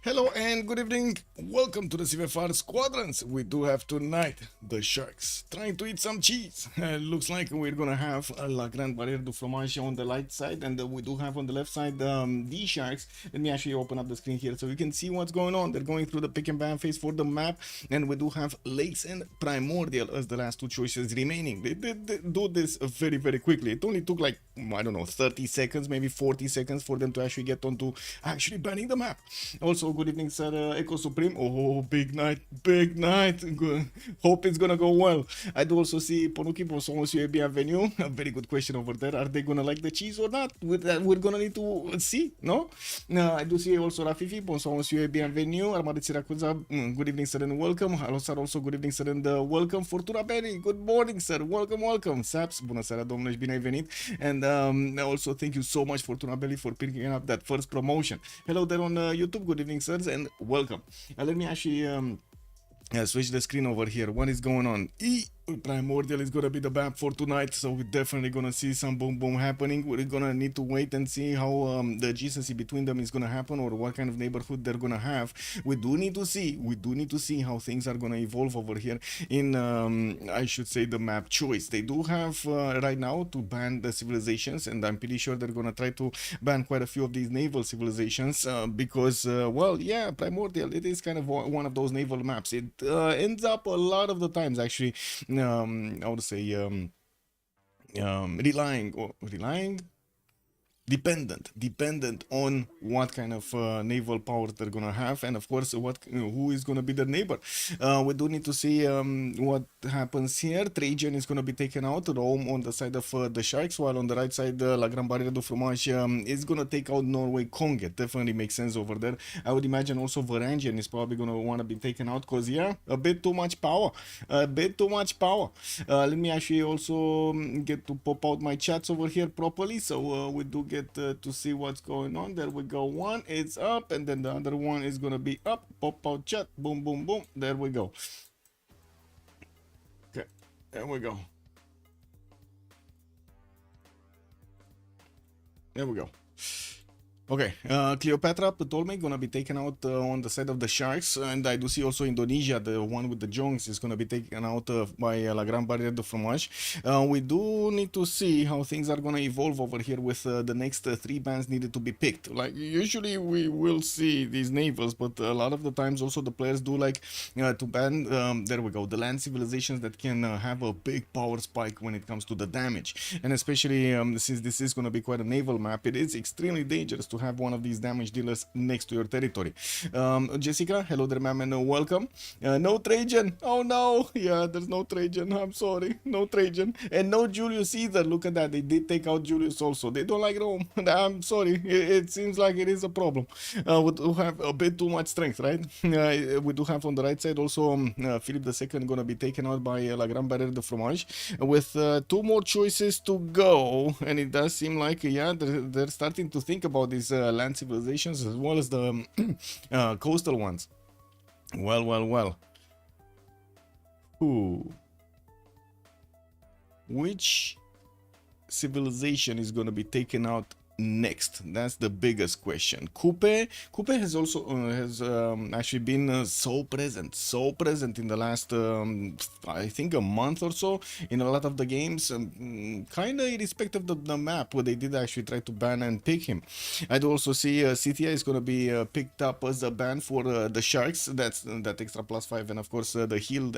Hello and good evening. Welcome to the CivFR Squadrons. We do have tonight the Sharks trying to eat some cheese. Looks like we're gonna have La Grande Barriere du Fromage on the light side, and we do have on the left side DSharks. Let me actually open up the screen here so you can see what's going on. They're going through the pick and ban phase for the map, and we do have Lakes and Primordial as the last two choices remaining. They do this very quickly. It only took like, I don't know, 30 seconds, maybe 40 seconds for them to actually get onto actually banning the map. Also, good evening, sir. Echo Supreme. Oh, big night, big night. Good. Hope it's gonna go well. I do also see Ponuki Bonsoir Bienvenue. A very good question over there. Are they gonna like the cheese or not? We're gonna need to see, no? I do see also Rafifi. Bonsoir Bienvenue. Armada Siracuza. Good evening, sir, and welcome. Hello, sir. Also, good evening, sir, and welcome. Fortuna Berry. Good morning, sir. Welcome. Saps. Bună seara, domnule, și bine ai venit. And also, thank you so much, Fortuna Belly, for picking up that first promotion. Hello there on YouTube. Good evening, sirs, and welcome. Let me actually switch the screen over here. What is going on? Primordial is gonna be the map for tonight, so we're definitely gonna see some boom happening. We're gonna need to wait and see how the adjacency between them is gonna happen, or what kind of neighborhood they're gonna have. We do need to see how things are gonna evolve over here in I should say the map choice. They do have right now to ban the civilizations, and I'm pretty sure they're gonna try to ban quite a few of these naval civilizations because well, yeah, Primordial, it is kind of one of those naval maps. It ends up a lot of the times actually I would say relying dependent on what kind of naval powers they're gonna have, and of course who is gonna be the neighbor. We do need to see what happens here. Trajan is gonna be taken out. Rome on the side of the Sharks, while on the right side La Grande Barriere du Fromage is gonna take out Norway Congo. It definitely makes sense over there. I would imagine also Varangian is probably gonna want to be taken out because yeah, a bit too much power. Let me actually also get to pop out my chats over here properly, so we do get to see what's going on. There we go. One is up, and then the other one is gonna be up. Pop out chat. Boom. There we go. Okay, there we go. Okay, Cleopatra Ptolemy gonna be taken out on the side of the Sharks, and I do see also Indonesia, the one with the Jongs, is gonna be taken out by La Grande Barriere du Fromage. We do need to see how things are gonna evolve over here with the next three bans needed to be picked. Like usually we will see these navals, but a lot of the times also the players do like to ban. There we go, the land civilizations that can have a big power spike when it comes to the damage, and especially since this is gonna be quite a naval map, it is extremely dangerous to have one of these damage dealers next to your territory. Jessica, hello there, ma'am, and welcome. No Trajan. Oh no, yeah, there's no Trajan. I'm sorry, no Trajan, and no Julius either. Look at that, they did take out Julius also. They don't like Rome. I'm sorry, it seems like it is a problem. We do have a bit too much strength, right? We do have on the right side also Philip II gonna be taken out by La Grande Barriere du Fromage with two more choices to go, and it does seem like yeah, they're starting to think about these land civilizations as well as the coastal ones. Well. Ooh. Which civilization is going to be taken out next? That's the biggest question. Coupe has also actually been so present in the last I think a month or so in a lot of the games, kind of irrespective of the map where they did actually try to ban and pick him. I do also see Cithia is going to be picked up as a ban for the Sharks. That's that extra +5, and of course the heal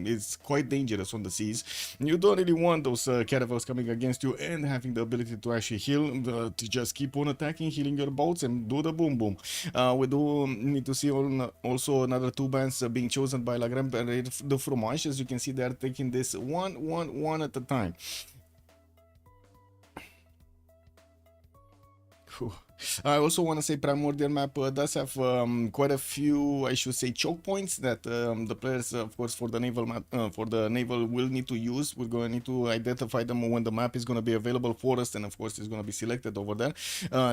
is quite dangerous on the seas. You don't really want those caravels coming against you and having the ability to actually heal, to just keep on attacking, healing your boats, and do the boom. We do need to see also another two bans being chosen by La Grande Barriere du Fromage. As you can see, they are taking this one at a time. Whew. I also want to say Primordial map does have quite a few, I should say, choke points that the players, of course, for the naval map, will need to use. We're going to need to identify them when the map is going to be available for us, and of course it's going to be selected over there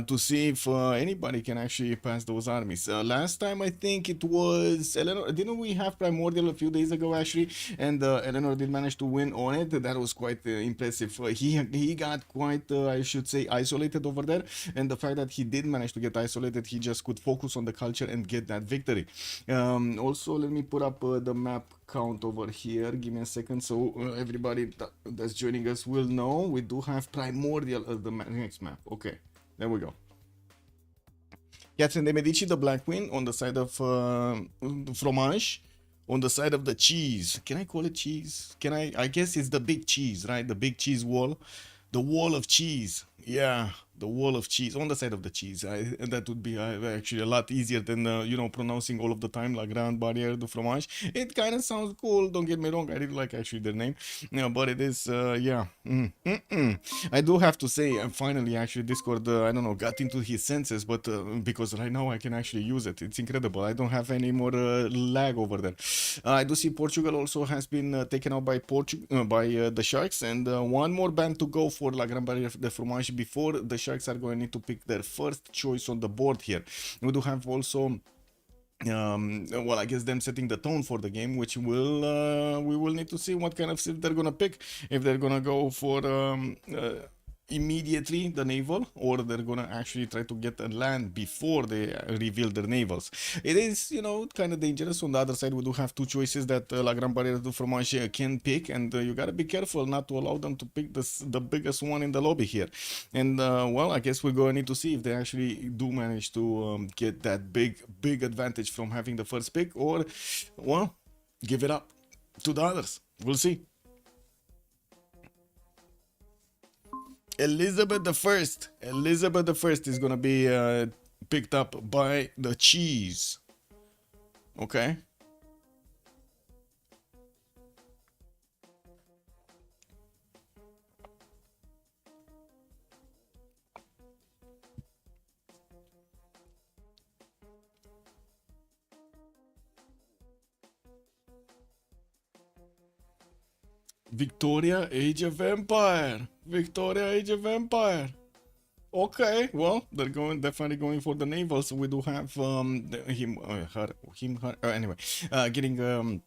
to see if anybody can actually pass those armies. Last time I think it was Eleanor. Didn't we have Primordial a few days ago actually? And Eleanor did manage to win on it. That was quite impressive. He got quite, I should say, isolated over there, and the fact that he did manage to get isolated. He just could focus on the culture and get that victory. Also, let me put up the map count over here. Give me a second, so everybody that's joining us will know we do have Primordial as the next map. Okay, there we go. Catherine de Medici, the Black Queen, on the side of Fromage, on the side of the cheese. Can I call it cheese? Can I guess it's the big cheese, right? The big cheese wall. The wall of cheese. Yeah, the wall of cheese on the side of the cheese. That would be actually a lot easier than you know, pronouncing all of the time like Grande, Barriere, du Fromage. It kind of sounds cool. Don't get me wrong. I really like actually their name. Yeah, but it is yeah. I do have to say, finally actually Discord I don't know, got into his senses, but because right now I can actually use it. It's incredible. I don't have any more lag over there. I do see Portugal also has been taken out by the Sharks, and one more band to go for La Grande Barriere de Fromage before the Sharks are going to need to pick their first choice on the board here. We do have also well, I guess them setting the tone for the game, which will we will need to see what kind of Civ they're gonna pick. If they're gonna go for immediately the naval, or they're gonna actually try to get a land before they reveal their navals. It is, you know, kind of dangerous. On the other side, we do have two choices that La Grande Barriere du Fromage can pick, and you gotta be careful not to allow them to pick the biggest one in the lobby here. And well, I guess we're gonna need to see if they actually do manage to get that big advantage from having the first pick, or well, give it up to the others. We'll see. Elizabeth I is gonna be picked up by the cheese. Okay. Victoria, Age of Empire. Victoria, Age of Empire. Okay, well, they're definitely going for the naval. So we do have anyway, getting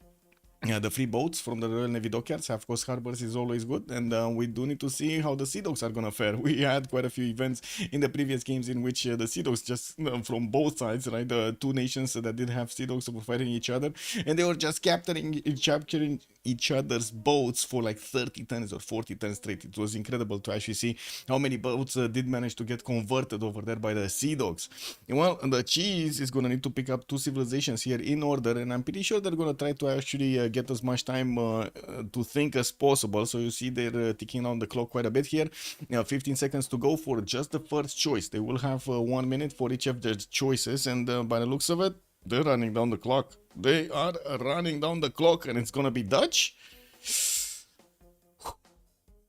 yeah, the free boats from the Royal Navy dockyards. Of course, harbors is always good, and we do need to see how the Sea Dogs are gonna fare. We had quite a few events in the previous games in which the Sea Dogs just from both sides, right? The two nations that did have Sea Dogs were fighting each other, and they were just capturing each other's boats for like 30 turns or 40 turns straight. It was incredible to actually see how many boats did manage to get converted over there by the Sea Dogs. And well, the cheese is gonna need to pick up two civilizations here in order, and I'm pretty sure they're gonna try to actually get as much time to think as possible. So you see they're ticking on the clock quite a bit here. 15 seconds to go for just the first choice. They will have 1 minute for each of their choices, and by the looks of it, they're running down the clock. They are running down the clock, and it's gonna be Dutch.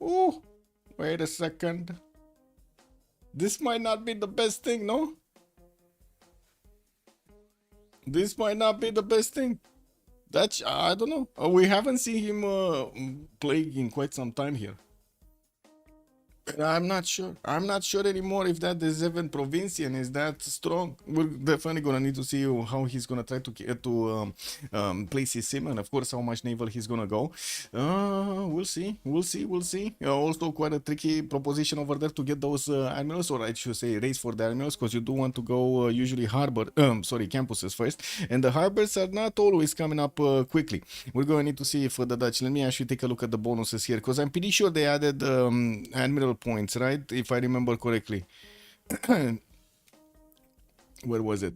Oh, wait a second. This might not be the best thing, no? This might not be the best thing. That's, I don't know. We haven't seen him play in quite some time here. I'm not sure. I'm not sure anymore if that is even Provincian is that strong. We're definitely gonna need to see how he's gonna try to place his sim, and of course how much naval he's gonna go. We'll see. We'll see. We'll see. Also quite a tricky proposition over there to get those admirals, or I should say race for the admirals, because you do want to go usually campuses first, and the harbors are not always coming up quickly. We're gonna need to see if the Dutch. Let me actually take a look at the bonuses here, because I'm pretty sure they added admiral points, right? If I remember correctly. Where was it?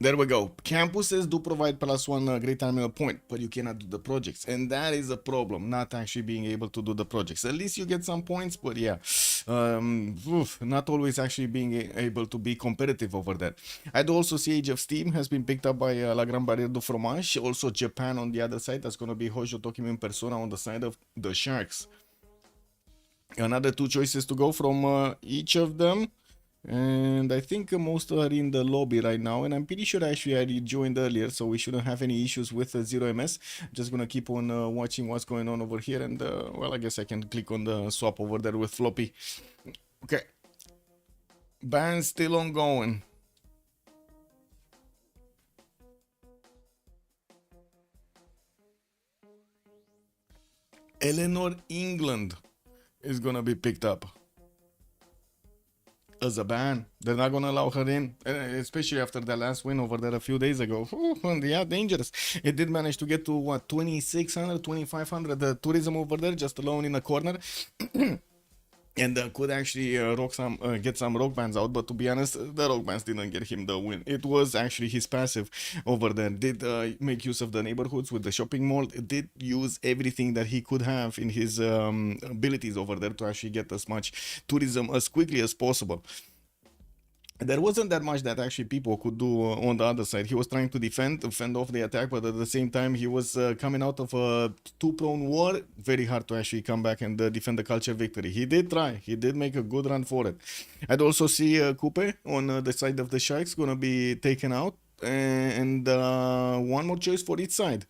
There we go. Campuses do provide +1 great admiral point, but you cannot do the projects, and that is a problem, not actually being able to do the projects. At least you get some points, but yeah, not always actually being able to be competitive over that. I do also see Age of Steam has been picked up by La Grande Barriere du Fromage. Also Japan on the other side. That's going to be Hojo Tokyo in Persona on the side of the Sharks. Another two choices to go from each of them, and I think most are in the lobby right now, and I'm pretty sure actually I joined earlier, so we shouldn't have any issues with 0ms. Just gonna keep on watching what's going on over here, and well, I guess I can click on the swap over there with Floppy. Okay, ban still ongoing. Eleanor, England is gonna be picked up. as a ban. They're not gonna allow her in, especially after the last win over there a few days ago. Yeah, dangerous. It did manage to get to what, 2600, 2500 the tourism over there, just alone in a corner. And could actually get some rock bands out, but to be honest, the rock bands didn't get him the win. It was actually his passive over there. Did make use of the neighborhoods with the shopping mall. Did use everything that he could have in his abilities over there to actually get as much tourism as quickly as possible. There wasn't that much that actually people could do on the other side. He was trying to fend off the attack, but at the same time he was coming out of a two-prone war. Very hard to actually come back and defend the culture victory. He did try. He did make a good run for it. I'd also see Coupe on the side of the Sharks gonna be taken out, and one more choice for each side.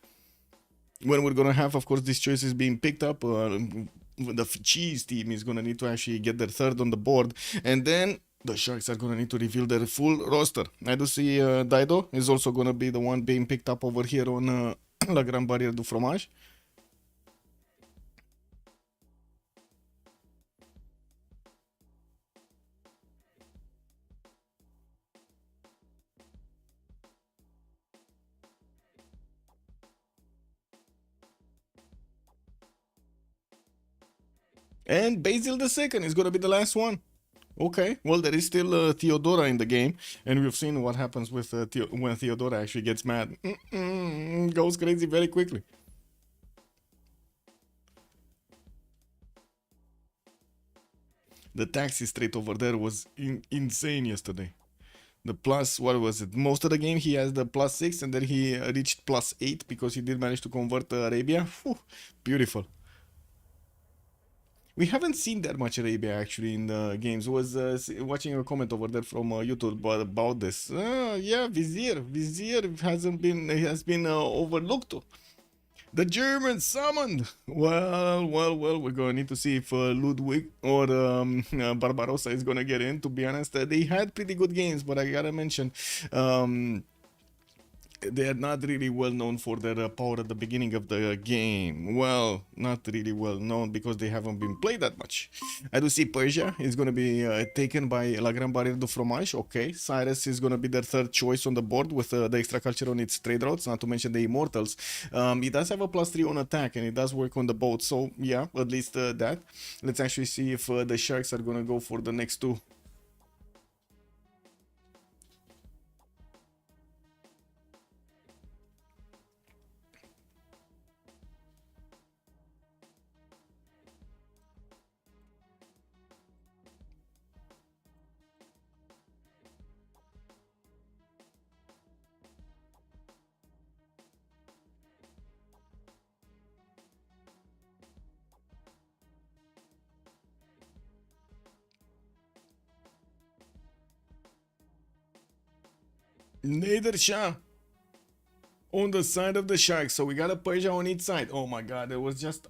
When we're gonna have, of course, these choices being picked up, the cheese team is gonna need to actually get their third on the board, and then the Sharks are gonna need to reveal their full roster. I do see Dido is also gonna be the one being picked up over here on La Grande Barriere du Fromage. And Basil the second is gonna be the last one. Okay, well, there is still Theodora in the game, and we've seen what happens with when Theodora actually gets mad. Goes crazy very quickly. The taxi straight over there was insane yesterday. The plus, what was it? Most of the game he has the +6, and then he reached +8 because he did manage to convert Arabia. Whew, beautiful. We haven't seen that much Arabia actually in the games. Was watching a comment over there from YouTube about this. Yeah, Vizier has been overlooked. The Germans summoned. Well, we're gonna need to see if Ludwig or Barbarossa is gonna get in. To be honest, they had pretty good games, but I gotta mention, they are not really well known for their power at the beginning of the game. Well, not really well known because they haven't been played that much. I do see Persia is going to be taken by La Grande Barriere du Fromage. Okay, Cyrus is going to be their third choice on the board with the extra culture on its trade routes, not to mention the Immortals. It does have a +3 on attack and it does work on the boat, so yeah, at least that. Let's actually see if the Sharks are going to go for the next two. Nader Shah on the side of the Sharks. So we got a Persia on each side. Oh my god, it was just...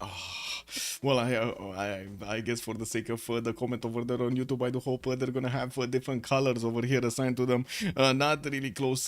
Well, I guess for the sake of the comment over there on YouTube, I do hope they're gonna have different colors over here assigned to them. Not really close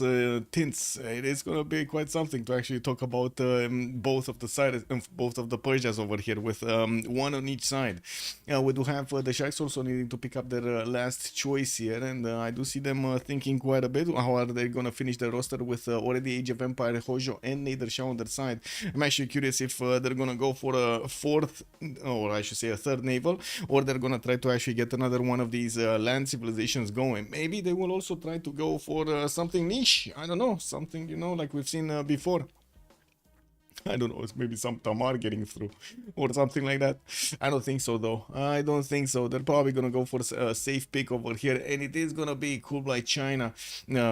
tints. It is gonna be quite something to actually talk about both of the sides, both of the Persias over here with one on each side. We do have the Sharks also needing to pick up their last choice here, and I do see them thinking quite a bit. How are they gonna finish their roster with already Age of Empire, Hojo, and Nader Shah on their side? I'm actually curious if they're gonna go for a fourth, or I should say a third naval, or they're gonna try to actually get another one of these land civilizations going. Maybe they will also try to go for something niche. I don't know, something, you know, like we've seen before. I don't know, it's maybe some Tamar getting through or something like that. I don't think so though. I don't think so. They're probably gonna go for a safe pick over here, and it is gonna be Kublai China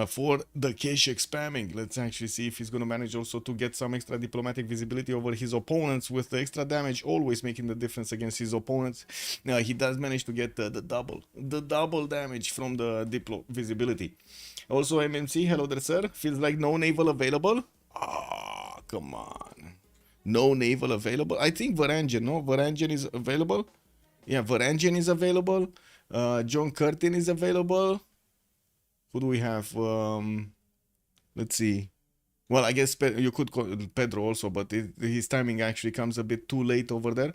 for the Keshik spamming. Let's actually see if he's gonna manage also to get some extra diplomatic visibility over his opponents, with the extra damage always making the difference against his opponents. He does manage to get the double damage from the diplo visibility. Also, MMC, hello there sir. Feels like no naval available. Come on. No naval available. I think Varangian, no? Varangian is available. Yeah, Varangian is available. John Curtin is available. Who do we have? Let's see. Well, I guess you could call Pedro also, but his timing actually comes a bit too late over there.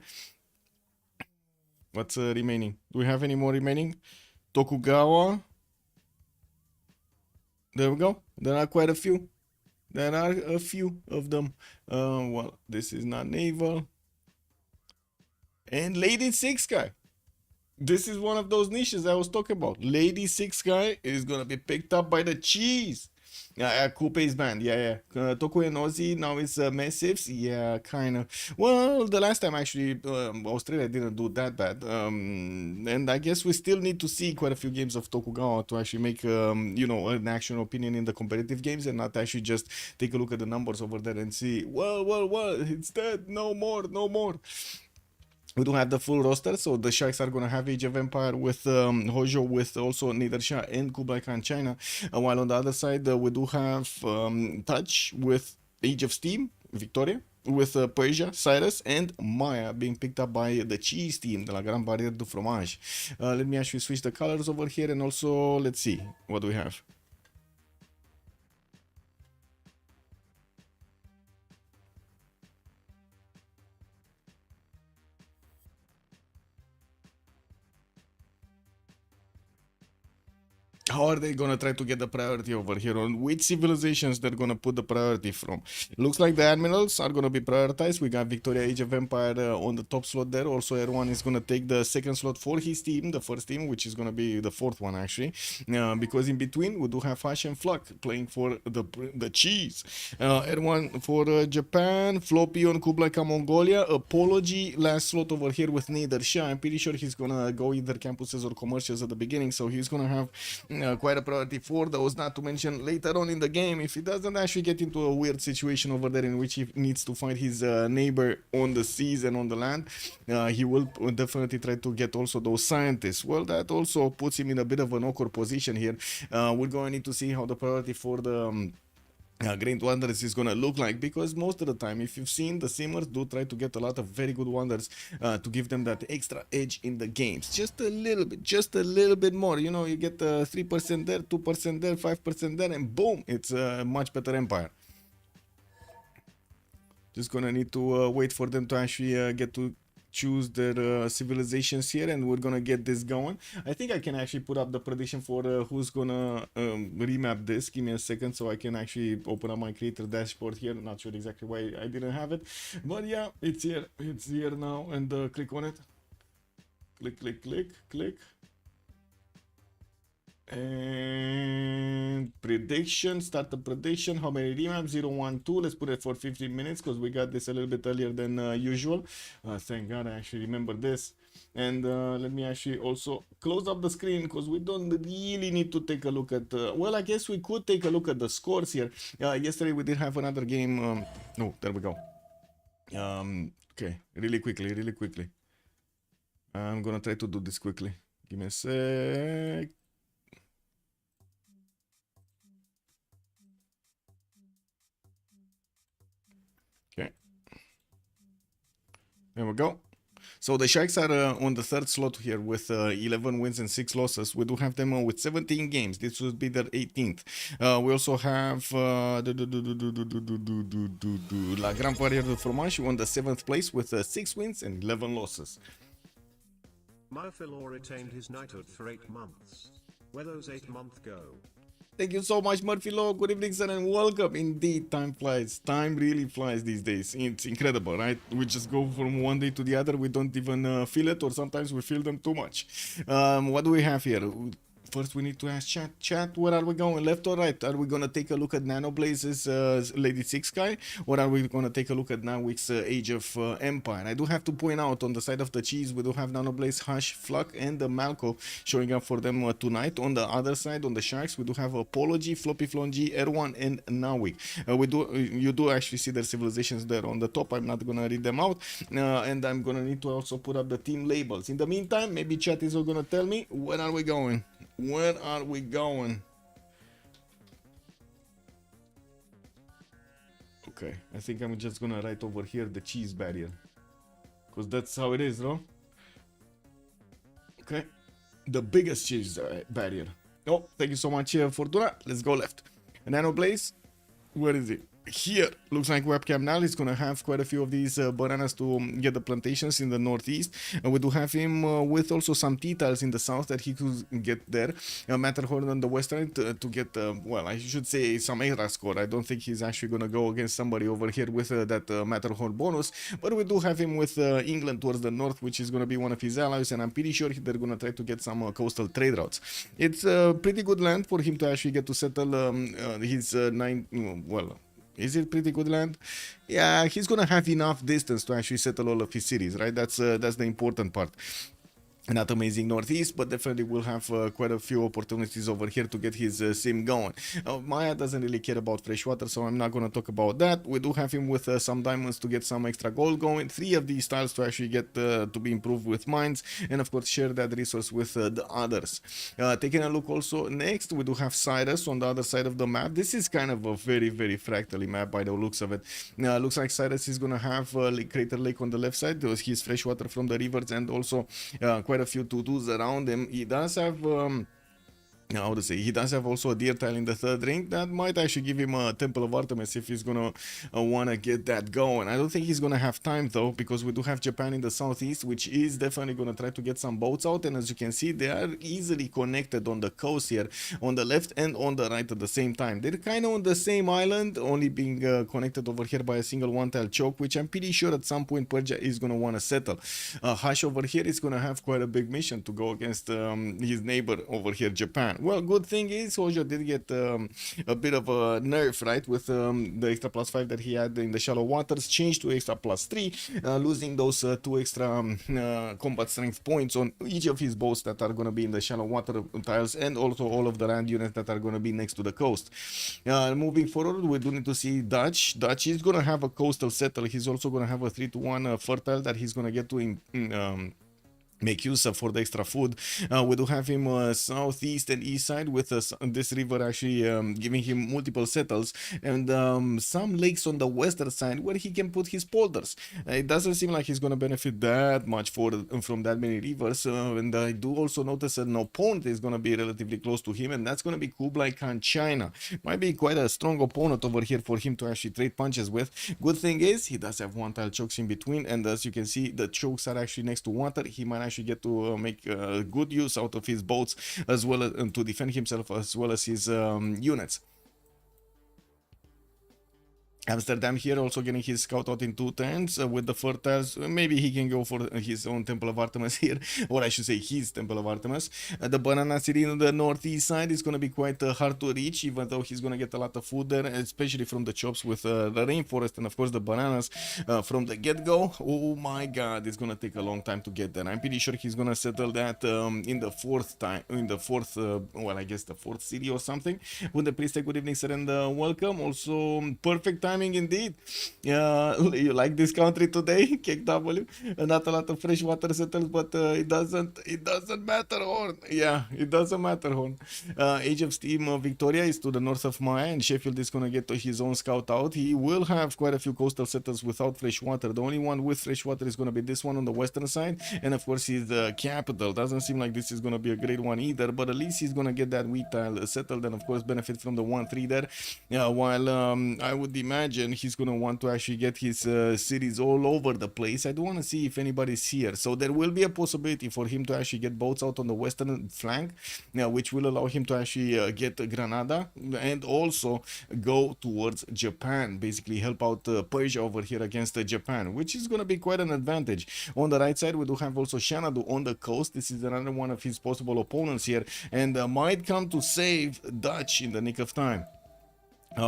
What's remaining? Do we have any more remaining? Tokugawa. There we go. There are quite a few. There are a few of them. Well, this is not naval. And Lady Six guy. This is one of those niches I was talking about. Lady Six guy is gonna be picked up by the cheese. Coupe is banned. Yeah. Toku and Aussie now it's massives. Yeah, kind of. Well, the last time actually Australia didn't do that bad. And I guess we still need to see quite a few games of Tokugawa to actually make an actual opinion in the competitive games and not actually just take a look at the numbers over there and see. Well, it's dead. No more. We don't have the full roster, so the Sharks are gonna have Age of Empire with Hojo, with also Nidarsha and Kublai Khan China, while on the other side we do have Touch with Age of Steam, Victoria, with Persia, Cyrus, and Maya being picked up by the cheese team, the Grande Barriere du Fromage. Let me actually switch the colors over here, and also let's see what do we have. How are they gonna try to get the priority over here? On which civilizations they're gonna put the priority from? Looks like the admirals are gonna be prioritized. We got Victoria, Age of Empire on the top slot there. Also, Erwan is gonna take the second slot for his team, the first team, which is gonna be the fourth one actually, because in between we do have Ash and Flak playing for the cheese. Erwan for Japan, Floppy on Kublai Khan Mongolia, Apology last slot over here with Nidarsha. I'm pretty sure he's gonna go either campuses or commercials at the beginning, so he's gonna have quite a priority for those, not to mention later on in the game, if he doesn't actually get into a weird situation over there in which he needs to find his neighbor on the seas and on the land, he will definitely try to get also those scientists. Well, that also puts him in a bit of an awkward position here. We're going to need to see how the priority for the Great Wonders is gonna look like, because most of the time, if you've seen, the Simmers do try to get a lot of very good wonders to give them that extra edge in the games. Just a little bit more. You know, you get 3% there, 2% there, 5% there, and boom, it's a much better empire. Just gonna need to wait for them to actually get to choose their civilizations here, and we're gonna get this going. I think I can actually put up the prediction for who's gonna remap this. Give me a second so I can actually open up my creator dashboard here. Not sure exactly why I didn't have it, but yeah, it's here now. And click on it, click, and prediction, start the prediction. How many remaps? 0, 1, 2. Let's put it for 15 minutes because we got this a little bit earlier than usual. Thank God I actually remember this. And let me actually also close up the screen because we don't really need to take a look at well, I guess we could take a look at the scores here. Yesterday we did have another game. Oh, there we go. Okay, really quickly. I'm gonna try to do this quickly. Give me a sec. Okay, there we go. So the Sharks are on the third slot here with 11 wins and 6 losses. We do have them with 17 games. This would be their 18th. We also have La Grande Barriere du Fromage on the 7th place with 6 wins and 11 losses. Murphy-Law retained his knighthood for 8 months. Where those 8 months go? Thank you so much, Murphy Law. Good evening, sir, and welcome. Indeed, time flies. Time really flies these days. It's incredible, right? We just go from one day to the other. We don't even feel it, or sometimes we feel them too much. What do we have here? First, we need to ask chat, where are we going, left or right? Are we going to take a look at Nanoblaze's Lady Six guy, or are we going to take a look at Navik's Age of Empire? I do have to point out, on the side of the cheese, we do have Nanoblaze, Hush, Flak, and Malco showing up for them tonight. On the other side, on the Sharks, we do have Apology, Floppy Flongy, Erwan, and Navik. You do actually see their civilizations there on the top. I'm not going to read them out, and I'm going to need to also put up the team labels. In the meantime, maybe chat is all going to tell me, where are we going? Where are we going? Okay, I think I'm just gonna write over here the cheese barrier, because that's how it is, no? Okay, the biggest cheese barrier. Oh, thank you so much, Fortuna. Let's go left. Nanoblaze, where is it? here looks like webcam now is gonna have quite a few of these bananas to get the plantations in the northeast, and we do have him with also some tea tiles in the south that he could get there. Matterhorn on the western to get well, I should say some extra score. I don't think he's actually gonna go against somebody over here with that Matterhorn bonus, but we do have him with England towards the north, which is gonna be one of his allies, and I'm pretty sure they're gonna try to get some coastal trade routes. It's a pretty good land for him to actually get to settle his well, is it pretty good land? Yeah, he's gonna have enough distance to actually settle all of his cities, right? That's the important part. Not amazing northeast, but definitely will have quite a few opportunities over here to get his sim going. Maya doesn't really care about freshwater, so I'm not going to talk about that. We do have him with some diamonds to get some extra gold going, 3 of these tiles to actually get to be improved with mines, and of course share that resource with the others. Taking a look also next, we do have Cyrus on the other side of the map. This is kind of a very fractally map by the looks of it. Looks like Cyrus is going to have Crater Lake on the left side, his freshwater from the rivers, and also quite a few tutus around him. He does have how to say, he does have also a deer tile in the third ring that might actually give him a Temple of Artemis if he's gonna wanna get that going. I don't think he's gonna have time though, because we do have Japan in the southeast, which is definitely gonna try to get some boats out, and as you can see, they are easily connected on the coast here, on the left and on the right at the same time. They're kind of on the same island, only being connected over here by a single one tile choke, which I'm pretty sure at some point Persia is gonna wanna settle. Hush over here is gonna have quite a big mission to go against his neighbor over here, Japan. Well, good thing is Hojo did get a bit of a nerf, right, with the extra +5 that he had in the shallow waters, changed to extra +3, losing those 2 extra combat strength points on each of his boats that are going to be in the shallow water tiles, and also all of the land units that are going to be next to the coast. Moving forward, we do need to see Dutch. Dutch is going to have a coastal settle. He's also going to have a 3-to-1 fertile that he's going to get to make use of for the extra food. We do have him southeast and east side with this river actually giving him multiple settles, and some lakes on the western side where he can put his polders. It doesn't seem like he's going to benefit that much from that many rivers, and I do also notice an opponent is going to be relatively close to him, and that's going to be Kublai Khan, China. Might be quite a strong opponent over here for him to actually trade punches with. Good thing is he does have one tile chokes in between, and as you can see, the chokes are actually next to water. He might actually get to make good use out of his boats, as well as to defend himself, as well as his units. Amsterdam here also getting his scout out in 2 turns with the fertiles. Maybe he can go for his own Temple of Artemis here, or I should say his Temple of Artemis. The banana city on the northeast side is going to be quite hard to reach, even though he's going to get a lot of food there, especially from the chops with the rainforest and of course the bananas from the get-go. Oh my god, it's going to take a long time to get there. I'm pretty sure he's going to settle that in the fourth time, well, I guess the 4th city or something. With the priest, good evening, sir, and welcome. Also, perfect time indeed. You like this country today, KW? Not a lot of fresh water settles, but it doesn't matter, Horn. Yeah, it doesn't matter, Horn. Age of Steam Victoria is to the north of Maya, and Sheffield is gonna get his own scout out. He will have quite a few coastal settles without fresh water. The only one with fresh water is gonna be this one on the western side, and of course his capital. Doesn't seem like this is gonna be a great one either, but at least he's gonna get that wheat tile settled, and of course benefit from the 1-3 there. While I would imagine he's gonna want to actually get his cities all over the place. I do want to see if anybody's here, so there will be a possibility for him to actually get boats out on the western flank, which will allow him to actually get Granada and also go towards Japan, basically help out Persia over here against Japan, which is gonna be quite an advantage. On the right side, we do have also Xanadu on the coast. This is another one of his possible opponents here, and might come to save Dutch in the nick of time.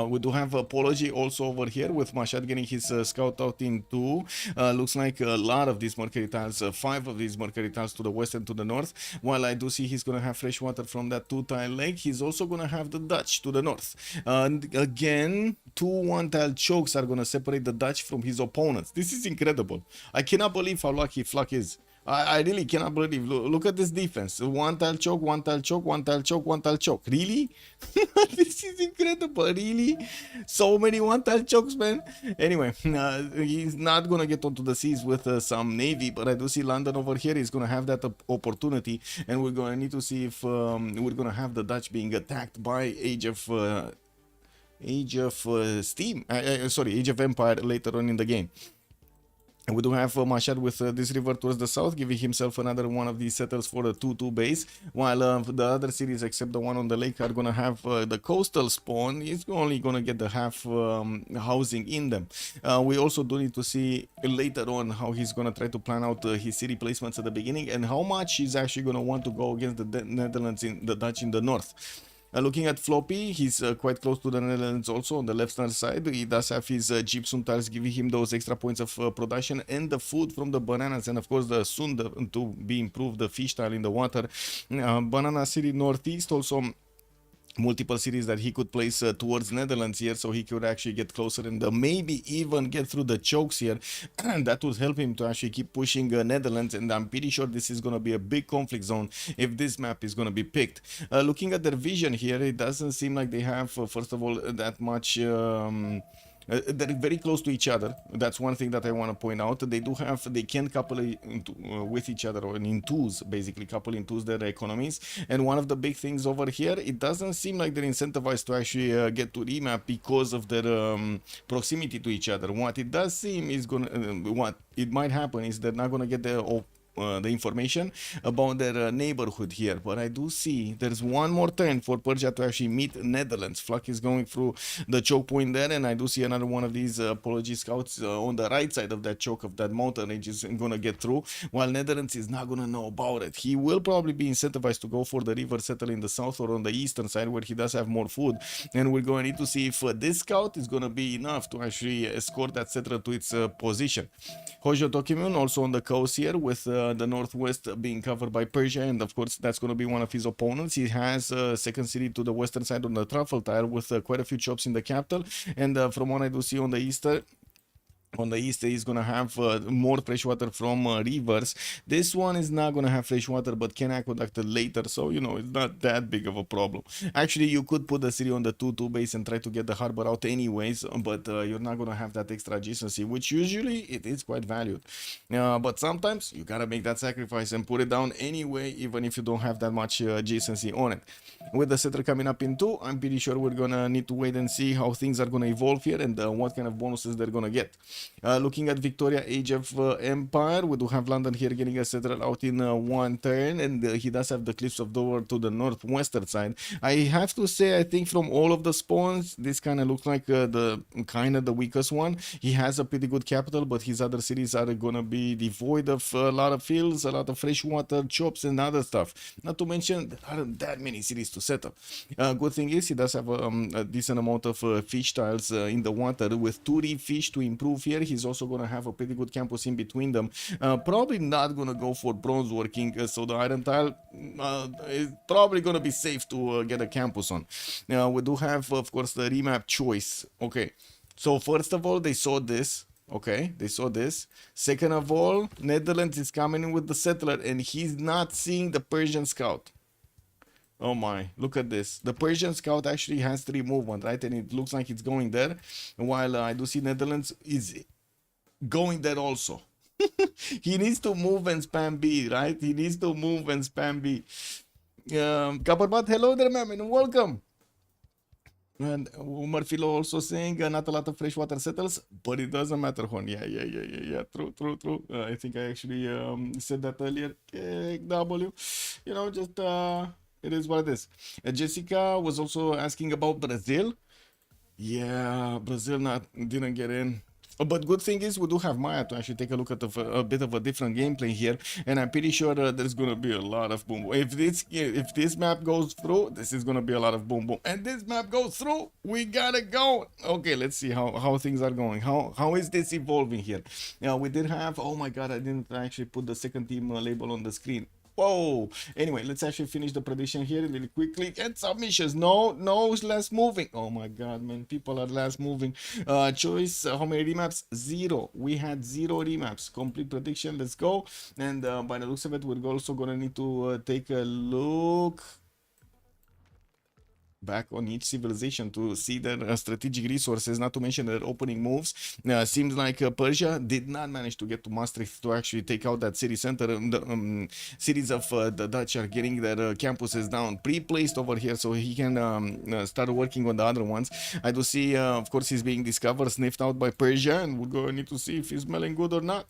We do have Apology also over here with Mashad getting his scout out in 2. Looks like a lot of these Mercury tiles, 5 of these Mercury tiles to the west and to the north. While I do see he's going to have fresh water from that 2-tile lake, he's also going to have the Dutch to the north. And again, 2 1-tile chokes are going to separate the Dutch from his opponents. This is incredible. I cannot believe how lucky Fluck is. I really cannot believe. Look at this defense. 1-tile choke, 1-tile choke, 1-tile choke, 1-tile choke. Really? This is incredible. Really? So many 1-tile chokes, man. Anyway, he's not going to get onto the seas with some navy, but I do see London over here. He's going to have that opportunity, and we're going to need to see if we're going to have the Dutch being attacked by Age of Age of Steam, sorry, Age of Empire later on in the game. And we do have Mashad with this river towards the south, giving himself another one of these settles for a 2-2 base, while the other cities, except the one on the lake, are gonna have the coastal spawn. It's only gonna get the half housing in them. We also do need to see later on how he's gonna try to plan out his city placements at the beginning, and how much he's actually gonna want to go against the Netherlands in the Dutch in the north. Looking at Floppy, he's quite close to the Netherlands also on the left-hand side. He does have his gypsum tiles giving him those extra points of production and the food from the bananas, and of course the soon to be improved the fish tile in the water. Banana City Northeast also multiple cities that he could place towards Netherlands here, so he could actually get closer and maybe even get through the chokes here, and that would help him to actually keep pushing Netherlands. And I'm pretty sure this is going to be a big conflict zone if this map is going to be picked. Looking at their vision here, it doesn't seem like they have first of all that much they're very close to each other. That's one thing that I want to point out. They can couple with each other, or in twos, basically couple in twos their economies. And one of the big things over here, it doesn't seem like they're incentivized to actually get to remap because of their proximity to each other. What it does seem is what it might happen is they're not gonna get the information about their neighborhood here, but I do see there's one more turn for Persia to actually meet Netherlands. Flak is going through the choke point there, and I do see another one of these apology scouts on the right side of that choke of that mountain range is gonna get through, while Netherlands is not gonna know about it. He will probably be incentivized to go for the river settle in the south or on the eastern side where he does have more food, and we're going to need to see if this scout is gonna be enough to actually escort that settler to its position. Hojo Tokimun also on the coast here with the northwest being covered by Persia, and of course that's going to be one of his opponents. He has a second city to the western side on the truffle tile with quite a few shops in the capital, and from what I do see on the east, he's gonna have more fresh water from rivers. This one is not gonna have fresh water, but can aqueduct it later, so you know it's not that big of a problem. Actually, you could put the city on the 2-2 base and try to get the harbor out anyways, but you're not gonna have that extra adjacency, which usually it is quite valued. But sometimes you gotta make that sacrifice and put it down anyway, even if you don't have that much adjacency on it. With the settler coming up in 2, I'm pretty sure we're gonna need to wait and see how things are gonna evolve here and what kind of bonuses they're gonna get. Looking at Victoria, Age of Empire, we do have London here getting a settler out in one turn, and he does have the Cliffs of Dover to the northwestern side. I have to say, I think from all of the spawns, this kind of looks like the weakest one. He has a pretty good capital, but his other cities are gonna be devoid of a lot of fields, a lot of fresh water, shops, and other stuff. Not to mention, there aren't that many cities to settle. Good thing is, he does have a decent amount of fish tiles in the water with 2 reef fish to improve here. He's also going to have a pretty good campus in between them. Probably not going to go for bronze working, so the iron tile is probably going to be safe to get a campus on. We do have, of course, the remap choice. Okay, so first of all, they saw this. Okay, they saw this. Second of all, Netherlands is coming in with the settler, and he's not seeing the Persian scout. Oh my, look at this. The Persian scout actually has 3 movement, right? And it looks like it's going there. While I do see Netherlands is going there also. He needs to move and spam B, right? He needs to move and spam B. Copperbat, hello there, ma'am, and welcome. And Murphylo also saying not a lot of freshwater settles, but it doesn't matter, Hon. Yeah. True. I think I actually said that earlier. W, you know, just it is what it is. Jessica was also asking about Brazil. Yeah, Brazil didn't get in. But good thing is we do have Maya to actually take a look at a bit of a different gameplay here, and I'm pretty sure there's gonna be a lot of boom. If this map goes through, this is gonna be a lot of boom, and this map goes through, we gotta go. Okay, let's see how things are going. How is this evolving here? We did have. Oh my God, I didn't actually put the second team label on the screen. Whoa. Anyway, let's actually finish the prediction here really quickly. And submissions. No, less moving. Oh my God, man. People are less moving. Choice. How many remaps? 0. We had 0 remaps. Complete prediction. Let's go. And by the looks of it, we're also going to need to take a look. back on each civilization to see their strategic resources, not to mention their opening moves. Seems like Persia did not manage to get to Maastricht to actually take out that city center. The cities of the Dutch are getting their campuses down, pre-placed over here, so he can start working on the other ones. I do see, of course, he's being discovered, sniffed out by Persia, and we're going to need to see if he's smelling good or not.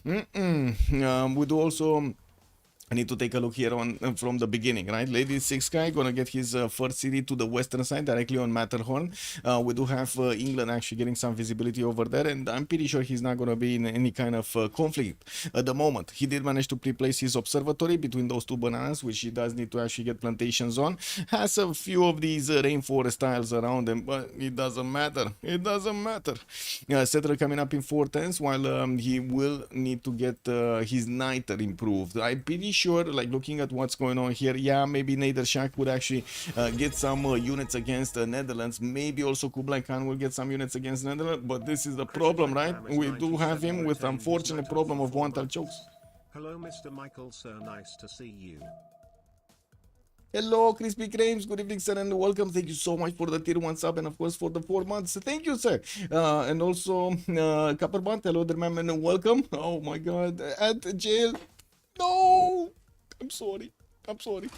We do also. I need to take a look here on from the beginning, right? Lady Six Guy gonna get his first city to the western side, directly on Matterhorn. We do have England actually getting some visibility over there, and I'm pretty sure he's not gonna be in any kind of conflict at the moment. He did manage to place his observatory between those two bananas, which he does need to actually get plantations on. Has a few of these rainforest tiles around him, but it doesn't matter. It doesn't matter. Settler coming up in 410s, while he will need to get his niter improved. I'm pretty sure, like looking at what's going on here, yeah, maybe DShark would actually get some units against the Netherlands. Maybe also Kublai Khan will get some units against Netherlands, but this is the problem, right? We do have him with unfortunate problem of one-tile chokes. Hello, Mr. Michael, sir. Nice to see you. Hello, Crispy Creams. Good evening, sir, and welcome. Thank you so much for the tier 1 sub and, of course, for the 4 months. Thank you, sir. And also, Copperband, hello there, ma'am, and welcome. Oh my god, at jail. No, I'm sorry. I'm sorry.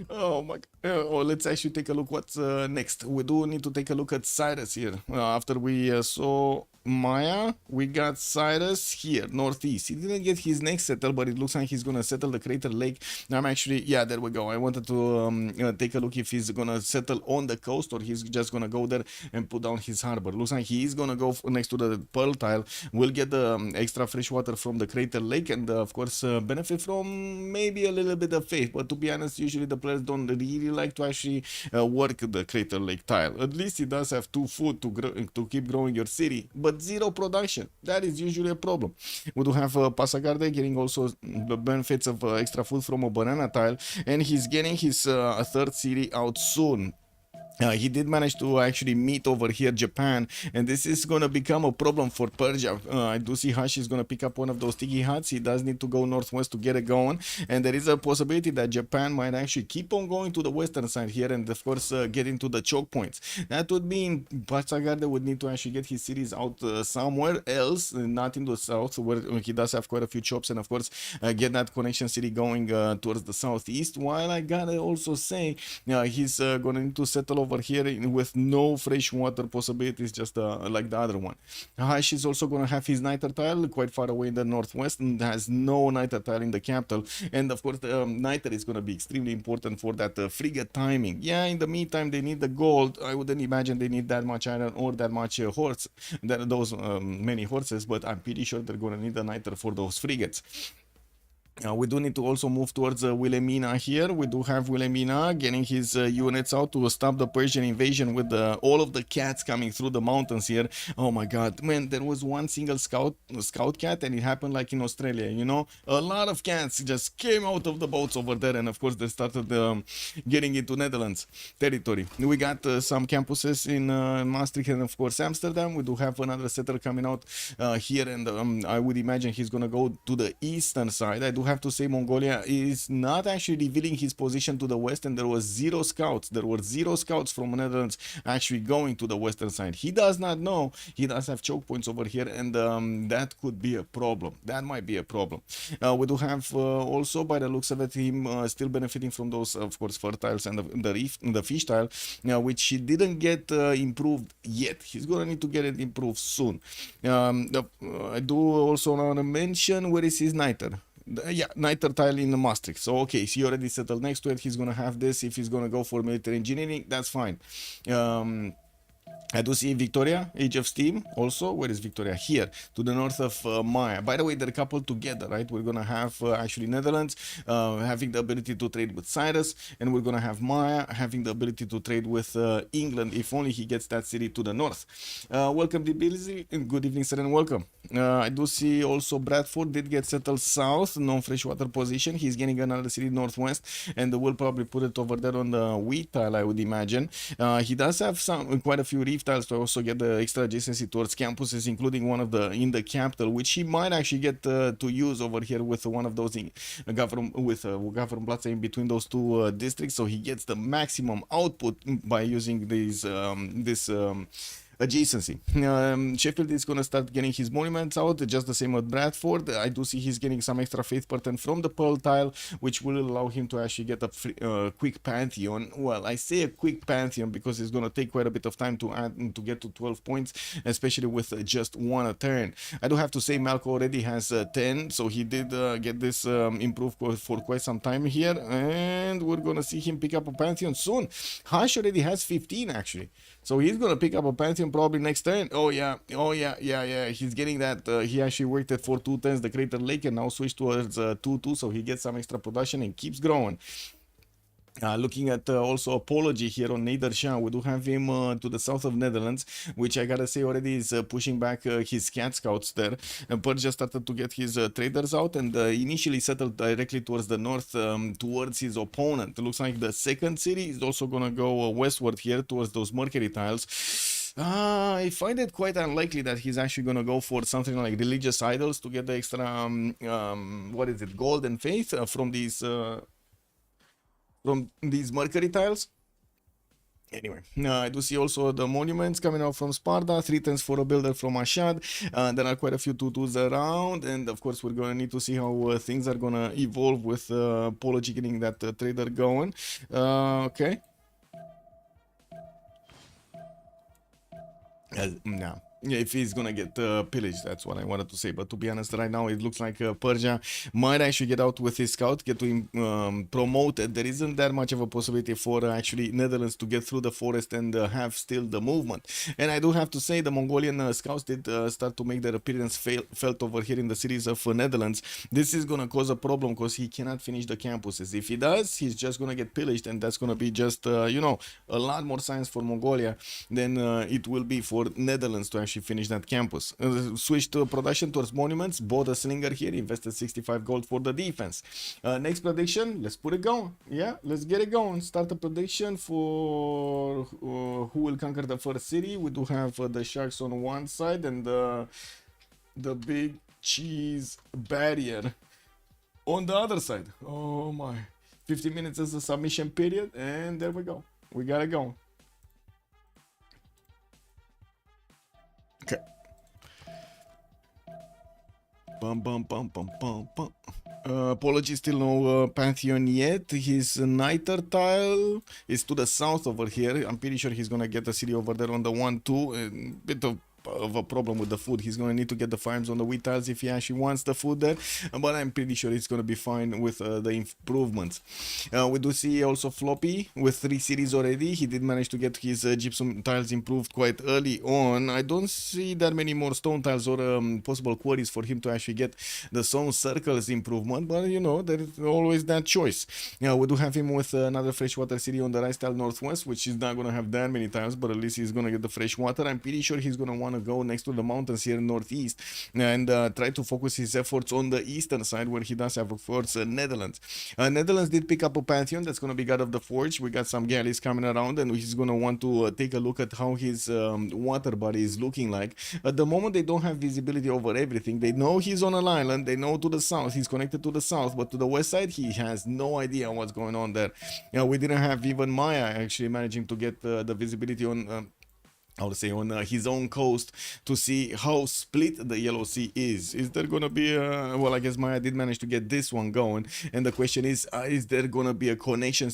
Oh my god. Oh, let's actually take a look what's next. We do need to take a look at Cyrus here. After we saw Maya, we got Cyrus here, northeast. He didn't get his next settle, but it looks like he's gonna settle the Crater Lake. I'm actually, yeah, there we go. I wanted to take a look if he's gonna settle on the coast or he's just gonna go there and put down his harbor. Looks like he is gonna go next to the Pearl Tile. We'll get the extra fresh water from the Crater Lake and, of course, benefit from maybe a little bit of faith. But to be honest, usually the players don't really like to actually work the Crater Lake tile. At least it does have 2 food to keep growing your city, but 0 production. That is usually a problem. We do have Pasagarde getting also the benefits of extra food from a banana tile, and he's getting his 3rd city out soon. He did manage to actually meet over here Japan, and this is gonna become a problem for Persia. I do see Hash is gonna pick up one of those tiki huts. He does need to go northwest to get it going, and there is a possibility that Japan might actually keep on going to the western side here, and of course get into the choke points. That would mean Pachagarde would need to actually get his cities out somewhere else, not in the south, where he does have quite a few chops, and of course get that connection city going towards the southeast. While I gotta also say, he's gonna need to settle over here with no fresh water possibilities, just like the other one. Hash is also going to have his niter tile quite far away in the northwest and has no niter tile in the capital. And of course, the niter is going to be extremely important for that frigate timing. Yeah, in the meantime, they need the gold. I wouldn't imagine they need that much iron or that much horse, those many horses, but I'm pretty sure they're going to need the niter for those frigates. We do need to also move towards Wilhelmina here. We do have Wilhelmina getting his units out to stop the Persian invasion with all of the cats coming through the mountains here. Oh my god, man, there was one single scout cat, and it happened like in Australia, you know? A lot of cats just came out of the boats over there, and of course they started getting into Netherlands territory. We got some campuses in Maastricht and of course Amsterdam. We do have another settler coming out here, and I would imagine he's gonna go to the eastern side. I do have to say Mongolia is not actually revealing his position to the west, and there was 0 scouts. There were 0 scouts from Netherlands actually going to the western side. He does not know. He does have choke points over here, and that could be a problem. That might be a problem. We do have also, by the looks of it, him still benefiting from those, of course, fertiles and the fish tile, which he didn't get improved yet. He's gonna need to get it improved soon. I do also want to mention, where is his niter? Yeah, niter tile in the Maastricht. So okay, so he already settled next to it. He's gonna have this. If he's gonna go for military engineering, that's fine. I do see Victoria, Age of Steam also. Where is Victoria? Here, to the north of Maya. By the way, they're coupled together, right? We're gonna have actually Netherlands having the ability to trade with Cyrus, and we're gonna have Maya having the ability to trade with England, if only he gets that city to the north. Welcome, Debility, and good evening, sir, and welcome. I do see also Bradford did get settled south, non-freshwater position. He's getting another city northwest, and we'll probably put it over there on the wheat tile, I would imagine. He does have quite a few reef tiles to also get the extra adjacency towards campuses, including one of the in the capital, which he might actually get to use over here with one of those in Governplatz in between those two districts, so he gets the maximum output by using these adjacency. Sheffield is going to start getting his monuments out, just the same with Bradford. I do see he's getting some extra faith pattern from the pearl tile, which will allow him to actually get a quick pantheon. Well, I say a quick pantheon because it's going to take quite a bit of time to add to get to 12 points, especially with just one a turn. I do have to say Malco already has 10, so he did get this improved for quite some time here, and we're going to see him pick up a pantheon soon. Hash already has 15 actually, so he's going to pick up a pantheon probably next turn. Oh yeah, he's getting that. He actually worked at for 2 turns the Crater Lake and now switched towards 2-2, so he gets some extra production and keeps growing. Looking at also Apology here on Nedershan, we do have him to the south of Netherlands, which I gotta say already is pushing back his cat scouts there. But just started to get his traders out and initially settled directly towards the north, towards his opponent. It looks like the second city is also gonna go westward here towards those Mercury tiles. I find it quite unlikely that he's actually gonna go for something like religious idols to get the extra what is it, gold and faith from these Mercury tiles. Anyway, I do see also the monuments coming out from Sparta, 3 turns for a builder from Ashad. There are quite a few 2-2s around, and of course we're going to need to see how things are going to evolve with Apology getting that trader going. Okay. No. Yeah, if he's gonna get pillaged, that's what I wanted to say. But to be honest, right now it looks like Persia might actually get out with his scout, get to him promoted. There isn't that much of a possibility for actually Netherlands to get through the forest and have still the movement. And I do have to say the Mongolian scouts did start to make their appearance felt over here in the cities of Netherlands. This is gonna cause a problem because he cannot finish the campuses. If he does, he's just gonna get pillaged, and that's gonna be just you know, a lot more science for Mongolia than it will be for Netherlands to actually finish that campus. Switched to production towards monuments, bought a slinger here, invested 65 gold for the defense. Next prediction, let's put it going. Yeah, let's get it going. Start a prediction for who will conquer the first city. We do have the Sharks on one side and the big cheese barrier on the other side. Oh my, 50 minutes is the submission period, and there we go. We got it going. Okay. Apology, still no Pantheon yet. His Niter tile is to the south over here. I'm pretty sure he's gonna get the city over there on the 1-2. Bit of a problem with the food. He's going to need to get the farms on the wheat tiles if he actually wants the food there, but I'm pretty sure it's going to be fine with the improvements. We do see also Floppy with 3 cities already. He did manage to get his gypsum tiles improved quite early on. I don't see that many more stone tiles or possible quarries for him to actually get the stone circles improvement, but you know, there is always that choice. We do have him with another freshwater city on the rice tile northwest, which is not going to have that many tiles, but at least he's going to get the fresh water. I'm pretty sure he's going to want to go next to the mountains here northeast and try to focus his efforts on the eastern side where he does have, of course, Netherlands. Netherlands did pick up a Pantheon that's going to be God of the Forge. We got some galleys coming around, and he's going to want to take a look at how his water body is looking like. At the moment, they don't have visibility over everything. They know he's on an island. They know to the south he's connected to the south, but to the west side he has no idea what's going on there. We didn't have even Maya actually managing to get the visibility on I would say on his own coast to see how split the Yellow Sea is. Is there gonna be a, well, I guess Maya did manage to get this one going, and the question is there gonna be a connection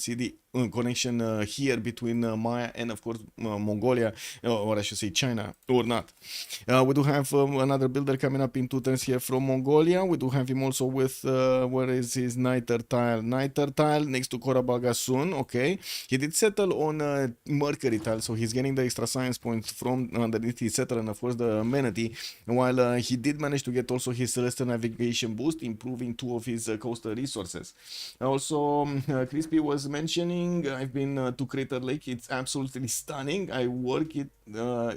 here between Maya and of course Mongolia, or I should say China, or not? We do have another builder coming up in 2 turns here from Mongolia. We do have him also with where is his Niter tile next to Korabaga soon. Okay, he did settle on Mercury tile, so he's getting the extra science point from underneath his settler and of course the amenity, while he did manage to get also his celestial navigation boost, improving 2 of his coastal resources. Also Crispy was mentioning, I've been to Crater Lake. It's absolutely stunning. I work it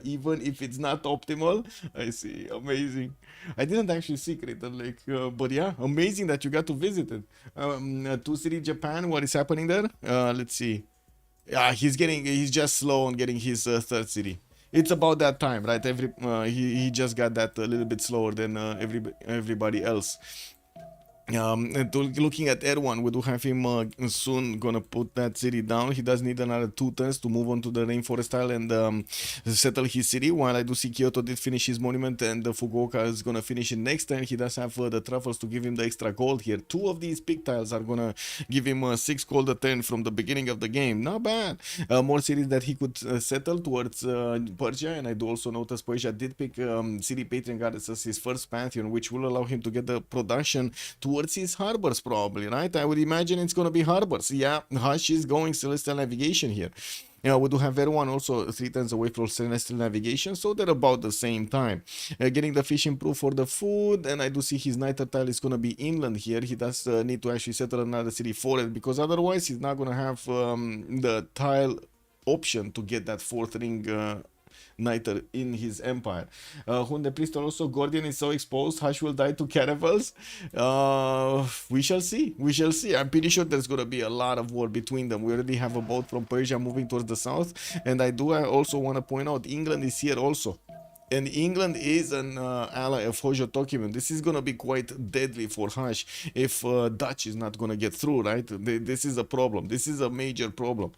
even if it's not optimal. I see, amazing. I didn't actually see Crater Lake, but yeah, amazing that you got to visit it. 2 City Japan, what is happening there? Let's see. Yeah, he's just slow on getting his 3rd city. it's about that time, right? He just got that a little bit slower than everybody else. Looking at Erwan, we do have him soon gonna put that city down. He does need another 2 turns to move on to the rainforest isle and settle his city. While I do see Kyoto did finish his monument and Fukuoka is gonna finish it next turn. He does have the truffles to give him the extra gold here. 2 of these big tiles are gonna give him 6 gold a turn from the beginning of the game. Not bad. More cities that he could settle towards Persia, and I do also notice Persia did pick City Patron Goddess as his first pantheon, which will allow him to get the production towards his harbors probably, right? I would imagine it's going to be harbors. Yeah, Hush is going Celestial Navigation here. Yeah, we do have everyone also 3 turns away from Celestial Navigation, so they're about the same time. Getting the fish improved for the food, and I do see his night tile is going to be inland here. He does need to actually settle another city for it, because otherwise he's not going to have the tile option to get that 4th ring Niter in his empire. Hunde Priest also, Gordian is so exposed, Hush will die to caravels. We shall see. We shall see. I'm pretty sure there's gonna be a lot of war between them. We already have a boat from Persia moving towards the south, and I also want to point out England is here also. And England is an ally of Hojo Tokimen. This is gonna be quite deadly for Hush if Dutch is not gonna get through, right? This is a problem. This is a major problem.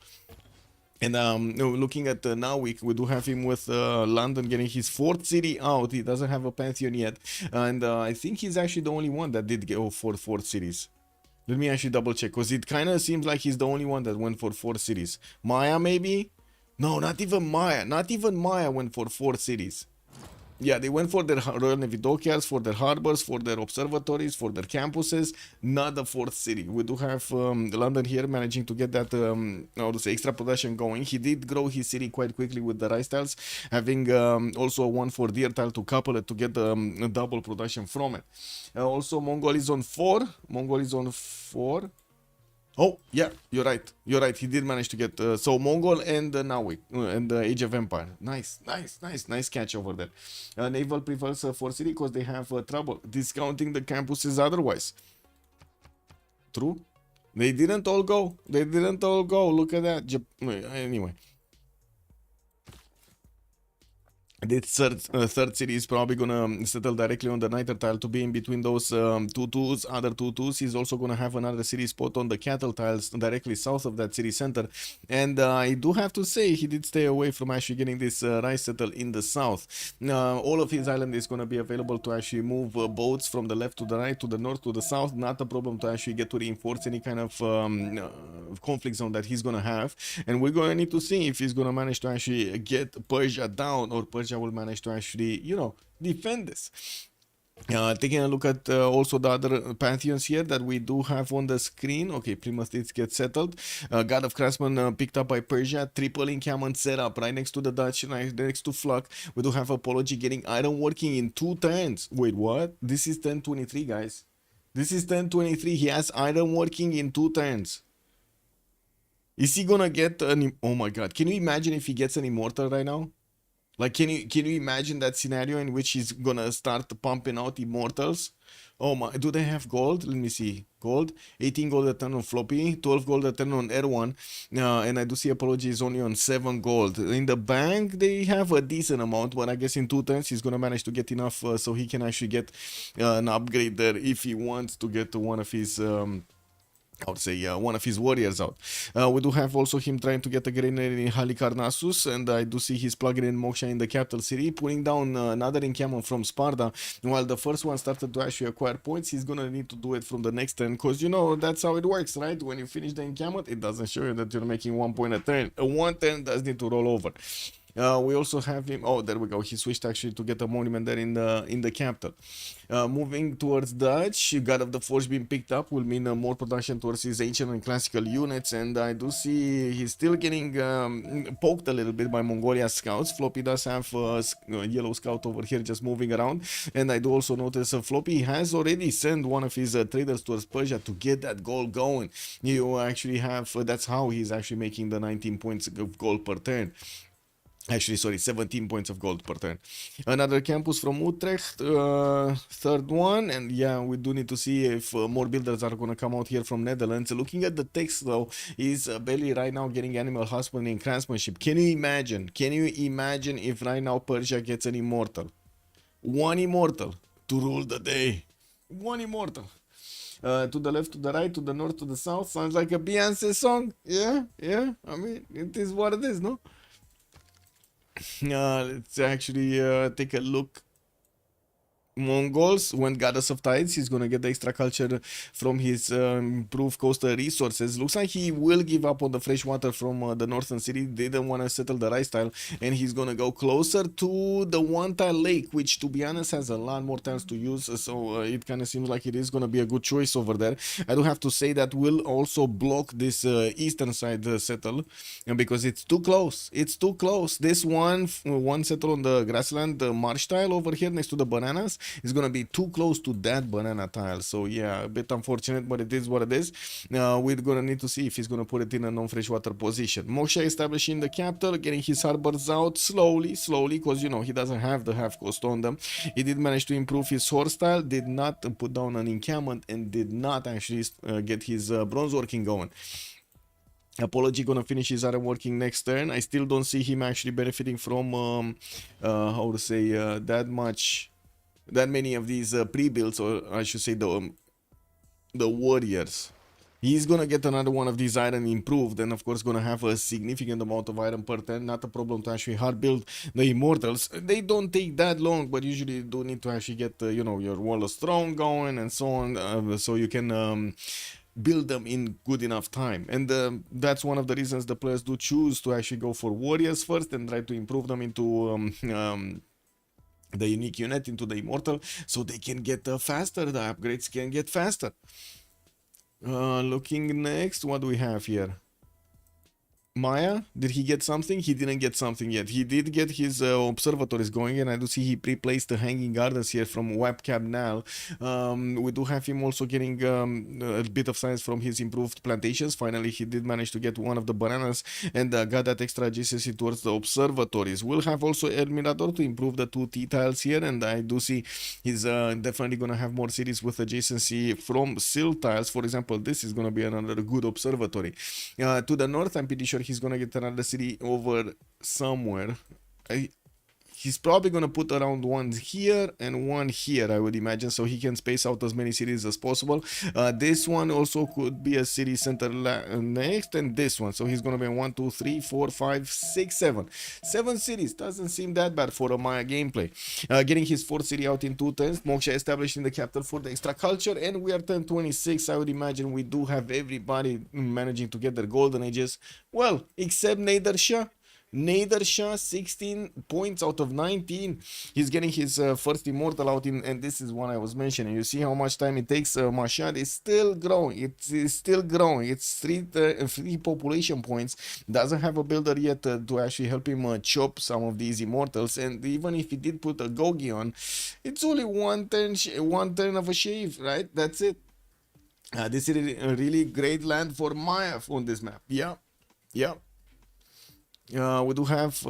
And looking at now, we do have him with London getting his 4th city out. He doesn't have a pantheon yet, and I think he's actually the only one that did go for 4 cities. Let me actually double check, because it kind of seems like he's the only one that went for 4 cities. Maya maybe? No, not even Maya. Not even Maya went for 4 cities. Yeah, they went for their Royal Navy dockyards, for their harbors, for their observatories, for their campuses, not the 4th city. We do have London here managing to get that, how to say, extra production going. He did grow his city quite quickly with the rice tiles, having also one for deer tile to couple it to get double production from it. Also, Mongol is on 4. Mongol is on 4. Oh, yeah, you're right. You're right. He did manage to get so Mongol and Nawi and the Age of Empire. Nice catch over there. Naval prefers 4 city because they have trouble discounting the campuses otherwise. True. They didn't all go. They didn't all go. Look at that. Anyway. This third city is probably gonna settle directly on the Niter tile to be in between those 2-2s, other 2-2s. He's also gonna have another city spot on the cattle tiles directly south of that city center. And I do have to say, he did stay away from actually getting this rice settle in the south. All of his island is gonna be available to actually move boats from the left to the right, to the north, to the south. Not a problem to actually get to reinforce any kind of conflict zone that he's gonna have. And we're gonna need to see if he's gonna manage to actually get Persia down, or Persia will manage to actually, you know, defend this. Taking a look at also the other pantheons here that we do have on the screen. Okay, Plymouth did get settled. God of Craftsman picked up by Persia. Triple encampment set up right next to the Dutch, right next to Flak. We do have Apology getting iron working in 2 turns. Wait, what? This is 1023, guys. This is 1023. He has iron working in 2 turns. Is he gonna get an... Oh my god. Can you imagine if he gets an immortal right now? Like, can you imagine that scenario in which he's gonna start pumping out immortals? Oh my, do they have gold? Let me see. Gold, 18 gold a turn on Floppy, 12 gold a turn on R1, and I do see Apology is only on 7 gold. In the bank, they have a decent amount, but I guess in 2 turns he's gonna manage to get enough so he can actually get an upgrade there if he wants to get to one of his... I would say one of his warriors out. We do have also him trying to get a grenade in Halicarnassus, and I do see he's plugging in Moksha in the capital city, putting down another encampment from Sparta. While the first one started to actually acquire points, he's gonna need to do it from the next turn, because you know that's how it works, right? When you finish the encampment, it doesn't show you that you're making 1 point a turn. 1 turn does need to roll over. We also have him. Oh, there we go. He switched actually to get a monument there in the capital. Moving towards Dutch, God of the Forge being picked up will mean more production towards his ancient and classical units. And I do see he's still getting poked a little bit by Mongolia scouts. Floppy does have a yellow scout over here just moving around. And I do also notice Floppy has already sent one of his traders towards Persia to get that gold going. You actually have, that's how he's actually making the 19 points of gold per turn. Actually, sorry, 17 points of gold per turn. Another campus from Utrecht, third one. And yeah, we do need to see if more builders are going to come out here from Netherlands. Looking at the text, though, is Belly right now getting animal husbandry and craftsmanship. Can you imagine? Can you imagine if right now Persia gets an immortal? One immortal to rule the day. One immortal. To the left, to the right, to the north, to the south. Sounds like a Beyonce song. Yeah, yeah. I mean, it is what it is, no? Let's actually take a look. Mongols, when Goddess of Tides, he's gonna get the extra culture from his improved coastal resources. Looks like he will give up on the fresh water from the northern city. Didn't want to settle the rice tile, and he's gonna go closer to the one tile lake, which to be honest has a lot more tiles to use. So it kind of seems like it is gonna be a good choice over there. I do have to say that will also block this eastern side settle, because it's too close. It's too close. This one settle on the grassland, the marsh tile over here next to the bananas, is gonna be too close to that banana tile. So yeah, a bit unfortunate, but it is what it is. We're gonna need to see if he's gonna put it in a non-freshwater position. Moksha establishing the capital, getting his harbors out slowly, because you know he doesn't have the half coast on them. He did manage to improve his horse style, did not put down an encampment, and did not actually get his bronze working going. Apology gonna finish his iron working next turn. I still don't see him actually benefiting from how to say that many of these pre-builds, or I should say the warriors. He's gonna get another one of these iron improved, and of course gonna have a significant amount of iron per turn. Not a problem to actually hard build the immortals. They don't take that long, but usually you do need to actually get you know, your wall of throne going and so on, so you can build them in good enough time. And that's one of the reasons the players do choose to actually go for warriors first and try to improve them into the unique unit, into the immortal, so they can get faster. The upgrades can get faster. Looking next, what do we have here? Maya, did he get something? He didn't get something yet. He did get his observatories going, and I do see he pre-placed the hanging gardens here from Webcam now. We do have him also getting a bit of science from his improved plantations. Finally, he did manage to get one of the bananas and got that extra adjacency towards the observatories. We'll have also El Mirador to improve the 2 T tiles here, and I do see he's definitely going to have more cities with adjacency from sill tiles. For example, this is going to be another good observatory. To the north, I'm pretty sure he's gonna get another city over somewhere. He's probably gonna put around one here and one here, I would imagine, so he can space out as many cities as possible. This one also could be a city center next, and this one. So he's gonna be 1, 2, 3, 4, 5, 6, 7. 7 cities doesn't seem that bad for a Maya gameplay. Getting his 4th city out in 2 turns. Moksha establishing the capital for the extra culture, and we are turn 26. I would imagine we do have everybody managing to get their golden ages. Well, except Nader Shah. Nader Shah, 16 points out of 19. He's getting his first immortal out in, and this is one I was mentioning. You see how much time it takes. Mashhad is still growing. It's still growing. It's 3 population points. Doesn't have a builder yet to actually help him chop some of these immortals. And even if he did put a Gogi on, it's only one turn of a shave, right? That's it. This is a really great land for Maya on this map. Yeah. We do have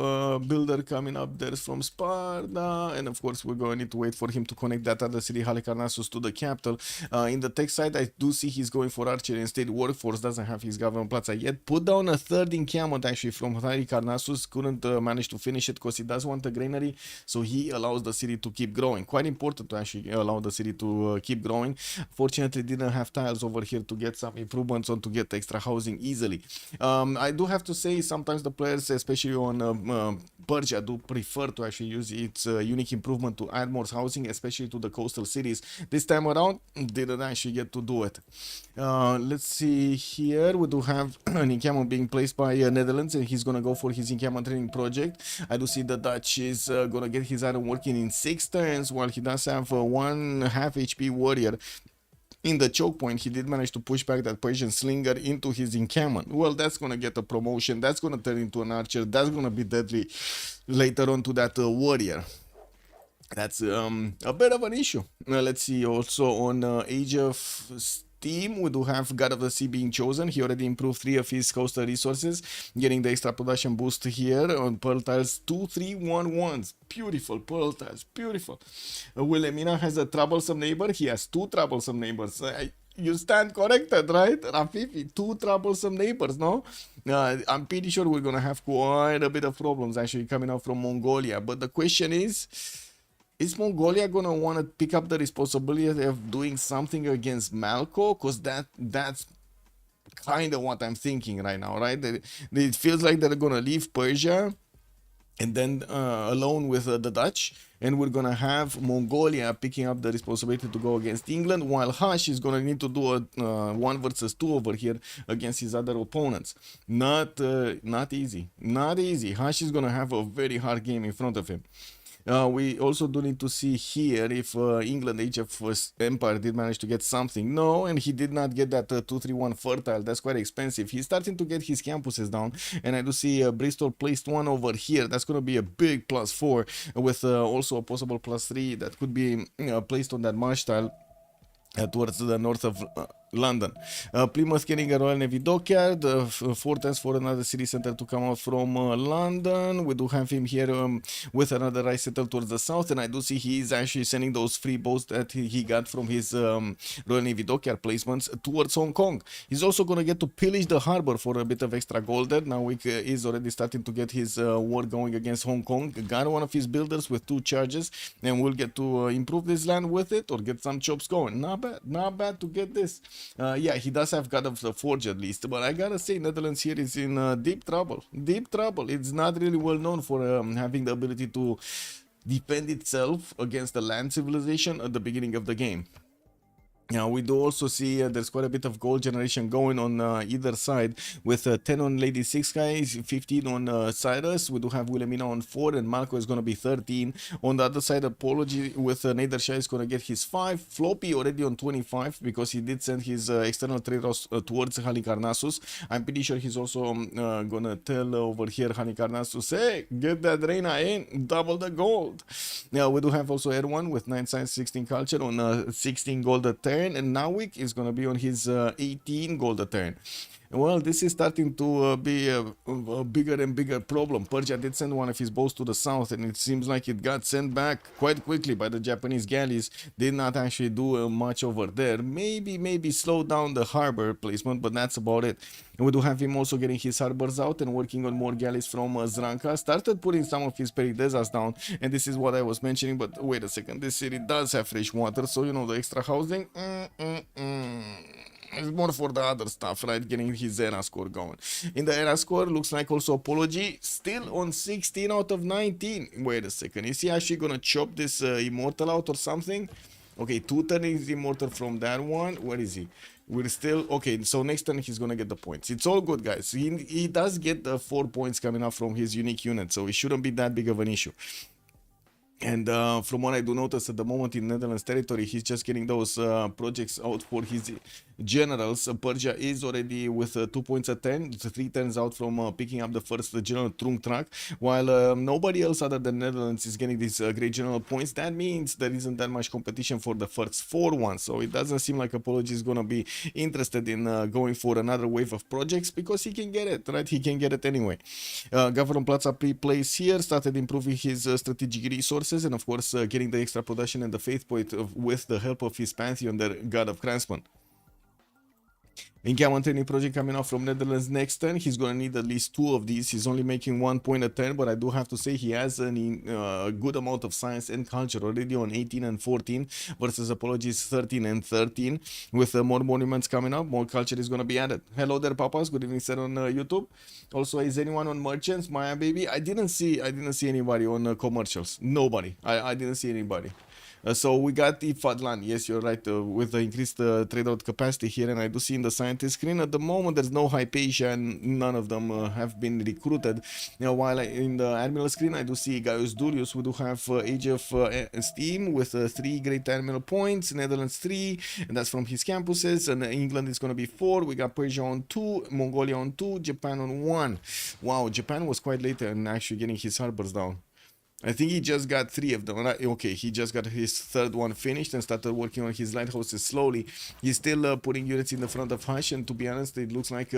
builder coming up there from Sparta, and of course we're going to need to wait for him to connect that other city, Halicarnassus, to the capital. In the tech side, I do see he's going for archery and state workforce. Doesn't have his government plaza yet. Put down a 3rd encampment actually from Halicarnassus. Couldn't manage to finish it because he does want a granary, so he allows the city to keep growing. Quite important to actually allow the city to keep growing. Fortunately, didn't have tiles over here to get some improvements on to get extra housing easily. I do have to say sometimes the players, especially on Persia, do prefer to actually use its unique improvement to add more housing, especially to the coastal cities. This time around, didn't actually get to do it. Let's see here. We do have an encampment being placed by Netherlands, and he's gonna go for his encampment training project. I do see the Dutch is gonna get his iron working in 6 turns, while he does have 1 half HP warrior. In the choke point, he did manage to push back that Persian slinger into his encampment. Well, that's going to get a promotion. That's going to turn into an archer. That's going to be deadly later on to that warrior. That's a bit of an issue. Let's see also on Age of steam, we do have God of the Sea being chosen. He already improved 3 of his coastal resources, getting the extra production boost here on pearl tiles 2, 3, 1, 1s. Beautiful pearl tiles, beautiful. Wilhelmina has a troublesome neighbor. He has 2 troublesome neighbors. You stand corrected, right? Rafifi, 2 troublesome neighbors, no? I'm pretty sure we're gonna have quite a bit of problems actually coming out from Mongolia. But the question is Mongolia gonna want to pick up the responsibility of doing something against Malco? Because that's kind of what I'm thinking right now, right? It feels like they're gonna leave Persia and then alone with the Dutch, and we're gonna have Mongolia picking up the responsibility to go against England, while Hush is gonna need to do a 1 versus 2 over here against his other opponents. Not easy, not easy. Hush is gonna have a very hard game in front of him. We also do need to see here if England, Age of Empire, did manage to get something. No, and he did not get that 231 fertile. That's quite expensive. He's starting to get his campuses down, and I do see Bristol placed 1 over here. That's going to be a big +4 with also a possible +3 that could be placed on that marsh tile towards the north of London. Plymouth getting a Royal Navy dockyard, 4 times for another city center to come out from London. We do have him here with another rice settle towards the south, and I do see he is actually sending those free boats that he got from his Royal Navy dockyard placements towards Hong Kong. He's also going to get to pillage the harbor for a bit of extra gold there. Now he is already starting to get his war going against Hong Kong. Got one of his builders with 2 charges, and we'll get to improve this land with it or get some chops going. Not bad to get this. Yeah, he does have God of the Forge at least, but I gotta say Netherlands here is in deep trouble. It's not really well known for having the ability to defend itself against the land civilization at the beginning of the game. Now we do also see there's quite a bit of gold generation going on either side, with 10 on Lady 6 guys, 15 on Cyrus. We do have Wilhelmina on 4, and Malco is going to be 13. On the other side, Apology with Nadershah is going to get his 5. Floppy already on 25 because he did send his external trade routes towards Halicarnassus. I'm pretty sure he's also going to tell over here Halicarnassus, hey, get that Reina in, double the gold. Now we do have also Erwan with 9 science, 16 culture on 16 gold a turn. And Nawik is going to be on his 18 gold a turn. Well, this is starting to be a bigger and bigger problem. Persia did send one of his boats to the south, and it seems like it got sent back quite quickly by the Japanese galleys. Did not actually do much over there. Maybe slow down the harbor placement, but that's about it. And we do have him also getting his harbors out and working on more galleys from Zranka. Started putting some of his Peridesas down, and this is what I was mentioning, but wait a second. This city does have fresh water, so you know the extra housing. It's more for the other stuff, right? Getting his era score going. In the era score, looks like also Apology still on 16 out of 19. Wait a second. Is he actually gonna chop this Immortal out or something? Okay, 2 turns Immortal from that one. Where is he? We're still okay. So next turn he's gonna get the points. It's all good, guys. He does get the 4 points coming up from his unique unit, so it shouldn't be that big of an issue. And from what I do notice at the moment in Netherlands territory, he's just getting those projects out for his generals. Persia is already with 2 points a turn, 3 turns out from picking up the first general Trung track, while nobody else other than Netherlands is getting these great general points. That means there isn't that much competition for the first 4 ones, so it doesn't seem like Apology is going to be interested in going for another wave of projects, because he can get it, right? He can get it anyway. Governor Plaza pre-placed here, started improving his strategic resources, and of course getting the extra production and the faith point with the help of his pantheon, the God of Cransman. Encampment training project coming out from Netherlands next turn. He's going to need at least 2 of these. He's only making 1 point a turn, but I do have to say he has a good amount of science and culture already on 18 and 14 versus Apologies 13 and 13. With more monuments coming up, more culture is going to be added. Hello there, papas. Good evening, sir, on YouTube. Also, is anyone on merchants? Maya baby. I didn't see anybody on commercials. Nobody. I didn't see anybody. So we got the Fadlan, yes, you're right, with the increased trade out capacity here, and I do see in the scientist screen at the moment there's no Hypatia, and none of them have been recruited. Now, while in the Admiral screen I do see Gaius Durius. We do have Age of Steam with 3 great Admiral points, Netherlands 3, and that's from his campuses, and England is going to be 4. We got Persia on 2, Mongolia on 2, Japan on 1. Wow, Japan was quite late in actually getting his harbors down. I think he just got 3 of them. Okay, he just got his third one finished and started working on his lighthouses slowly. He's still putting units in the front of Hush, and to be honest, it looks like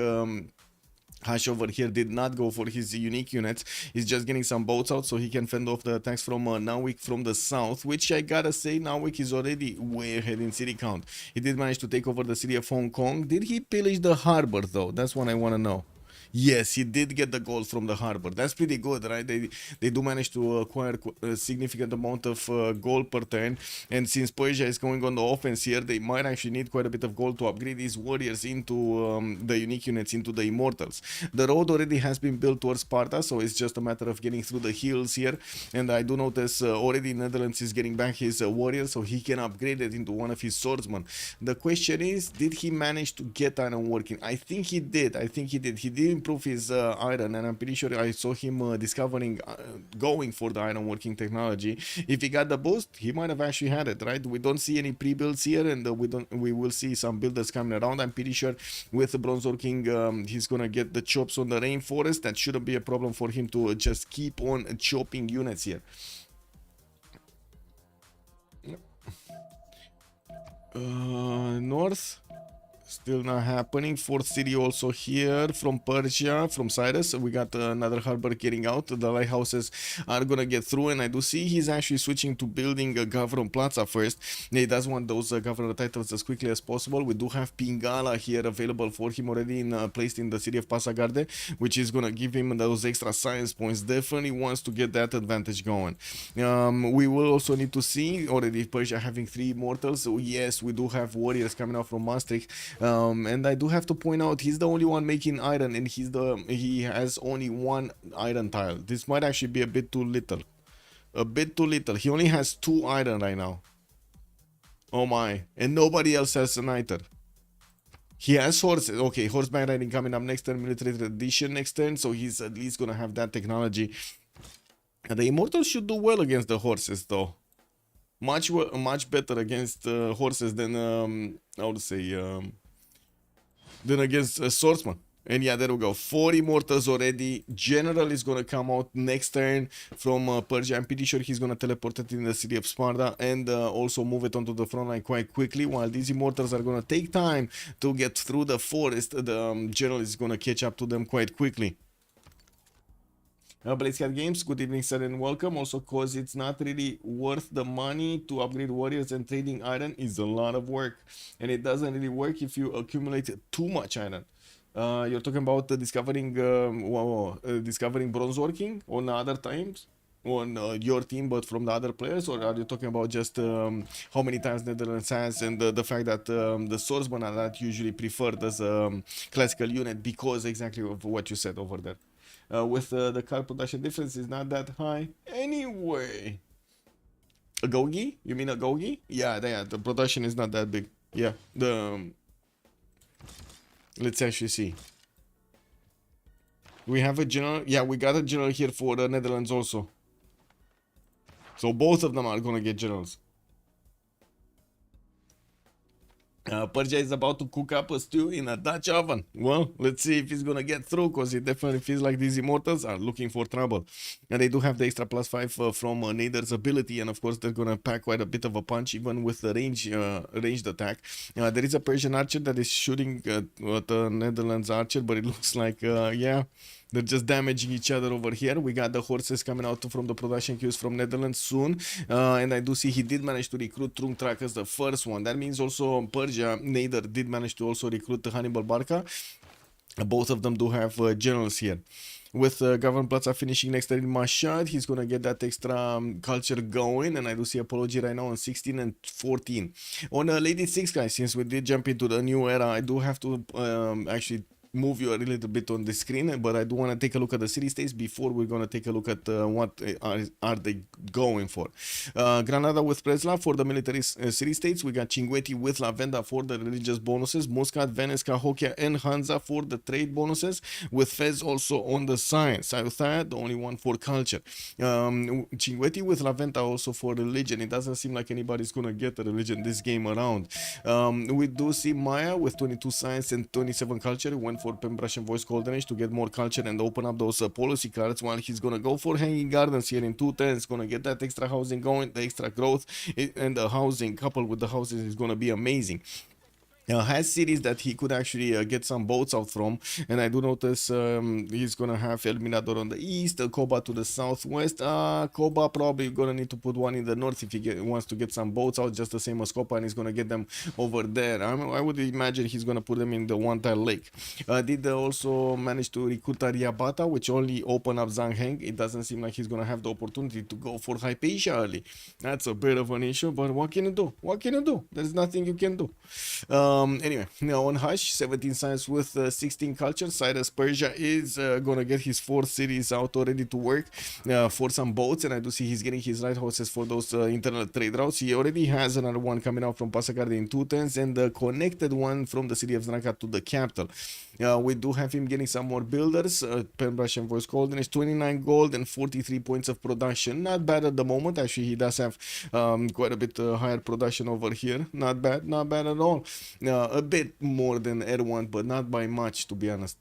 Hush over here did not go for his unique units. He's just getting some boats out so he can fend off the attacks from Nawik from the south, which I gotta say, Nawik is already way ahead in city count. He did manage to take over the city of Hong Kong. Did he pillage the harbor though? That's what I want to know. Yes, he did get the gold from the harbor. That's pretty good, right? They do manage to acquire a significant amount of gold per turn. And since Persia is going on the offense here, they might actually need quite a bit of gold to upgrade these warriors into the unique units, into the immortals. The road already has been built towards Sparta, so it's just a matter of getting through the hills here. And I do notice already Netherlands is getting back his warrior, so he can upgrade it into one of his swordsmen. The question is, did he manage to get iron working? I think he did. He did improve his iron, and I'm pretty sure I saw him discovering going for the iron working technology. If he got the boost, he might have actually had it, right? We don't see any pre-builds here, and we will see some builders coming around. I'm pretty sure with the bronze working, he's gonna get the chops on the rainforest. That shouldn't be a problem for him to just keep on chopping units here. North, still not happening. Fourth city also here from Persia, from Cyrus. We got another harbor getting out. The lighthouses are gonna get through, and I do see he's actually switching to building a Governor Plaza first. He does want those governor titles as quickly as possible. We do have Pingala here available for him already placed in the city of Pasagarde, which is gonna give him those extra science points. Definitely wants to get that advantage going. We will also need to see already Persia having 3 immortals. So yes, we do have warriors coming out from Maastricht. And I do have to point out, he's the only one making iron, and he has only 1 iron tile. This might actually be a bit too little. He only has 2 iron right now. Oh my. And nobody else has an iron. He has horses. Okay, horseback riding coming up next turn, military tradition next turn, so he's at least gonna have that technology. And the immortals should do well against the horses though. Much better against horses than I would say than against swordsman. And yeah, there we go. 4 immortals already. General is gonna come out next turn from Persia. I'm pretty sure he's gonna teleport it in the city of Sparta and also move it onto the front line quite quickly. While these immortals are gonna take time to get through the forest, the general is gonna catch up to them quite quickly. Blazecat Games, good evening sir and welcome. Also, cause it's not really worth the money to upgrade warriors, and trading iron is a lot of work, and it doesn't really work if you accumulate too much iron. You're talking about discovering bronze working on other times on your team, but from the other players, or are you talking about just how many times Netherlands has, and the fact that the swordsmen are not usually preferred as a classical unit because exactly of what you said over there? With the car production difference is not that high anyway. A Gogi? You mean a Gogi? Yeah, the production is not that big. Yeah, let's actually see. We have a general. Yeah, we got a general here for the Netherlands also. So both of them are gonna get generals. Persia is about to cook up a stew in a Dutch oven. Well, let's see if he's gonna get through, because it definitely feels like these immortals are looking for trouble. And they do have the extra +5 from Nader's ability, and of course they're gonna pack quite a bit of a punch even with the ranged attack. There is a Persian archer that is shooting at the Netherlands archer, but it looks like yeah, they're just damaging each other over here. We got the horses coming out from the production queues from Netherlands soon. And I do see he did manage to recruit Trungtrak as the first one. That means also Persia, Nader did manage to also recruit Hannibal Barca. Both of them do have generals here. With Governor Plaza finishing next in Mashhad, he's going to get that extra culture going. And I do see Apology right now on 16 and 14. On Lady 6, guys, since we did jump into the new era, I do have to actually move you a little bit on the screen, but I do want to take a look at the city states before we're going to take a look at what are they going for. Granada with Presla for the military city states. We got Cinguetti with Lavenda for the religious bonuses. Muscat, Venice, Cahokia, and Hansa for the trade bonuses, with Fez also on the science. Ayutthaya, the only one for culture. Cinguetti with Laventa also for religion. It doesn't seem like anybody's going to get a religion this game around. We do see Maya with 22 science and 27 culture. Went for for Pembrush and Voice Golden Age to get more culture and open up those policy cards, while he's gonna go for Hanging Gardens here in 210s, gonna get that extra housing going, the extra growth, and the housing coupled with the houses is gonna be amazing. Has cities that he could actually get some boats out from, and I do notice he's gonna have El Mirador on the east, Koba to the southwest. Koba probably gonna need to put one in the north if he wants to get some boats out, just the same as Koba, and he's gonna get them over there. I would imagine he's gonna put them in the one tile lake. Did also manage to recruit Ariabata, which only open up Zangheng. It doesn't seem like he's gonna have the opportunity to go for Hypatia early. That's a bit of an issue, but what can you do? What can you do? There's nothing you can do. Anyway, now on Hush, 17 science with 16 culture. Cyrus Persia is gonna get his 4 cities out already to work for some boats, and I do see he's getting his lighthouses for those internal trade routes. He already has another one coming out from Passagarde in 210s, and the connected one from the city of Znaka to the capital. We do have him getting some more builders. Pembrush and Voice Golden is 29 gold and 43 points of production. Not bad at the moment. Actually, he does have quite a bit higher production over here. Not bad at all. A bit more than Erwan, but not by much, to be honest.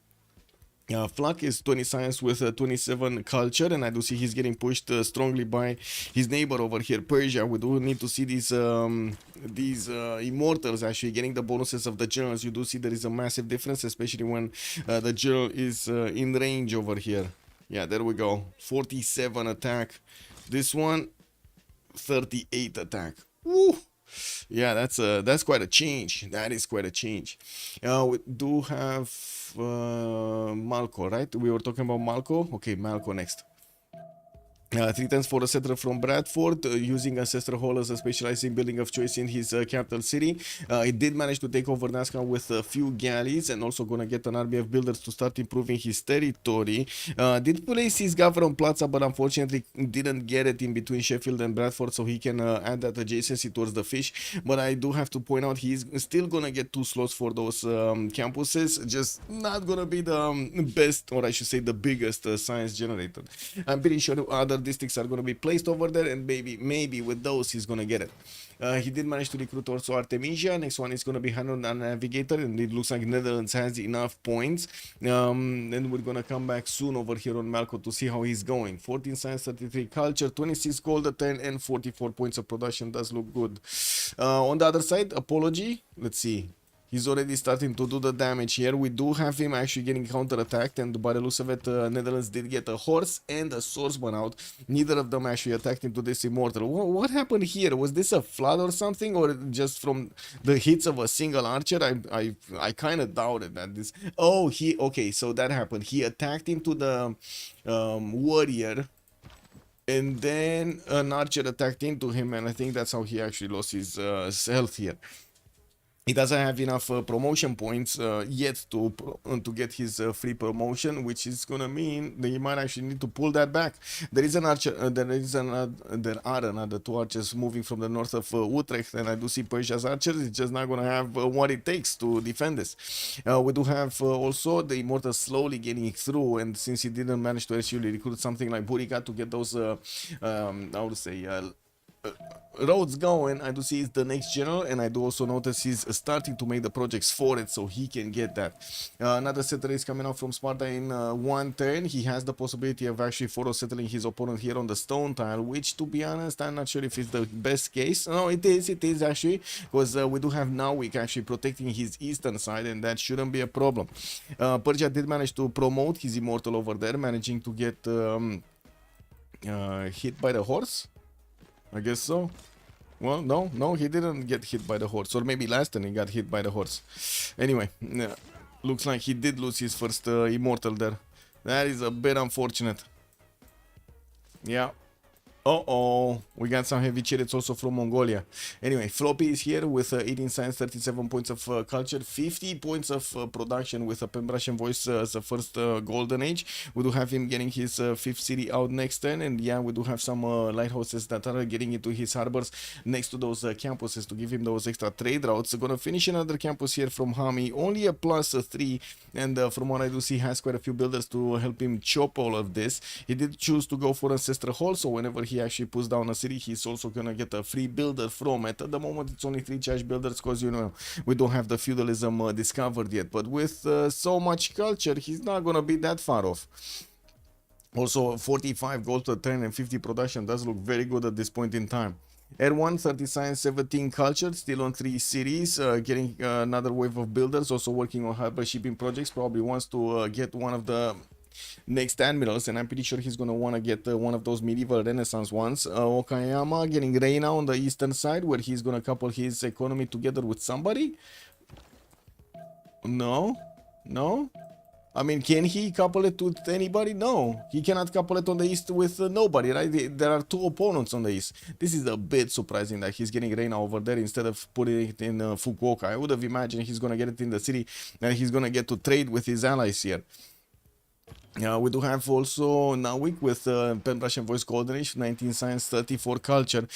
Flak is 20 science with 27 culture, and I do see he's getting pushed strongly by his neighbor over here, Persia. We do need to see these immortals actually getting the bonuses of the generals. You do see there is a massive difference, especially when the general is in range over here. Yeah, there we go. 47 attack. This one, 38 attack. Woo! Yeah, that's quite a change. That is quite a change. We do have Malco, right? We were talking about Malco. Okay, Malco next. 3 times for a settler from Bradford, using Ancestor Hall as a specializing building of choice in his capital city. He did manage to take over Nazca with a few galleys, and also gonna get an army of builders to start improving his territory. Did place his government plaza, but unfortunately didn't get it in between Sheffield and Bradford, so he can add that adjacency towards the fish. But I do have to point out he's still gonna get 2 slots for those campuses, just not gonna be the best, or I should say the biggest science generator. I'm pretty sure other districts are going to be placed over there, and maybe with those he's going to get it. He did manage to recruit also Artemisia. Next one is going to be Hanon and Navigator, and it looks like Netherlands has enough points. Then we're going to come back soon over here on Malco to see how he's going. 14 science, 33 culture, 26 gold a 10, and 44 points of production. Does look good. On the other side, Apology, let's see. He's already starting to do the damage here. We do have him actually getting counter-attacked, and by the looks of it, Netherlands did get a horse and a swordsman out. Neither of them actually attacked into this immortal. What happened here? Was this a flood or something, or just from the hits of a single archer? I kind of doubted that this... Oh, okay, so that happened. He attacked into the warrior, and then an archer attacked into him, and I think that's how he actually lost his health here. He doesn't have enough promotion points yet to get his free promotion, which is gonna mean that he might actually need to pull that back. There is an archer. There are another 2 archers moving from the north of Utrecht, and I do see Persia's archers. It's just not gonna have what it takes to defend this. We do have also the immortal slowly getting through, and since he didn't manage to actually recruit something like Buriga to get those, I would say, roads going, I do see it's the next general, and I do also notice he's starting to make the projects for it, so he can get that. Another settler is coming out from Sparta in 1 turn. He has the possibility of actually photo settling his opponent here on the stone tile, which, to be honest, I'm not sure if it's the best case. No, it is actually, because we do have Nawik actually protecting his eastern side, and that shouldn't be a problem. Persia did manage to promote his immortal over there, managing to get hit by the horse. I guess so. Well, no, he didn't get hit by the horse. Or maybe last time he got hit by the horse. Anyway, looks like he did lose his first immortal there. That is a bit unfortunate. Yeah. Uh-oh, we got some heavy chariots also from Mongolia. Anyway, Floppy is here with 18 science, 37 points of culture, 50 points of production with a Pembrush and Voice as the first golden age. We do have him getting his 5th city out next turn, and yeah, we do have some lighthouses that are getting into his harbors next to those campuses to give him those extra trade routes. Gonna finish another campus here from Hami, only a +3, and from what I do see, has quite a few builders to help him chop all of this. He did choose to go for Ancestral Hall, so whenever he he actually puts down a city, he's also gonna get a free builder from it. At the moment, it's only 3 cash builders because, you know, we don't have the feudalism discovered yet. But with so much culture, he's not gonna be that far off. Also, 45 gold per turn and 50 production does look very good at this point in time. R1, 30 science, 17 culture, still on 3 cities, getting another wave of builders, also working on harbor shipping projects, probably wants to get one of the next admirals, and I'm pretty sure he's gonna want to get one of those medieval renaissance ones. Okayama getting Reina on the eastern side, where he's gonna couple his economy together with somebody. No, no. I mean, can he couple it with anybody? No, he cannot couple it on the east with nobody, right? There are 2 opponents on the east. This is a bit surprising that he's getting Reina over there instead of putting it in Fukuoka. I would have imagined he's gonna get it in the city and he's gonna get to trade with his allies here. We do have also Nawik with Pen Russian Voice Golden Age, 19 Science, 34 Culture,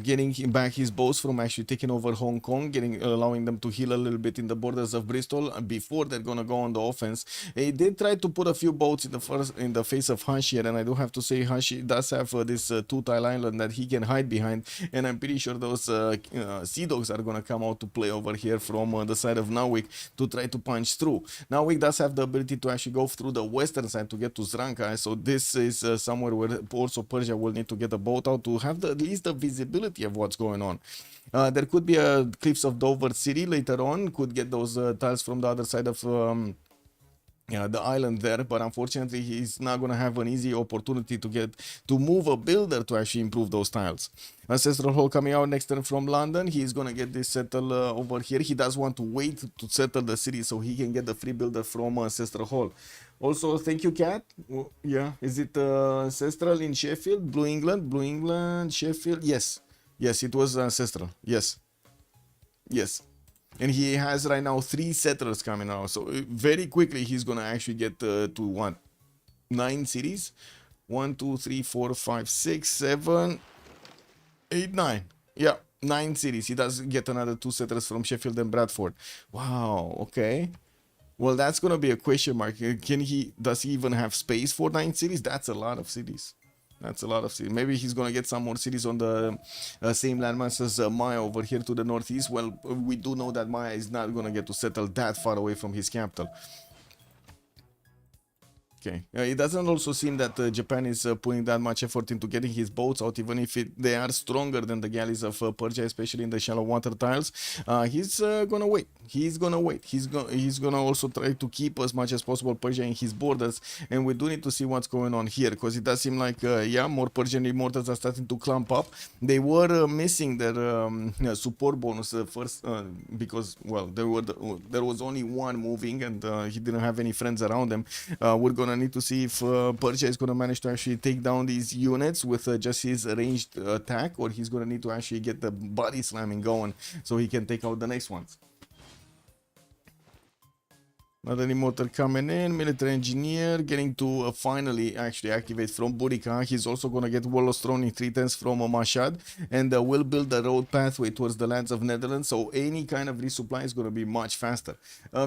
getting back his boats from actually taking over Hong Kong, allowing them to heal a little bit in the borders of Bristol before they're gonna go on the offense. He did try to put a few boats in the face of Hashi here, and I do have to say Hashi does have this 2-tile island that he can hide behind, and I'm pretty sure those Sea Dogs are gonna come out to play over here from the side of Nawik to try to punch through. Nawik does have the ability to actually go through the western side to get to Zranka, so this is somewhere where also Persia will need to get a boat out to have at least the visibility of what's going on. There could be a Cliffs of Dover city later on, could get those tiles from the other side of the island there, but unfortunately he's not gonna have an easy opportunity to move a builder to actually improve those tiles. Ancestral Hall coming out next turn from London. He's gonna get this settled over here. He does want to wait to settle the city so he can get the free builder from Ancestral Hall. Also, thank you, Cat. Yeah, is it Ancestral in Sheffield? Blue England, Sheffield? Yes, it was Ancestral. Yes. And he has right now 3 settlers coming out, so very quickly he's gonna actually get to what, 9 cities. 1, 2, 3, 4, 5, 6, 7, 8, 9. Yeah, 9 cities. He does get another 2 settlers from Sheffield and Bradford. Wow, okay. Well, that's gonna be a question mark. Does he even have space for 9 cities? That's a lot of cities. Maybe he's gonna get some more cities on the same landmass as Maya over here to the northeast. Well, we do know that Maya is not gonna get to settle that far away from his capital. Okay, it doesn't also seem that Japan is putting that much effort into getting his boats out, even if they are stronger than the galleys of Persia, especially in the shallow water tiles. He's gonna wait. He's gonna also try to keep as much as possible Persia in his borders, and we do need to see what's going on here, because it does seem like more Persian immortals are starting to clump up. They were missing their support bonus first because, well, there was only one moving, and he didn't have any friends around him. We're gonna need to see if Persia is gonna manage to actually take down these units with just his ranged attack, or he's gonna need to actually get the body slamming going so he can take out the next ones. Another immortal coming in, military engineer, getting to finally actually activate from Burica. He's also going to get Wallace Throne in 3/10 from Mashhad, and will build the road pathway towards the lands of Netherlands, so any kind of resupply is going to be much faster.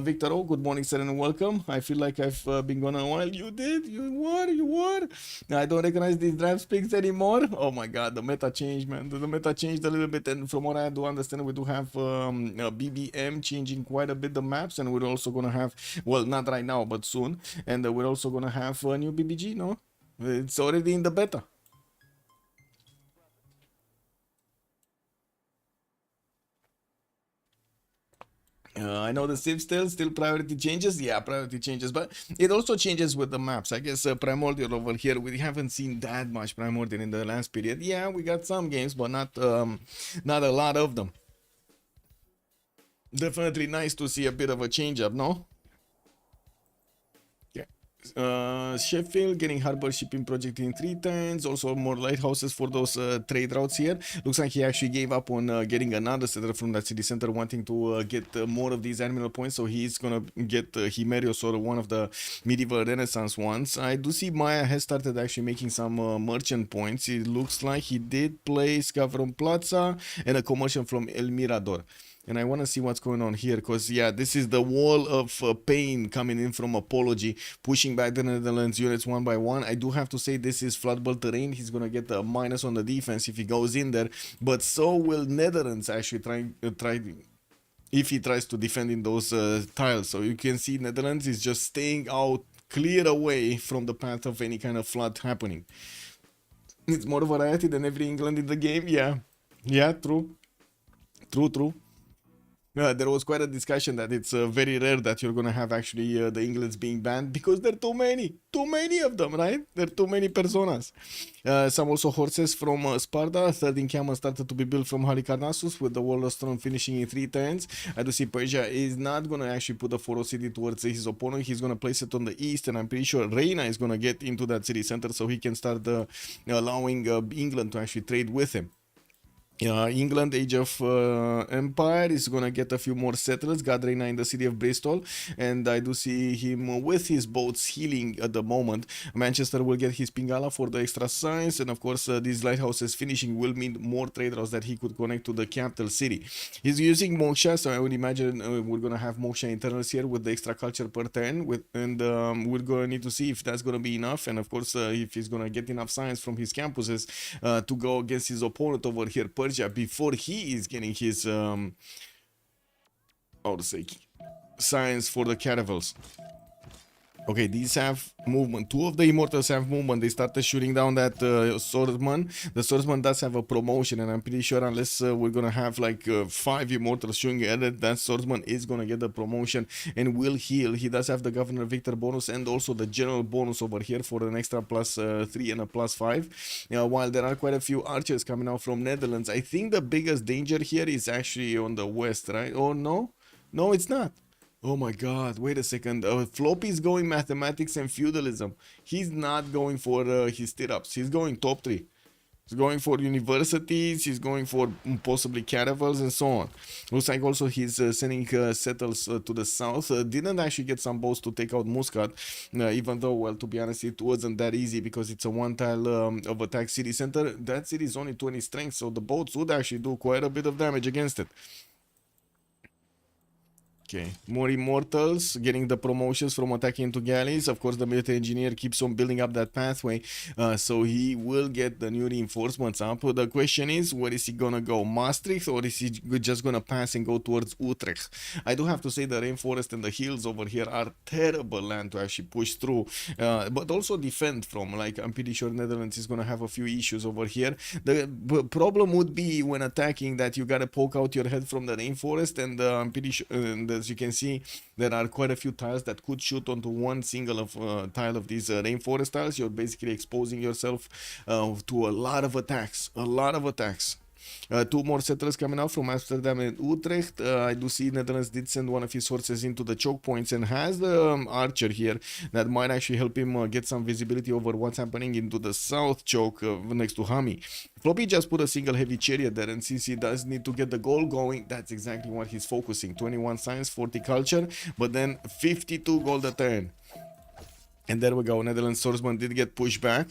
Victor O, good morning, sir, and welcome. I feel like I've been gone a while. You did? You were? I don't recognize these draft picks anymore. Oh my god, the meta changed, man. The meta changed a little bit, and from what I do understand, we do have BBM changing quite a bit the maps, and we're also going to have, well, not right now, but soon. And we're also gonna have a new BBG, no? It's already in the beta. I know the Civ still priority changes. Yeah, priority changes, but it also changes with the maps. I guess Primordial over here, we haven't seen that much Primordial in the last period. Yeah, we got some games, but not a lot of them. Definitely nice to see a bit of a change up, no? Sheffield getting harbor shipping project in 3/10, also more lighthouses for those trade routes here. Looks like he actually gave up on getting another settler from that city center, wanting to get more of these admiral points, so he's gonna get Himerios or one of the medieval renaissance ones. I do see Maya has started actually making some merchant points. It looks like he did play Scavron Plaza and a commercial from El Mirador. And I want to see what's going on here, because yeah, this is the wall of pain coming in from Apology, pushing back the Netherlands units one by one. I do have to say this is floodable terrain. He's gonna get a minus on the defense if he goes in there, but so will Netherlands actually try if he tries to defend in those tiles. So you can see Netherlands is just staying out, clear away from the path of any kind of flood happening. It's more variety than every England in the game. Yeah, true. There was quite a discussion that it's very rare that you're gonna have actually the Englands being banned, because there are too many of them, right? There are too many personas. Some also horses from Sparta. 13 camels started to be built from Halicarnassus, with the Warlord's Throne finishing in 3 turns. I do see Persia is not gonna actually put the Foro city towards his opponent. He's gonna place it on the east, and I'm pretty sure Reina is gonna get into that city center so he can start allowing England to actually trade with him. England, Age of Empire, is gonna get a few more settlers. Got Reina in the city of Bristol, and I do see him with his boats healing at the moment. Manchester will get his Pingala for the extra science, and of course these lighthouses finishing will mean more trade routes that he could connect to the capital city. He's using Moksha, so I would imagine we're gonna have Moksha internals here with the extra culture per turn, and we're gonna need to see if that's gonna be enough, and of course if he's gonna get enough science from his campuses to go against his opponent over here, before he is getting his how to say, science for the caravels. Okay, these have movement. 2 of the immortals have movement. They started shooting down that swordsman. The swordsman does have a promotion, and I'm pretty sure unless we're gonna have like 5 immortals shooting at it, that swordsman is gonna get the promotion and will heal. He does have the Governor Victor bonus and also the general bonus over here for an extra +3 and a +5. While there are quite a few archers coming out from Netherlands, I think the biggest danger here is actually on the west, right? Oh no, no, it's not. Oh my god, wait a second. Floppy is going mathematics and feudalism. He's not going for his stirrups. He's going top 3. He's going for universities. He's going for possibly caravels and so on. Looks like also he's sending settles to the south. Didn't actually get some boats to take out Muscat, even though, well, to be honest, it wasn't that easy because it's a one tile of attack city center. That city is only 20 strength, so the boats would actually do quite a bit of damage against it. Okay, more immortals getting the promotions from attacking into galleys. Of course, the military engineer keeps on building up that pathway, so he will get the new reinforcements up. The question is, where is he gonna go? Maastricht, or is he just gonna pass and go towards Utrecht? I do have to say the rainforest and the hills over here are terrible land to actually push through, but also defend from. Like, I'm pretty sure Netherlands is gonna have a few issues over here. The problem would be when attacking that you gotta poke out your head from the rainforest, and I'm pretty sure. As you can see, there are quite a few tiles that could shoot onto one single tile of these rainforest tiles. You're basically exposing yourself to a lot of attacks. 2 more settlers coming out from Amsterdam and Utrecht. I do see Netherlands did send one of his horses into the choke points and has the archer here that might actually help him get some visibility over what's happening into the south choke next to Hami. Floppy just put a single heavy chariot there, and since he does need to get the goal going, that's exactly what he's focusing. 21 science, 40 culture, but then 52 gold a turn. And there we go. Netherlands swordsman did get pushed back.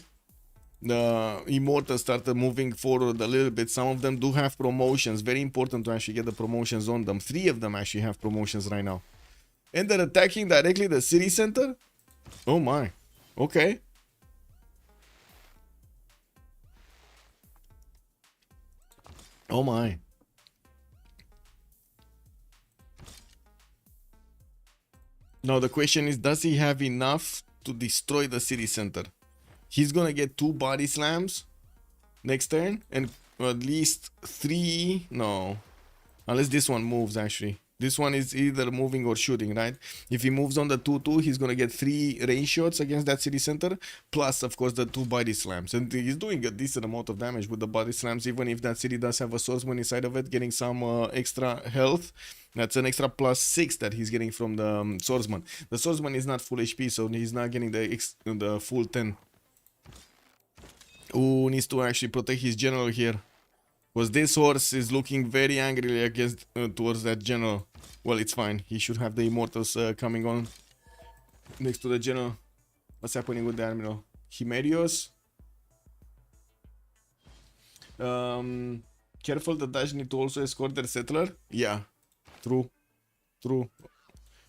The immortals started moving forward a little bit. Some of them do have promotions. Very important to actually get the promotions on them. 3 of them actually have promotions right now. And they're attacking directly the city center? Oh my. Okay. Oh my. Now the question is, does he have enough to destroy the city center? He's gonna get 2 body slams next turn, and at least 3. No, unless this one moves. Actually, this one is either moving or shooting, right? If he moves on the 2-2, he's gonna get 3 range shots against that city center, plus of course the 2 body slams, and he's doing a decent amount of damage with the body slams, even if that city does have a swordsman inside of it, getting some extra health. That's an extra +6 that he's getting from the swordsman. The swordsman is not full HP, so he's not getting the full 10. Who needs to actually protect his general here? Because this horse is looking very angrily against towards that general. Well, it's fine. He should have the immortals coming on next to the general. What's happening with the admiral? Himerios. Careful, the Dutch need to also escort their settler. Yeah. True. True.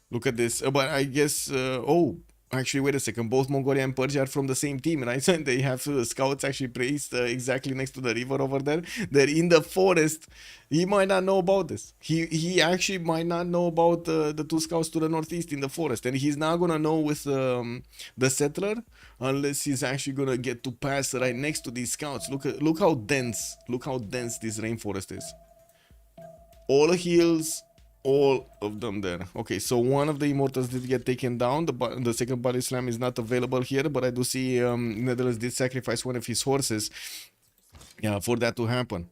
Look at this. But I guess, oh, actually, wait a second. Both Mongolia and Persia are from the same team, right? So they have scouts actually placed exactly next to the river over there. They're in the forest. He might not know about this. He actually might not know about the two scouts to the northeast in the forest, and he's not gonna know with the settler unless he's actually gonna get to pass right next to these scouts. Look how dense. Look how dense this rainforest is. All hills, all of them there. Okay, so one of the immortals did get taken down. The second body slam is not available here, but I do see Netherlands did sacrifice one of his horses, yeah, for that to happen.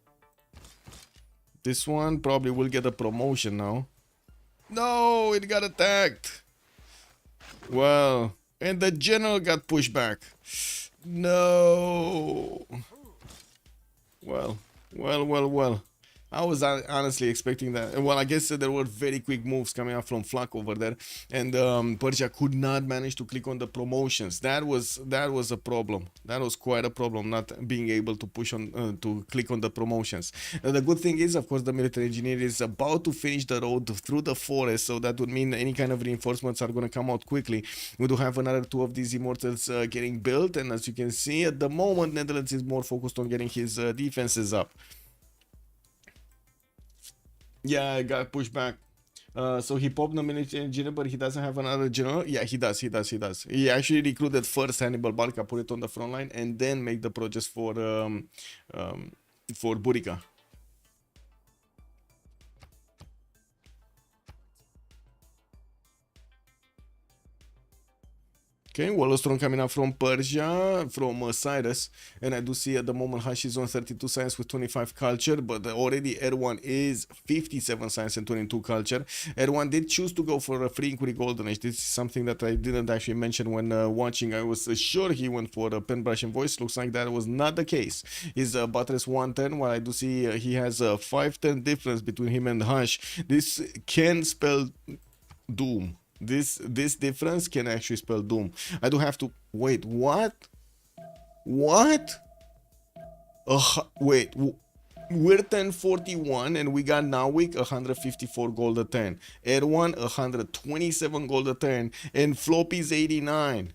This one probably will get a promotion now. No, it got attacked. Well, and the general got pushed back. No. Well. I was honestly expecting that. Well, I guess there were very quick moves coming out from Flak over there, and Persia could not manage to click on the promotions. That was a problem. That was quite a problem, not being able to push on to click on the promotions. The good thing is, of course, the military engineer is about to finish the road through the forest, so that would mean any kind of reinforcements are going to come out quickly. We do have another two of these immortals getting built, and as you can see, at the moment, Netherlands is more focused on getting his defenses up. Yeah, I got pushed back. So he popped the military engineer, but he doesn't have another general. Yeah, he does. He actually recruited first Hannibal Barca, put it on the front line, and then make the projects for Burica. Okay, Wallstrong coming up from Persia, from Cyrus, and I do see at the moment Hash is on 32 science with 25 culture, but already Erwan is 57 science and 22 culture. Erwan did choose to go for a free inquiry golden age. This is something that I didn't actually mention when watching. I was sure he went for a pen brush and voice. Looks like that was not the case. His buttress 110, while I do see he has a 510 difference between him and Hash. This can spell doom. This difference can actually spell doom. I do have to wait. What? Wait. We're 1041 and we got Nawik 154 gold a turn. Erwan 127 gold a turn, and Floppy's 89.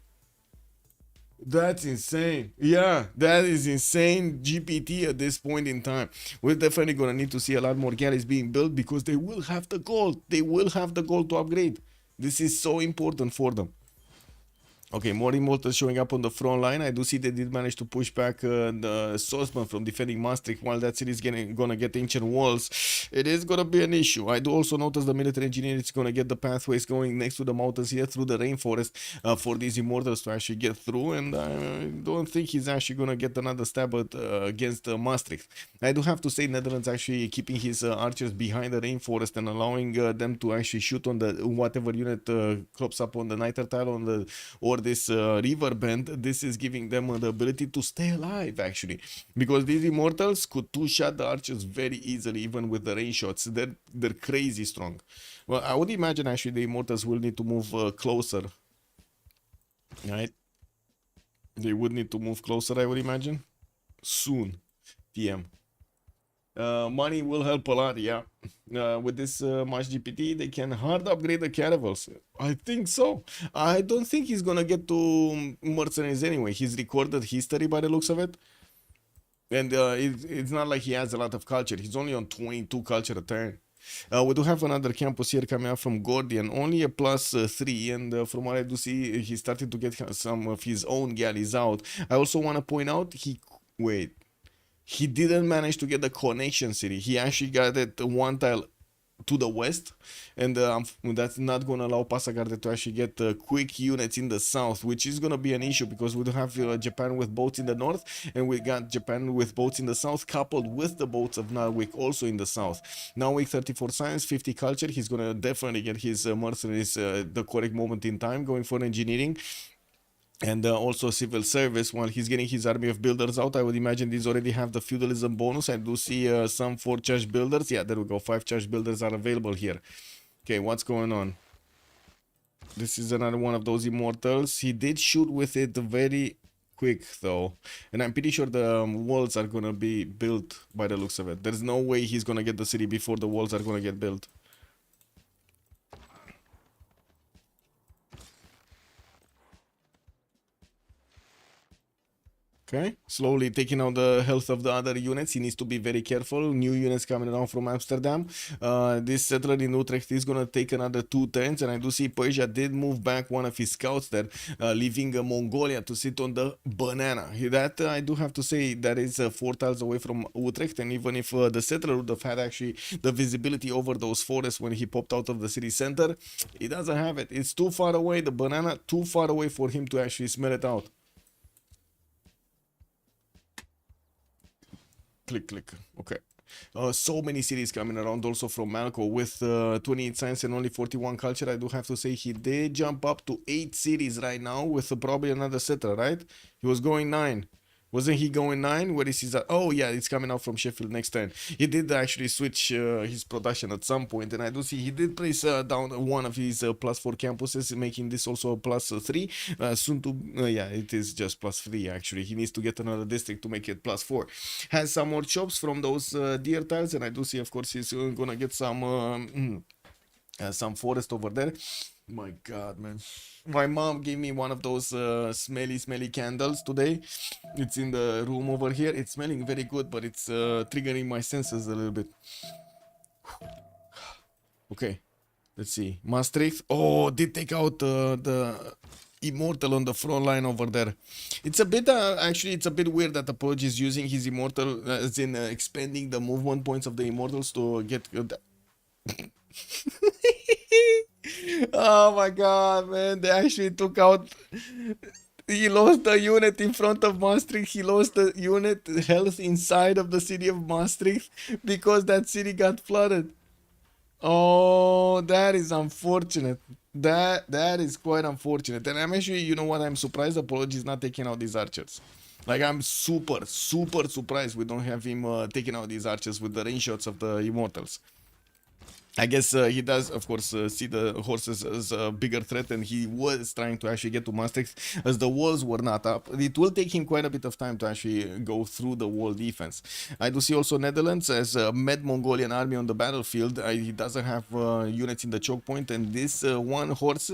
That's insane. Yeah, that is insane GPT at this point in time. We're definitely gonna need to see a lot more galleys being built because they will have the gold. They will have the gold to upgrade. This is so important for them. Okay, more immortals showing up on the front line. I do see they did manage to push back the swordsman from defending Maastricht. While that city is gonna get ancient walls, it is gonna be an issue. I do also notice the military engineer is gonna get the pathways going next to the mountains here through the rainforest for these immortals to actually get through. And I don't think he's actually gonna get another stab at, against Maastricht. I do have to say Netherlands actually keeping his archers behind the rainforest and allowing them to actually shoot on the whatever unit crops up on the niter tile on the or this river bend. This is giving them the ability to stay alive actually, because these immortals could two-shot the archers very easily even with the rain shots. They're crazy strong. Well, I would imagine actually the immortals will need to move closer, right? They would need to move closer, I would imagine, soon. TM. Money will help a lot, yeah. With this much GPT, they can hard upgrade the caravels. I think so. I don't think he's gonna get to mercenaries anyway. He's recorded history by the looks of it. And it's not like he has a lot of culture. He's only on 22 culture a turn. We do have another campus here coming out from Gordian, only a +3, and from what I do see, he started to get some of his own galleys out. I also want to point out, he didn't manage to get the connection city. He actually got it one tile to the west, and that's not going to allow Passagarde to actually get quick units in the south, which is going to be an issue because we do have Japan with boats in the north, and we got Japan with boats in the south, coupled with the boats of Narvik also in the south. Narvik 34 science, 50 culture. He's going to definitely get his mercenaries the correct moment in time, going for engineering. And also civil service. While he's getting his army of builders out, I would imagine these already have the feudalism bonus. I do see some 4 charge builders. Yeah, there we go. 5 charge builders are available here. Okay, what's going on? This is another one of those immortals. He did shoot with it very quick though, and I'm pretty sure the walls are gonna be built by the looks of it. There's no way he's gonna get the city before the walls are gonna get built. Okay, slowly taking out the health of the other units. He needs to be very careful. New units coming around from Amsterdam. This settler in Utrecht is gonna take another 2 turns, and I do see Persia did move back one of his scouts there, leaving Mongolia to sit on the banana. That I do have to say that is 4 tiles away from Utrecht, and even if the settler would have had actually the visibility over those forests when he popped out of the city center, he doesn't have it. It's too far away. The banana too far away for him to actually smell it out. Click, click. Okay. So many cities coming around also from Malco with 28 science and only 41 culture. I do have to say he did jump up to 8 cities right now with probably another settler, right? He was going 9. Wasn't he going 9? Where is his... Oh, yeah, it's coming out from Sheffield next turn. He did actually switch his production at some point, and I do see he did place down one of his +4 campuses, making this also a +3. Soon to... yeah, it is just +3, actually. He needs to get another district to make it +4. Has some more chops from those deer tiles, and I do see, of course, he's gonna get some forest over there. My God, man. My mom gave me one of those smelly candles today. It's in the room over here. It's smelling very good, but it's triggering my senses a little bit. Okay, let's see. Maastricht. Oh, did take out the Immortal on the front line over there. It's a bit, actually, it's a bit weird that the Purge is using his Immortal, as in expanding the movement points of the Immortals to get... Oh my God, man, they actually took out... He lost the unit in front of Maastricht. He lost the unit health inside of the city of Maastricht because that city got flooded. Oh, that is unfortunate. That is quite unfortunate. And I'm actually, you know what, I'm surprised Apology is not taking out these archers. Like, I'm super surprised we don't have him taking out these archers with the range shots of the Immortals. I guess he does, of course, see the horses as a bigger threat, and he was trying to actually get to Maastricht as the walls were not up. It will take him quite a bit of time to actually go through the wall defense. I do see also Netherlands as a Mongolian army on the battlefield. He doesn't have units in the choke point, and this one horse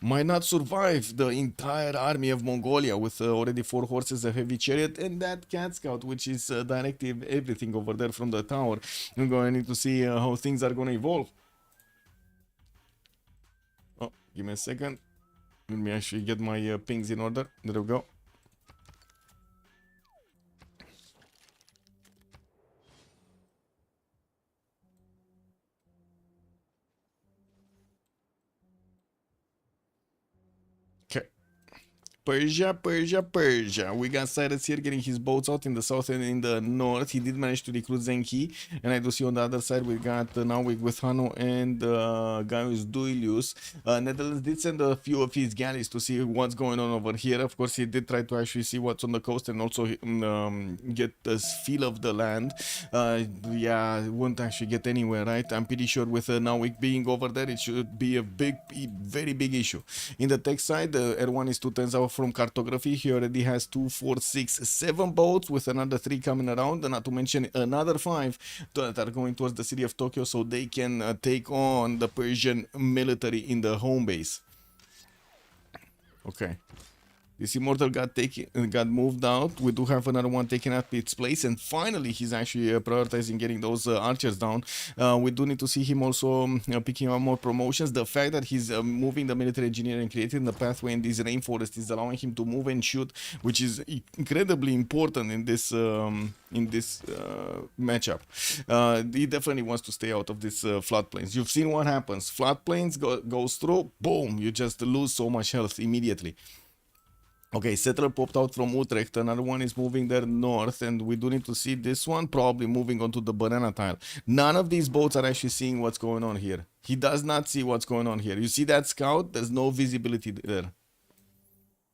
might not survive the entire army of Mongolia with already 4 horses, a heavy chariot, and that cat scout, which is directing everything over there from the tower. I'm going to need to see how things are going to evolve. Oh, give me a second. Let me actually get my pings in order. There we go. Okay. Persia. We got Cyrus here getting his boats out in the south and in the north. He did manage to recruit Zenki. And I do see on the other side we got now with Hanno and Gaius Duilius. Netherlands did send a few of his galleys to see what's going on over here. Of course, he did try to actually see what's on the coast and also get the feel of the land. Yeah, won't actually get anywhere, right? I'm pretty sure with Nawik being over there, it should be a very big issue. In the tech side, R1 is 2 turns out from cartography. He already has 2, 4, 6, 7 boats with another 3 coming around, and not to mention another 5 that are going towards the city of Tokyo so they can take on the Persian military in the home base. Okay. This Immortal got moved out. We do have another one taking up its place, and finally he's actually prioritizing getting those archers down. We do need to see him also picking up more promotions. The fact that he's moving the military engineer and creating the pathway in this rainforest is allowing him to move and shoot, which is incredibly important in this matchup. He definitely wants to stay out of this floodplains. You've seen what happens. Floodplains goes through, boom, you just lose so much health immediately. Okay, settler popped out from Utrecht. Another one is moving there north, and we do need to see this one probably moving onto the banana tile. None of these boats are actually seeing what's going on here. He does not see what's going on here. You see that scout? There's no visibility there.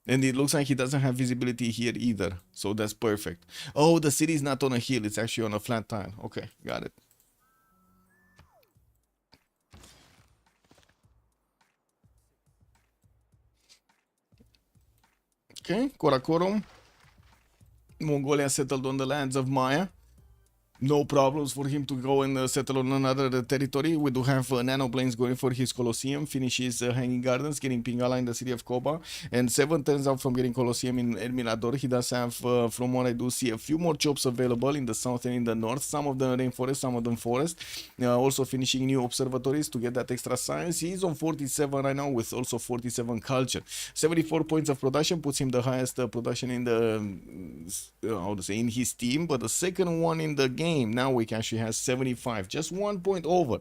And it looks like he doesn't have visibility here either. So that's perfect. Oh, the city is not on a hill. It's actually on a flat tile. Okay, got it. Okay, Karakorum. Mongolia settled on the lands of Maya. no problems for him to go and settle on another territory. We do have nanoplanes going for his Colosseum, finishes Hanging Gardens, getting Pingala in the city of Koba, and 7 turns out from getting Colosseum in El Mirador. He does have, from what I do see, a few more jobs available in the south and in the north, some of them rainforest, some of them forest. Also finishing new observatories to get that extra science. He's on 47 right now with also 47 culture. 74 points of production puts him the highest production in the, how to say, in his team, but the second one in the game. Now we actually has 75, just 1 point over.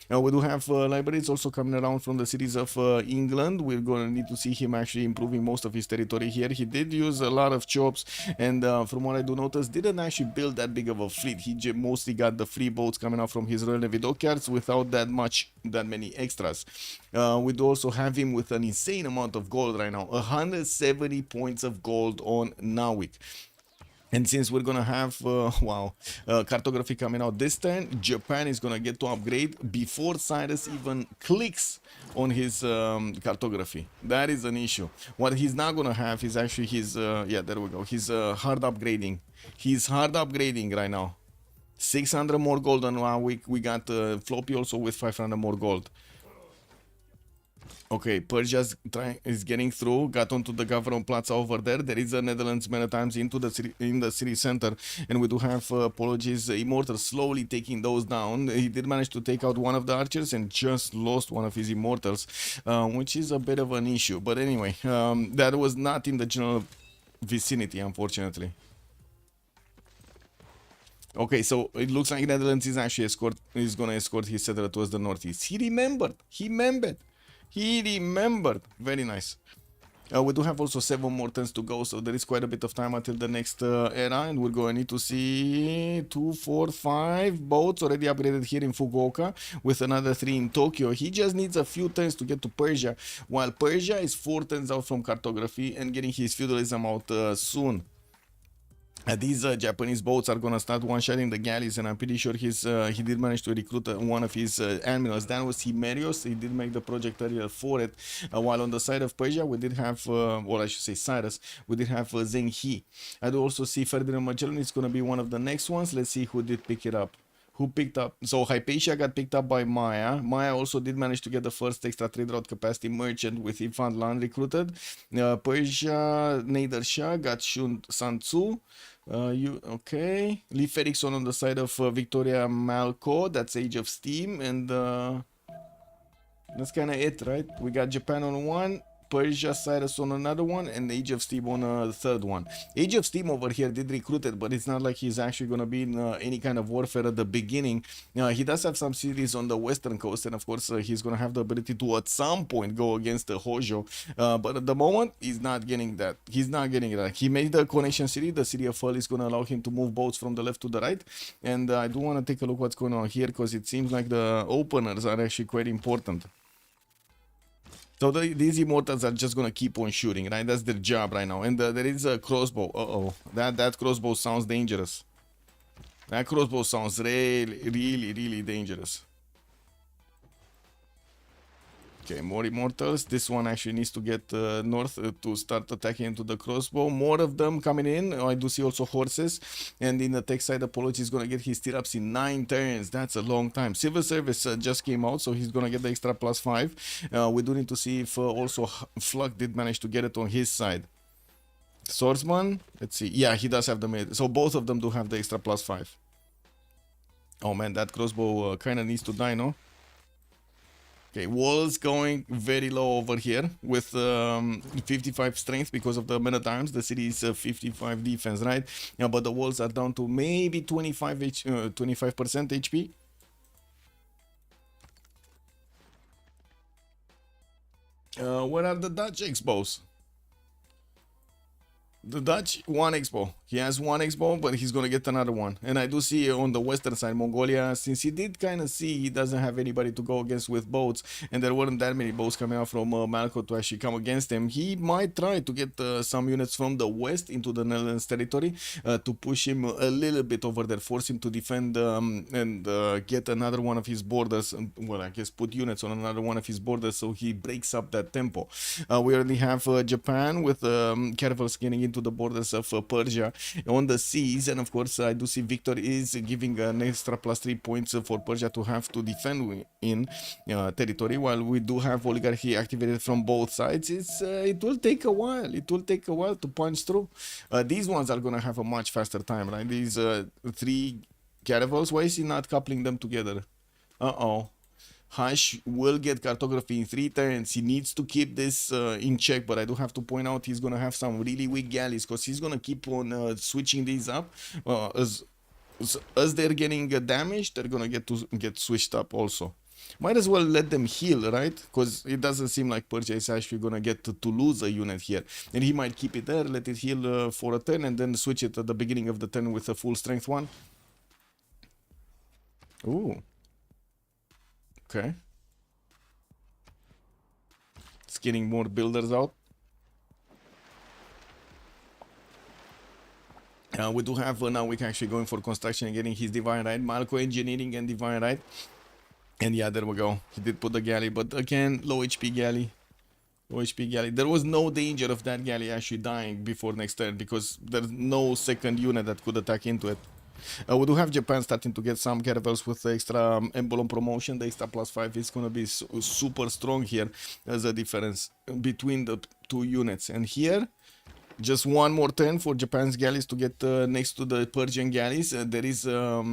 We do have libraries also coming around from the cities of England. We're going to need to see him actually improving most of his territory here. He did use a lot of chops, and from what I do notice, didn't actually build that big of a fleet. He mostly got the free boats coming out from his Royal Navy dockyards without that many extras. We do also have him with an insane amount of gold right now, 170 points of gold on Nawick. And since we're gonna have cartography coming out this turn, Japan is gonna get to upgrade before Cyrus even clicks on his cartography. That is an issue. What he's not gonna have is actually his there we go, his hard upgrading. He's hard upgrading right now. 600 more gold on 1 week. We got Floppy also with 500 more gold. Okay, Persia is getting through, got onto the government plaza over there. There is a Netherlands Maritimes into the city, in the city center, and we do have apologies. Immortals slowly taking those down. He did manage to take out one of the archers and just lost one of his immortals, which is a bit of an issue. But anyway, that was not in the general vicinity, unfortunately. Okay, so it looks like Netherlands is actually going to escort his settler towards the northeast. He remembered. Very nice. We do have also 7 more turns to go, so there is quite a bit of time until the next era, and we're going to need to see 2, 4, 5 boats already upgraded here in Fukuoka, with another 3 in Tokyo. He just needs a few turns to get to Persia, while Persia is 4 turns out from cartography and getting his feudalism out soon. These Japanese boats are gonna start one-shotting the galleys, and I'm pretty sure he did manage to recruit one of his admirals. That was Himerios. He did make the project area for it. While on the side of Persia, we did have, or I should say Cyrus, we did have Zheng He. I do also see Ferdinand Magellan is gonna be one of the next ones. Let's see who did pick it up. Who picked up? So Hypatia got picked up by Maya. Maya also did manage to get the first extra trade route capacity merchant with Infant Land recruited. Persia, Nader Shah got Shun Sansu. Okay. Lee Ferrickson on the side of Victoria Malco. That's Age of Steam, and that's kind of it, right? We got Japan on one, Persia, Cyrus on another one, and Age of Steam on a third one. Age of Steam over here did recruit it, but it's not like he's actually going to be in any kind of warfare at the beginning. He does have some cities on the western coast, and of course he's going to have the ability to at some point go against the Hojo, but at the moment he's not getting that. He made the connection city. The city of Hull is going to allow him to move boats from the left to the right, and I do want to take a look what's going on here, because it seems like the openers are actually quite important. So these immortals are just gonna keep on shooting, right? That's their job right now. And there is a crossbow. That crossbow sounds dangerous. That crossbow sounds really dangerous. Okay, more immortals. This one actually needs to get north to start attacking into the crossbow. More of them coming in. I do see also horses. And in the tech side, Apology is going to get his stirrups in 9 turns. That's a long time. Civil Service just came out, so he's going to get the extra +5. We do need to see if also Fluck did manage to get it on his side. Swordsman, let's see. Yeah, he does have the mid. So both of them do have the extra +5. Oh man, that crossbow kind of needs to die, no? Okay, walls going very low over here with 55 strength because of the men at arms. The city is 55 defense, right? Yeah, but the walls are down to maybe 25% HP. Where are the Dutch expos? The Dutch, 1 expo. He has 1 expo, but he's gonna get another one. And I do see on the western side, Mongolia, since he did kind of see he doesn't have anybody to go against with boats, and there weren't that many boats coming out from Malco to actually come against him, he might try to get some units from the west into the Netherlands territory to push him a little bit over there, force him to defend and get another one of his borders. Well, I guess put units on another one of his borders so he breaks up that tempo. We already have Japan with caravels getting into to the borders of Persia on the seas. And of course, I do see Victor is giving an extra +3 points for Persia to have to defend in territory, while we do have oligarchy activated from both sides. It will take a while. It will take a while to punch through. These ones are gonna have a much faster time, right? These 3 caravels. Why is he not coupling them together? Uh-oh. Hush will get cartography in 3 turns. He needs to keep this in check, but I do have to point out he's gonna have some really weak galleys, because he's gonna keep on switching these up. As they're getting damaged, they're gonna get switched up also. Might as well let them heal, right? Because it doesn't seem like Persia is actually gonna get to lose a unit here, and he might keep it there, let it heal for a turn, and then switch it at the beginning of the turn with a full strength one. Ooh. Okay. It's getting more builders out. We do have now we can actually going for construction and getting his divine right. Malco engineering and divine right. And yeah, there we go. He did put the galley, but again, low HP galley. Low HP galley. There was no danger of that galley actually dying before next turn, because there's no second unit that could attack into it. We do have Japan starting to get some caravels with the extra emblem promotion. The extra +5 is going to be super strong here as a difference between the 2 units. And here, just one more turn for Japan's galleys to get next to the Persian galleys. There is a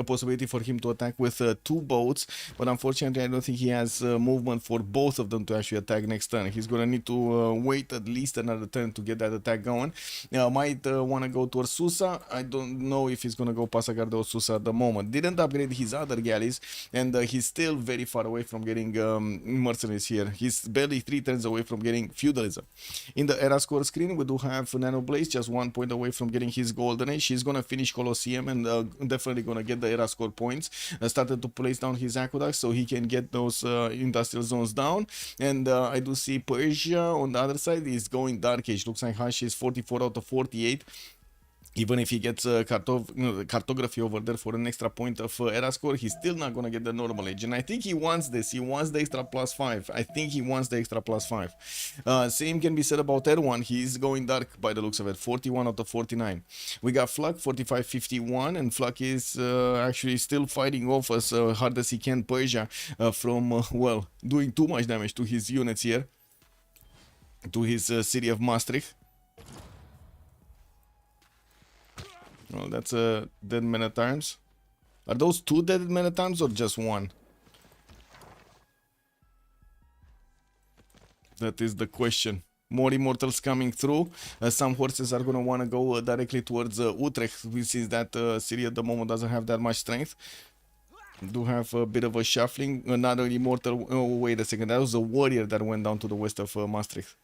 possibility for him to attack with 2 boats, but unfortunately I don't think he has movement for both of them to actually attack next turn. He's gonna need to wait at least another turn to get that attack going. Might want to go towards Susa. I don't know if he's gonna go Passagarde or Susa at the moment. Didn't upgrade his other galleys, and he's still very far away from getting mercenaries here. He's barely 3 turns away from getting feudalism. In the era score screen, we do have Nano Blaze just 1 point away from getting his golden age. He's gonna finish Colosseum and definitely gonna get the era score points. Started to place down his aqueducts so he can get those industrial zones down. And I do see Persia on the other side is going Dark Age. Looks like Hash is 44 out of 48. Even if he gets cartography over there for an extra point of era score, he's still not going to get the normal age. And I think he wants this. He wants the extra +5. I think he wants the extra +5. Same can be said about Erwan. He's going dark by the looks of it. 41 out of 49. We got Flak, 45-51. And Flak is actually still fighting off as hard as he can Persia from, well, doing too much damage to his units here. To his city of Maastricht. Well, that's a dead man at arms. Are those 2 dead men at arms or just 1? That is the question. More immortals coming through. Some horses are gonna want to go directly towards Utrecht, since that city at the moment doesn't have that much strength. Do have a bit of a shuffling. Another immortal. Oh, wait a second. That was a warrior that went down to the west of Maastricht.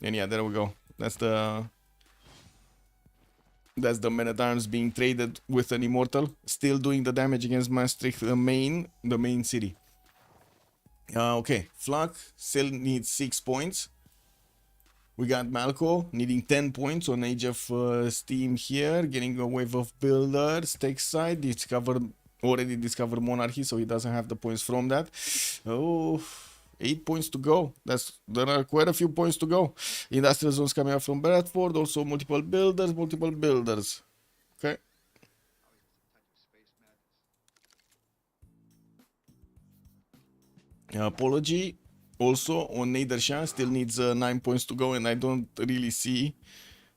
And yeah, there we go. That's the men-at-arms being traded with an immortal, still doing the damage against Maastricht, the main city. Okay, Flak still needs 6 points. We got Malco needing 10 points on Age of Steam here, getting a wave of builders. Tech side, already discovered Monarchy, so he doesn't have the points from that. Oh, 8 points to go. There are quite a few points to go. Industrial zones coming up from Bradford. Also multiple builders. Okay. Apology. Also on Nadersha still needs 9 points to go, and I don't really see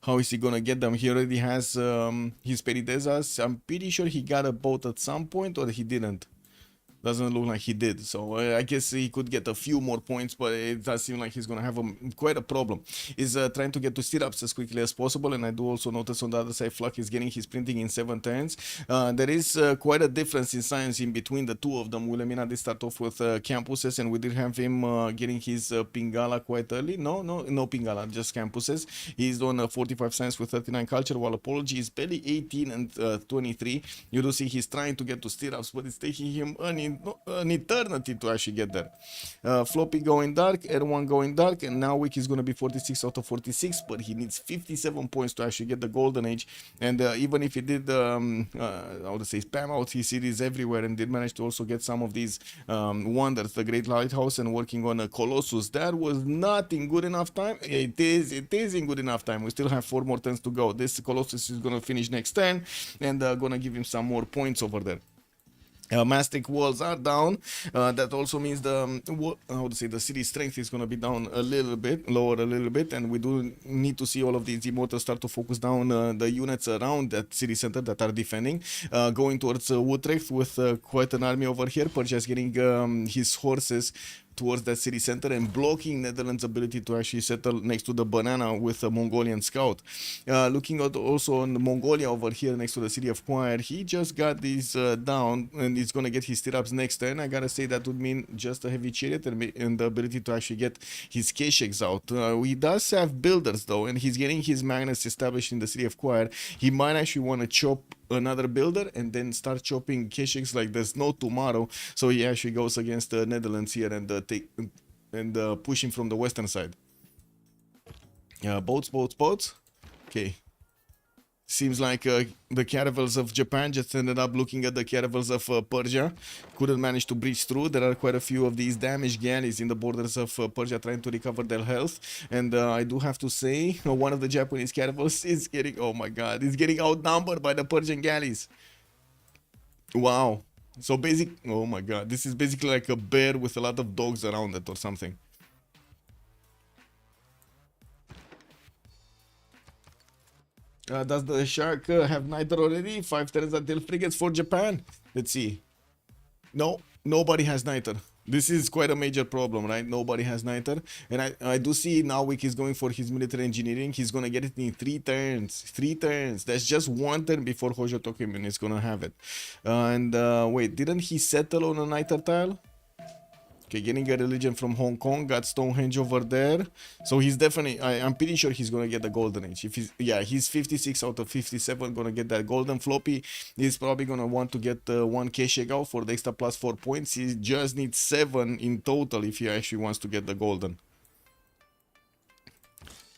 how is he gonna get them. He already has his Peridesas. I'm pretty sure he got a boat at some point, or he didn't. Doesn't look like he did, so I guess he could get a few more points, but it does seem like he's gonna have quite a problem. He's trying to get to stirrups as quickly as possible, and I do also notice on the other side Flak is getting his printing in 7 turns. There is quite a difference in science in between the 2 of them. Wilhelmina did start off with campuses, and we did have him getting his Pingala quite early. No Pingala, just campuses. He's on 45 science with 39 culture, while Apology is barely 18 and 23. You do see he's trying to get to stirrups, but it's taking him an an eternity to actually get there. Floppy going dark, R1 going dark, and now Wick is going to be 46 out of 46, but he needs 57 points to actually get the golden age. And even if he did, I would say, spam out his cities everywhere and did manage to also get some of these wonders, the Great Lighthouse and working on a Colossus, that was not in good enough time. It is in good enough time. We still have 4 more turns to go. This Colossus is going to finish next turn and going to give him some more points over there. Mastic walls are down. That also means the city strength is going to be down a little bit, lower a little bit, and we do need to see all of these immortals start to focus down the units around that city center that are defending, going towards Utrecht with quite an army over here. Purchase getting his horses towards that city center and blocking Netherlands' ability to actually settle next to the banana with a Mongolian scout. Looking at also on Mongolia over here next to the city of Choir, he just got these down and he's gonna get his stirrups next turn. I gotta say that would mean just a heavy chariot and the ability to actually get his Kesheks out. He does have builders though, and he's getting his magnets established in the city of Choir. He might actually want to chop another builder and then start chopping Kesheks like there's no tomorrow, so he actually goes against the Netherlands here and push him from the western side. Boats. Okay, seems like the caravels of Japan just ended up looking at the caravels of Persia, couldn't manage to breach through. There are quite a few of these damaged galleys in the borders of Persia trying to recover their health, and I do have to say one of the Japanese caravels is getting, oh my god, is getting outnumbered by the Persian galleys. Wow. So oh my god, this is basically like a bear with a lot of dogs around it or something. Does the Shark have Niter already? 5 turns until frigates for Japan. Let's see. No, nobody has Niter. This is quite a major problem, right? Nobody has Niter. And I do see now Wick is going for his military engineering. He's going to get it in 3 turns. 3 turns. That's just 1 turn before Hojo Tokimin is going to have it. Wait, didn't he settle on a Niter tile? Okay, getting a religion from Hong Kong, got Stonehenge over there. So he's definitely, I'm pretty sure he's gonna get the golden age. If he's 56 out of 57, gonna get that golden. Floppy. He's probably gonna want to get 1 Keshek out for the extra +4 points. He just needs 7 in total if he actually wants to get the golden.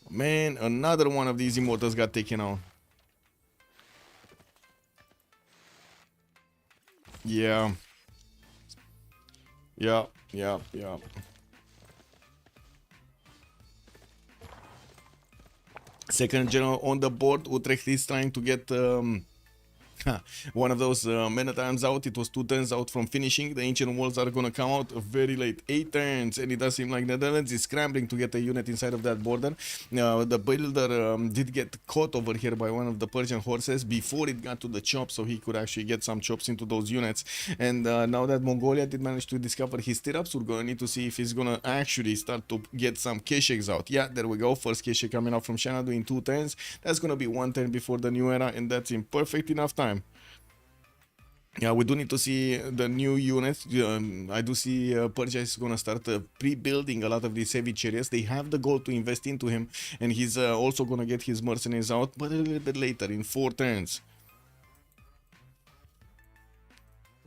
Man, another one of these immortals got taken out. Yeah. Yeah. Second general on the board. Utrecht is trying to get one of those men at arms out. It was 2 turns out from finishing. The ancient walls are gonna come out very late, 8 turns, and it does seem like Netherlands is scrambling to get a unit inside of that border. The builder did get caught over here by one of the Persian horses before it got to the chop, so he could actually get some chops into those units. And now that Mongolia did manage to discover his stirrups, we're gonna need to see if he's gonna actually start to get some Kesheks out. Yeah, there we go. First Keshek coming out from Shanna doing 2 turns. That's gonna be 1 turn before the new era, and that's in perfect enough time. Yeah, we do need to see the new units. I do see Persia is going to start pre-building a lot of these heavy chariots. They have the goal to invest into him, and he's also going to get his mercenaries out, but a little bit later, in 4 turns.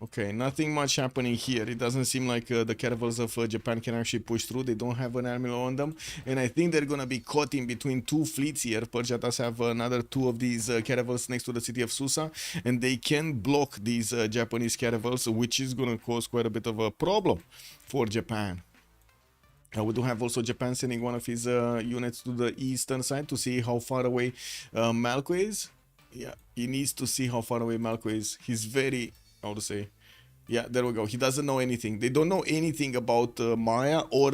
Okay, nothing much happening here. It doesn't seem like the caravels of Japan can actually push through. They don't have an army on them, and I think they're gonna be caught in between 2 fleets here. Persia does have another 2 of these caravels next to the city of Susa, and they can block these Japanese caravels, which is gonna cause quite a bit of a problem for Japan. We do have also Japan sending one of his units to the eastern side to see how far away Malco is. Yeah, he needs to see how far away Malco is. He's very... how to say, yeah, there we go. He doesn't know anything. They don't know anything about Maya or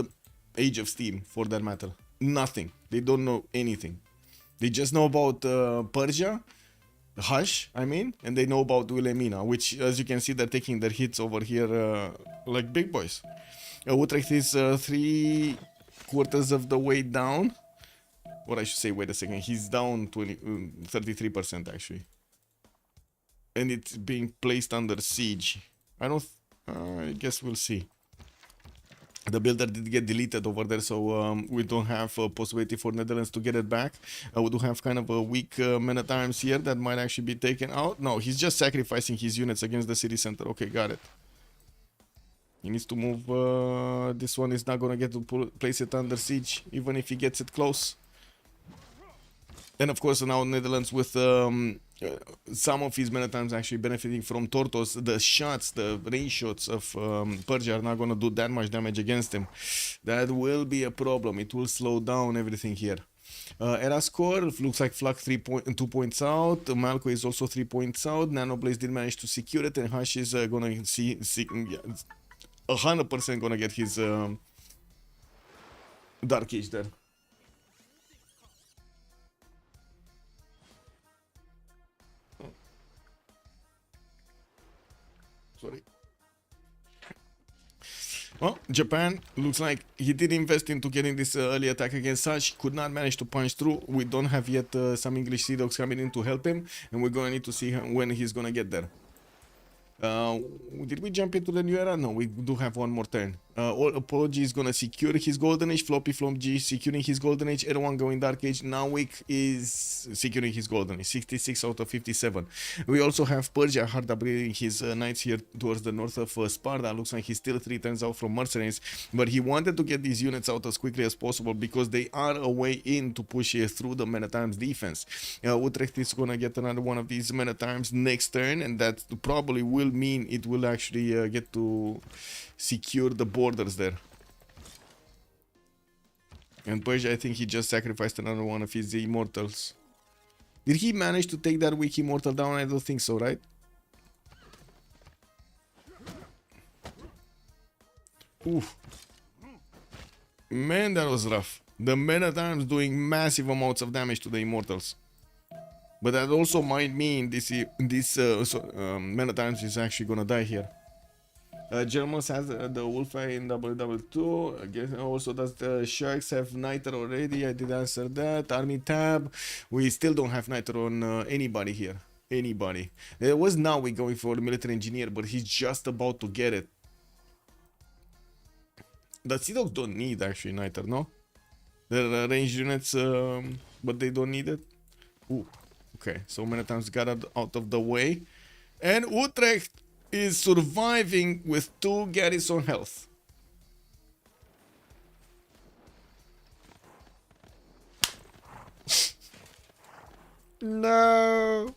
Age of Steam, for that matter. Nothing. They don't know anything. They just know about Persia, Hush, I mean, and they know about Wilhelmina, which, as you can see, they're taking their hits over here like big boys. Utrecht is 3/4 of the way down. Or I should say, wait a second, he's down 33% actually. And it's being placed under siege. I guess we'll see. The builder did get deleted over there, so we don't have a possibility for Netherlands to get it back. We do have kind of a weak man at arms here that might actually be taken out. No, he's just sacrificing his units against the city center. Okay, got it. He needs to move. This one is not gonna get to place it under siege, even if he gets it close. And of course, now Netherlands with some of his men times actually benefiting from Tortos. The shots, the range shots of Persia are not gonna do that much damage against him. That will be a problem. It will slow down everything here. Era score looks like Flak 2 points out. Malco is also 3 points out. Nanoblaze did manage to secure it, and Hush is gonna see 100% gonna get his Dark Age there. Sorry. Well, Japan looks like he did invest into getting this early attack against Sash. Could not manage to punch through. We don't have yet some English Sea Dogs coming in to help him, and we're going to need to see when he's going to get there. Did we jump into the new era? No, we do have one more turn. Apology is gonna secure his golden age. Floppy Flom G securing his golden age. Erwan going dark age. Nowik is securing his golden age. 66 out of 57. We also have Persia hard upgrading his knights here towards the north of Sparta. Looks like he's still 3 turns out from mercenaries, but he wanted to get these units out as quickly as possible because they are a way in to push through the men at arms defense. Utrecht is gonna get another one of these men at arms next turn, and that probably will mean it will actually get to secure the borders there. And Persia, I think he just sacrificed another one of his immortals. Did he manage to take that weak immortal down? I don't think so, right? Oof. Man, that was rough. The men at arms doing massive amounts of damage to the immortals. But that also might mean this men at arms is actually gonna die here. Germans has the Wolf in WW2. I guess also does the Sharks have Niter already? I did answer that. Army tab. We still don't have Niter on anybody here. Anybody. There was now we going for the military engineer, but he's just about to get it. The Sea Dogs don't need actually Niter, no? They're ranged units, but they don't need it. Ooh. Okay, so many times got out of the way. And Utrecht is surviving with 2 garrison health. No.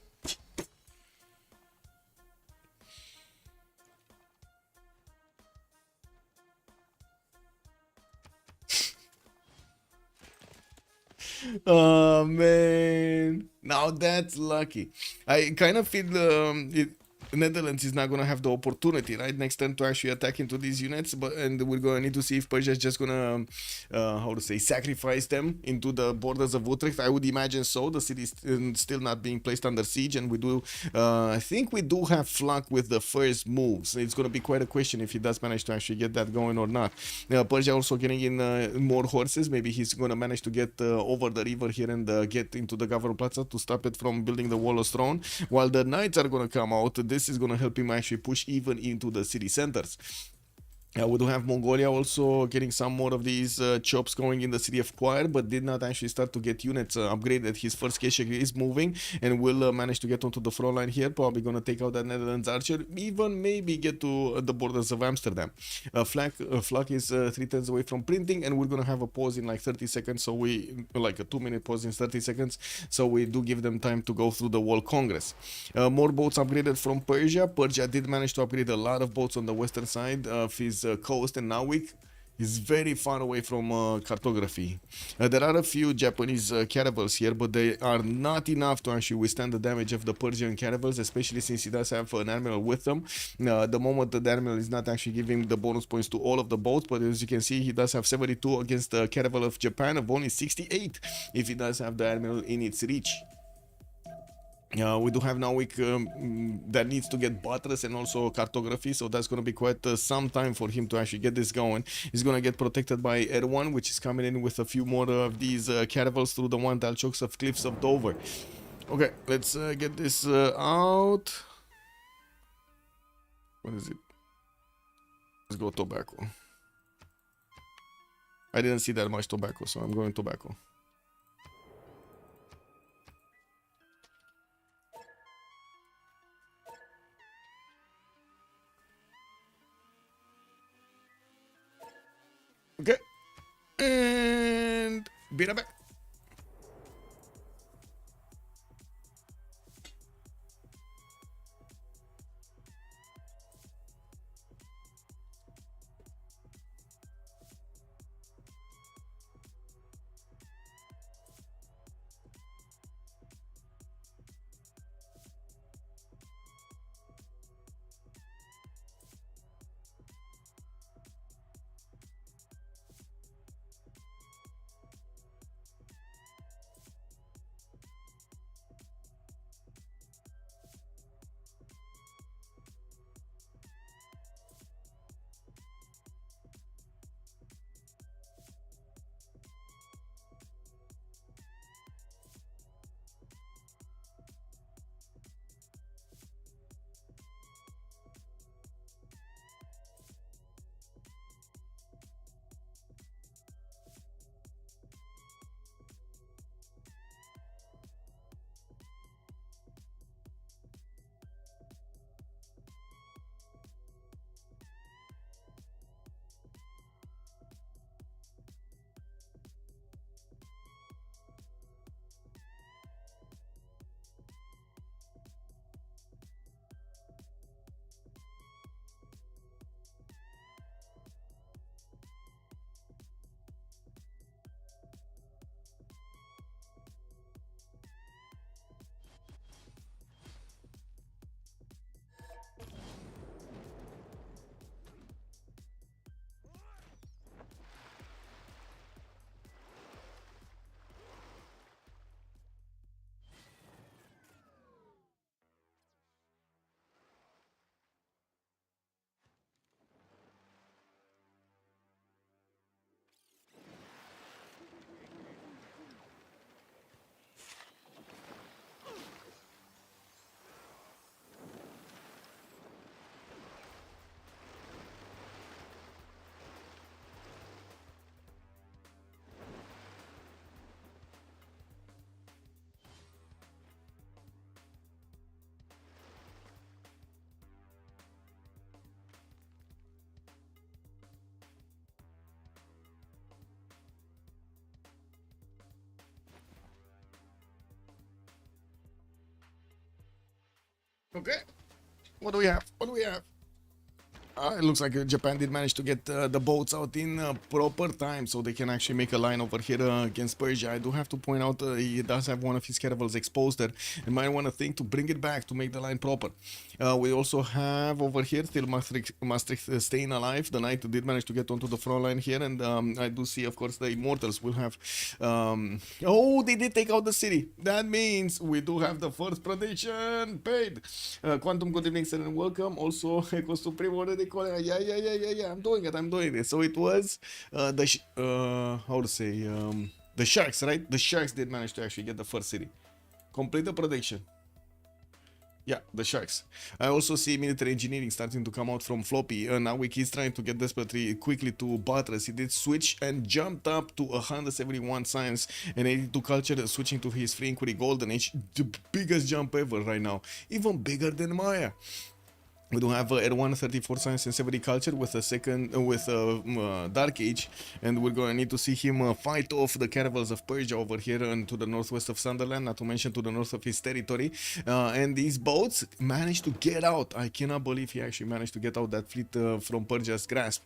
Oh man, now that's lucky. I kind of feel Netherlands is not gonna have the opportunity right next turn to actually attack into these units, and we're gonna need to see if Persia is just gonna how to say, sacrifice them into the borders of Utrecht. I would imagine so. The city is still not being placed under siege, and we do I think we do have Flak with the first moves. It's gonna be quite a question if he does manage to actually get that going or not. Persia also getting in more horses. Maybe he's gonna manage to get over the river here and get into the Gavro Plaza to stop it from building the wall of stone, while the knights are gonna come out. This is going to help him actually push even into the city centers. We do have Mongolia also getting some more of these chops going in the city of Choir, but did not actually start to get units upgraded. His first Keshik is moving and will manage to get onto the front line here. Probably going to take out that Netherlands archer, even maybe get to the borders of Amsterdam. Flak is 3 turns away from printing, and we're going to have a pause in like 30 seconds. So we, like a 2-minute pause in 30 seconds. So we do give them time to go through the Wall Congress. More boats upgraded from Persia. Persia did manage to upgrade a lot of boats on the western side of his coast, and Nowik is very far away from cartography. There are a few Japanese caravels here, but they are not enough to actually withstand the damage of the Persian caravels, especially since he does have an admiral with them. The moment the admiral is not actually giving the bonus points to all of the boats, but as you can see, he does have 72 against the caravel of Japan, of only 68 if he does have the admiral in its reach. We do have Nowik that needs to get buttress and also cartography, so that's going to be quite some time for him to actually get this going. He's going to get protected by R1, which is coming in with a few more of these caravels through the one Dalchokes of Cliffs of Dover. Okay, let's get this out. What is it? Let's go tobacco. I didn't see that much tobacco, so I'm going tobacco. Be right back. Okay. What do we have? What do we have? It looks like Japan did manage to get the boats out in proper time so they can actually make a line over here against Persia. I do have to point out he does have one of his caravels exposed there and might want to think to bring it back to make the line proper. We also have over here still Maastricht staying alive. The knight did manage to get onto the front line here, and I do see, of course, the Immortals will have... oh, they did take out the city. That means we do have the first prediction paid. Quantum, good evening, sir, and welcome. Also, Echo Supreme already calling. Yeah, I'm doing it. So it was how to say, the Sharks, right? The Sharks did manage to actually get the first city. Complete the prediction. Yeah, the Sharks. I also see military engineering starting to come out from Floppy. Now he's trying to get desperately quickly to Buttress. He did switch and jumped up to 171 science and 82 culture, switching to his free inquiry golden age. The biggest jump ever right now. Even bigger than Maya. We do have at 134 science and 70 culture with a second Dark Age, and we're gonna need to see him fight off the caravels of Persia over here and to the northwest of Sunderland, not to mention to the north of his territory. And these boats managed to get out. I cannot believe he actually managed to get out that fleet from Persia's grasp.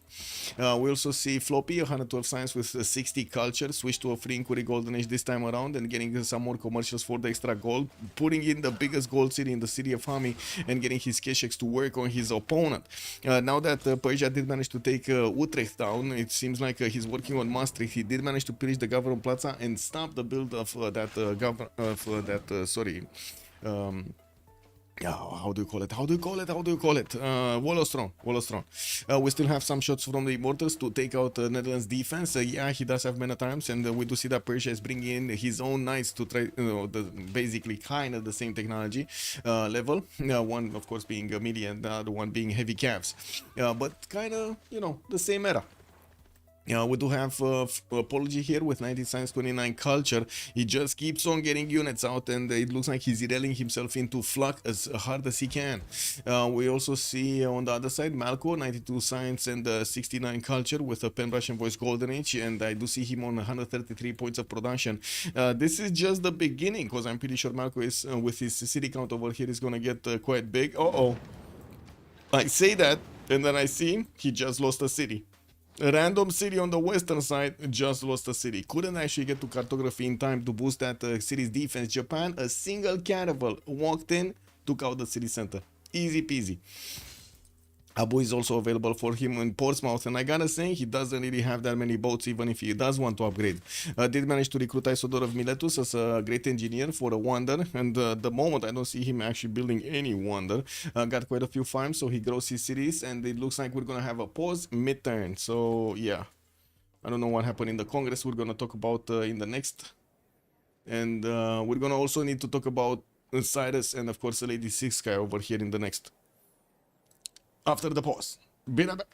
We also see Floppy, 112 science with 60 culture, switch to a free inquiry golden age this time around and getting some more commercials for the extra gold, putting in the biggest gold city in the city of Hami and getting his Keshex to work on his opponent. Now that Persia did manage to take Utrecht down, it seems like he's working on Maastricht. He did manage to pillage the Government Plaza and stop the build of how do you call it? Wolostron. We still have some shots from the Immortals to take out Netherlands defense. Yeah, he does have men at arms, and we do see that Persia is bringing in his own knights to try, basically kind of the same technology level. One, of course, being melee and the other one being heavy calves. But kind of, the same era. We do have Apology here with 19 science, 29 culture. He just keeps on getting units out, and it looks like he's rallying himself into flak as hard as he can. We also see on the other side Malco, 92 science and 69 culture with a pen brush and voice golden age, and I do see him on 133 points of production. This is just the beginning, because I'm pretty sure Malco is with his city count over here is gonna get quite big. I say that, and then I see him, he just lost a city. A random city on the western side just lost a city. Couldn't actually get to cartography in time to boost that city's defense. Japan, a single caravel walked in, took out the city center. Easy peasy. Abu is also available for him in Portsmouth, and I gotta say, he doesn't really have that many boats, even if he does want to upgrade. Did manage to recruit Isodor of Miletus as a great engineer for a wonder, and the moment I don't see him actually building any wonder. Got quite a few farms, so he grows his cities, and it looks like we're gonna have a pause mid-turn. So yeah, I don't know what happened in the Congress. We're gonna talk about in the next, and we're gonna also need to talk about Cyrus and of course Lady Six guy over here in the next. After the pause. Be right back.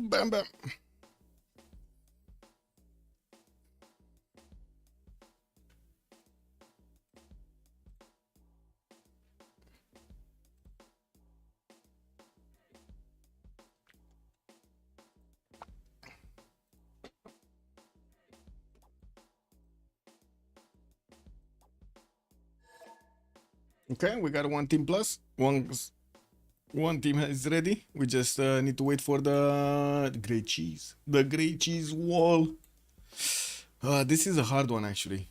Bam, bam. Okay, we got one team plus. One team is ready. We just need to wait for the grey cheese. The grey cheese wall. This is a hard one actually.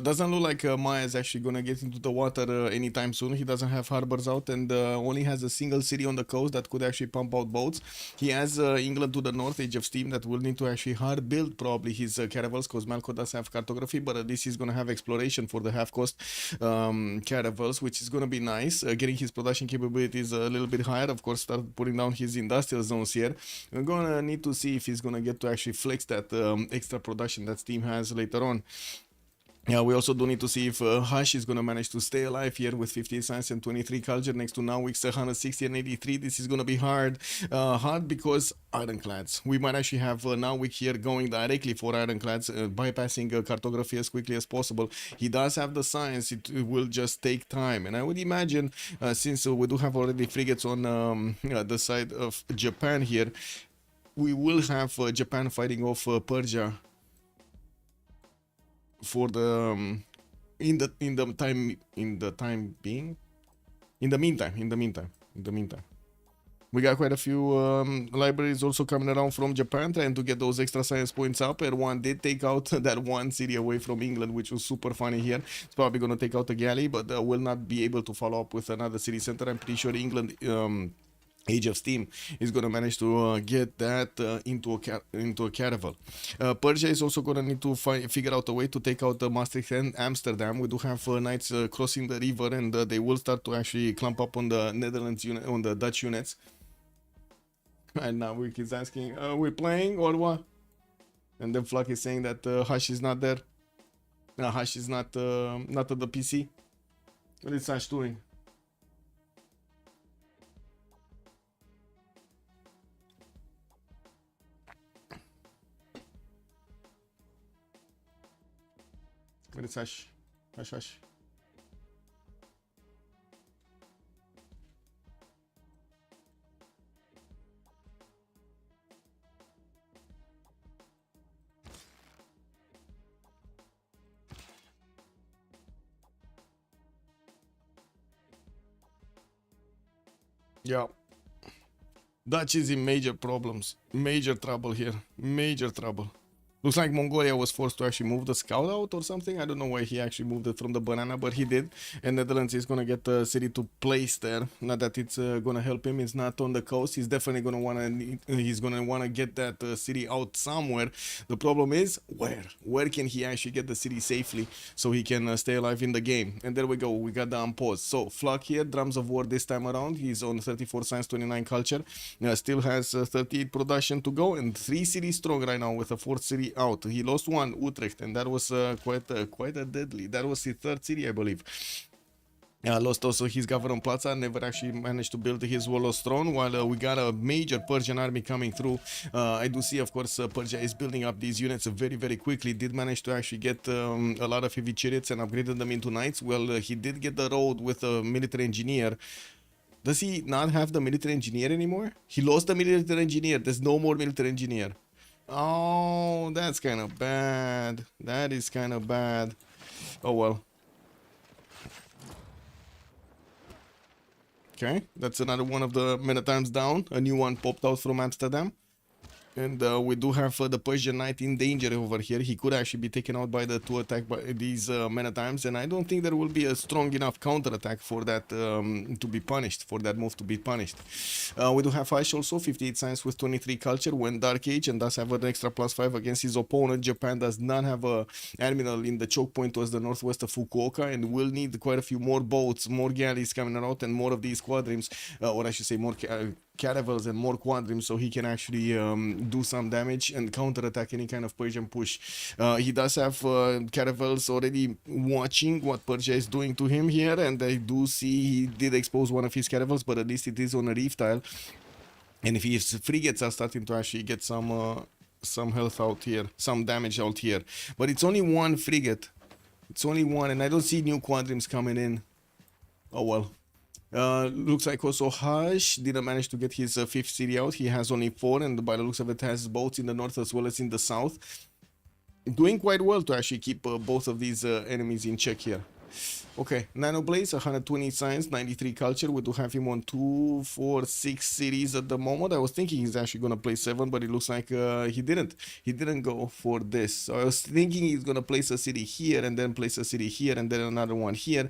Doesn't look like Maya is actually gonna get into the water anytime soon. He doesn't have harbors out and only has a single city on the coast that could actually pump out boats. He has England to the north, Age of Steam, that will need to actually hard build probably his caravels because Malco does have cartography, but at least he's gonna have exploration for the half coast caravels, which is gonna be nice. Getting his production capabilities a little bit higher, of course, start putting down his industrial zones here. We're gonna need to see if he's gonna get to actually flex that extra production that Steam has later on. Yeah, we also do need to see if Hush is going to manage to stay alive here with 58 science and 23 culture next to Nawik's 160 and 83. This is going to be hard. Hard because ironclads. We might actually have Nawik here going directly for ironclads, bypassing cartography as quickly as possible. He does have the science. It will just take time. And I would imagine, since we do have already frigates on the side of Japan here, we will have Japan fighting off Persia for the in the meantime we got quite a few libraries also coming around from Japan trying to get those extra science points up. Erwan did take out that one city away from England, which was super funny here. It's probably going to take out a galley, but will not be able to follow up with another city center. I'm pretty sure England Age of Steam is going to manage to get that into a caravel. Persia is also going to need to figure out a way to take out Maastricht and Amsterdam. We do have knights crossing the river, and they will start to actually clump up on the Netherlands unit, on the Dutch units. And now Wick is asking, are we playing or what? And then Fluck is saying that Hush is not there. Hush is not at the PC. What is Hush doing? Where is Hush? Hush, Hush. Yeah. Dutch is in major problems. Major trouble here. Major trouble. Looks like Mongolia was forced to actually move the scout out or something. I don't know why he actually moved it from the banana, but he did. And Netherlands is going to get the city to place there. Not that it's going to help him. It's not on the coast. He's definitely going to want to... He's going to want to get that city out somewhere. The problem is, where? Where can he actually get the city safely so he can stay alive in the game? And there we go. We got the unpause. So, Flock here, Drums of War this time around. He's on 34 science, 29 culture. Still has 38 production to go. And 3 cities strong right now with a 4th city out. He lost one, Utrecht, and that was quite a deadly. That was his 3rd city, I believe. Lost also his Gavaron Plaza, never actually managed to build his wall of throne, while we got a major Persian army coming through. I do see, of course, Persia is building up these units very, very quickly. Did manage to actually get a lot of heavy chariots and upgraded them into knights. Well, he did get the road with a military engineer. Does he not have the military engineer anymore? He lost the military engineer. There's no more military engineer. Oh, that's kind of bad. That is kind of bad. Oh, well. Okay, that's another one of the men-at-arms down. A new one popped out from Amsterdam. And we do have the Persian Knight in danger over here. He could actually be taken out by the 2 attack by these many times, and I don't think there will be a strong enough counter attack for that to be punished, for that move to be punished. We do have Ice also, 58 science with 23 culture, went Dark Age, and does have an extra +5 against his opponent. Japan does not have a admiral in the choke point towards the northwest of Fukuoka, and will need quite a few more boats, more galleys coming out, and more of these squadrons, or I should say more caravels and more quadrims, so he can actually do some damage and counter-attack any kind of Persian push. He does have caravels already watching what Persia is doing to him here, and I do see he did expose one of his caravels, but at least it is on a reef tile. And if his frigates are starting to actually get some health out here, some damage out here. But it's only one frigate. It's only one, and I don't see new quadrims coming in. Oh well. Looks like also Hush didn't manage to get his 5th city out. He has only 4, and by the looks of it has boats in the north as well as in the south. Doing quite well to actually keep both of these enemies in check here. Okay, Nano Blaze, 120 science, 93 culture. We do have him on 2, 4, 6 cities at the moment. I was thinking he's actually going to play 7, but it looks like he didn't. He didn't go for this. So I was thinking he's going to place a city here and then place a city here and then another one here.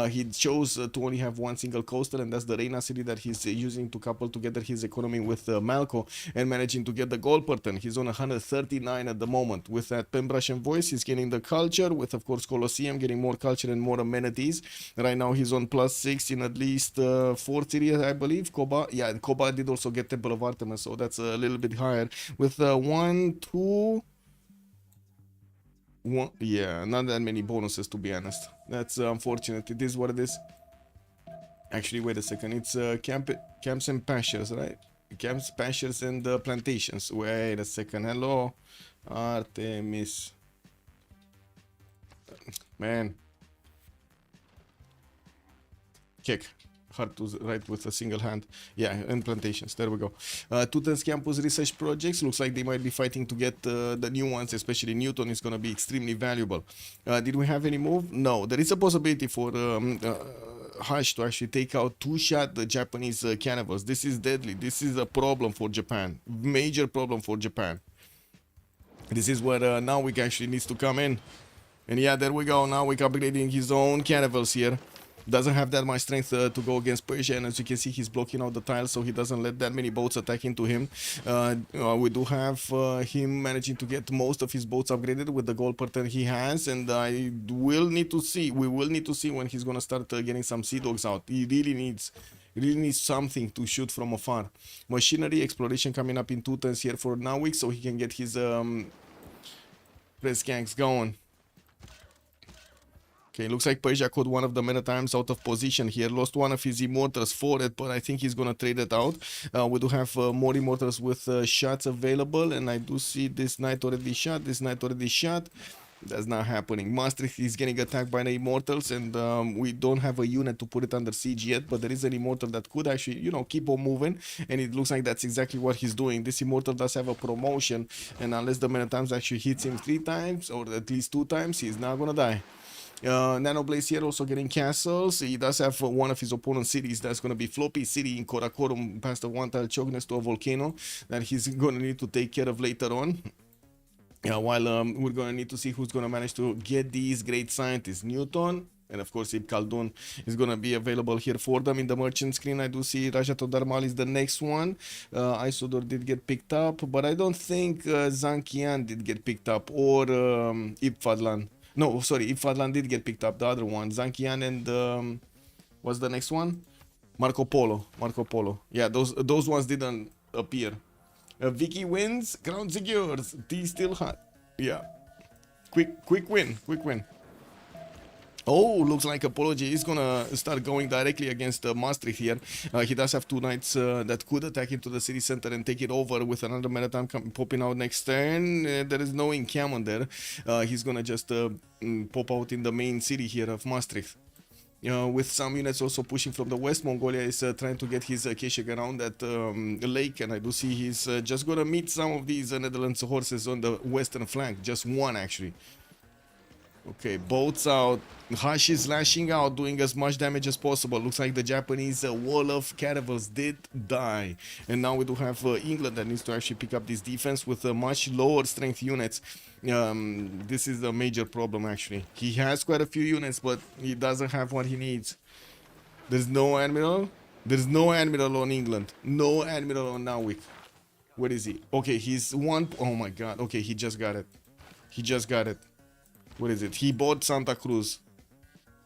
He chose to only have one single coastal, and that's the Reina city that he's using to couple together his economy with Malco and managing to get the gold pattern. He's on 139 at the moment. With that Pembrush and Voice, he's getting the culture, with of course Colosseum getting more culture and more amenities. Right now he's on +6 in at least 4 cities, I believe. Koba, yeah, Koba did also get Temple of Artemis, so that's a little bit higher. With 1, 2, 1, yeah, not that many bonuses to be honest. That's unfortunate. It is what it is. Actually, wait a second. It's camps and pastures, right? Camps, pastures, and plantations. Wait a second. Hello, Artemis. Man. Kick. Hard to write with a single hand. Yeah, and plantations. There we go. Tutan's campus research projects. Looks like they might be fighting to get the new ones, especially Newton is going to be extremely valuable. Did we have any move? No. There is a possibility for Hush to actually take out 2-shot the Japanese cannibals. This is deadly. This is a problem for Japan. Major problem for Japan. This is where Nawik actually needs to come in. And yeah, there we go. Nawik upgrading his own cannibals here. Doesn't have that much strength to go against Persia, and as you can see, he's blocking out the tiles, so he doesn't let that many boats attack into him. We do have him managing to get most of his boats upgraded with the gold pattern he has, and we will need to see when he's gonna start getting some sea dogs out. He really needs something to shoot from afar. Machinery exploration coming up in 2 turns here for Nawik, so he can get his press gangs going. Okay, looks like Persia caught one of the many times out of position here. Lost one of his immortals for it, but I think he's gonna trade it out. We do have more immortals with shots available, and I do see this knight already shot. That's not happening. Maastricht is getting attacked by the immortals, and we don't have a unit to put it under siege yet, but there is an immortal that could actually, you know, keep on moving, and it looks like that's exactly what he's doing. This immortal does have a promotion, and unless the many times actually hits him 3 times, or at least 2 times, he's not gonna die. Nano Blaze here also getting castles. He does have one of his opponent's cities that's going to be Floppy City in Karakorum, past the 1 tile choke next to a volcano that he's going to need to take care of later on. While we're going to need to see who's going to manage to get these great scientists. Newton, and of course Ibn Khaldun is going to be available here for them in the merchant screen. I do see Rajat Darmal is the next one. Isodor did get picked up, but I don't think Zankian did get picked up, or Ibn Fadlan. No, sorry, Ibn Fadlan did get picked up. The other one, Zankian, and what's the next one? Marco Polo. Yeah, those ones didn't appear. Vicky wins. Crown secures. Tea still hot. Yeah. Quick win. Oh, looks like Apology is gonna start going directly against Maastricht here. He does have 2 knights that could attack into the city center and take it over, with another maritime popping out next turn. There is no encampment there. He's gonna just pop out in the main city here of Maastricht. With some units also pushing from the west. Mongolia is trying to get his Keshik around that lake, and I do see he's just gonna meet some of these Netherlands horses on the western flank. Just one, actually. Okay, boats out. Hush is lashing out, doing as much damage as possible. Looks like the Japanese wall of caravels did die. And now we do have England that needs to actually pick up this defense with much lower strength units. This is a major problem, actually. He has quite a few units, but he doesn't have what he needs. There's no admiral. There's no admiral on England. No admiral on Norwich. Where is he? Okay, he's one. Oh my god. Okay, he just got it. He just got it. What is it? He bought Santa Cruz.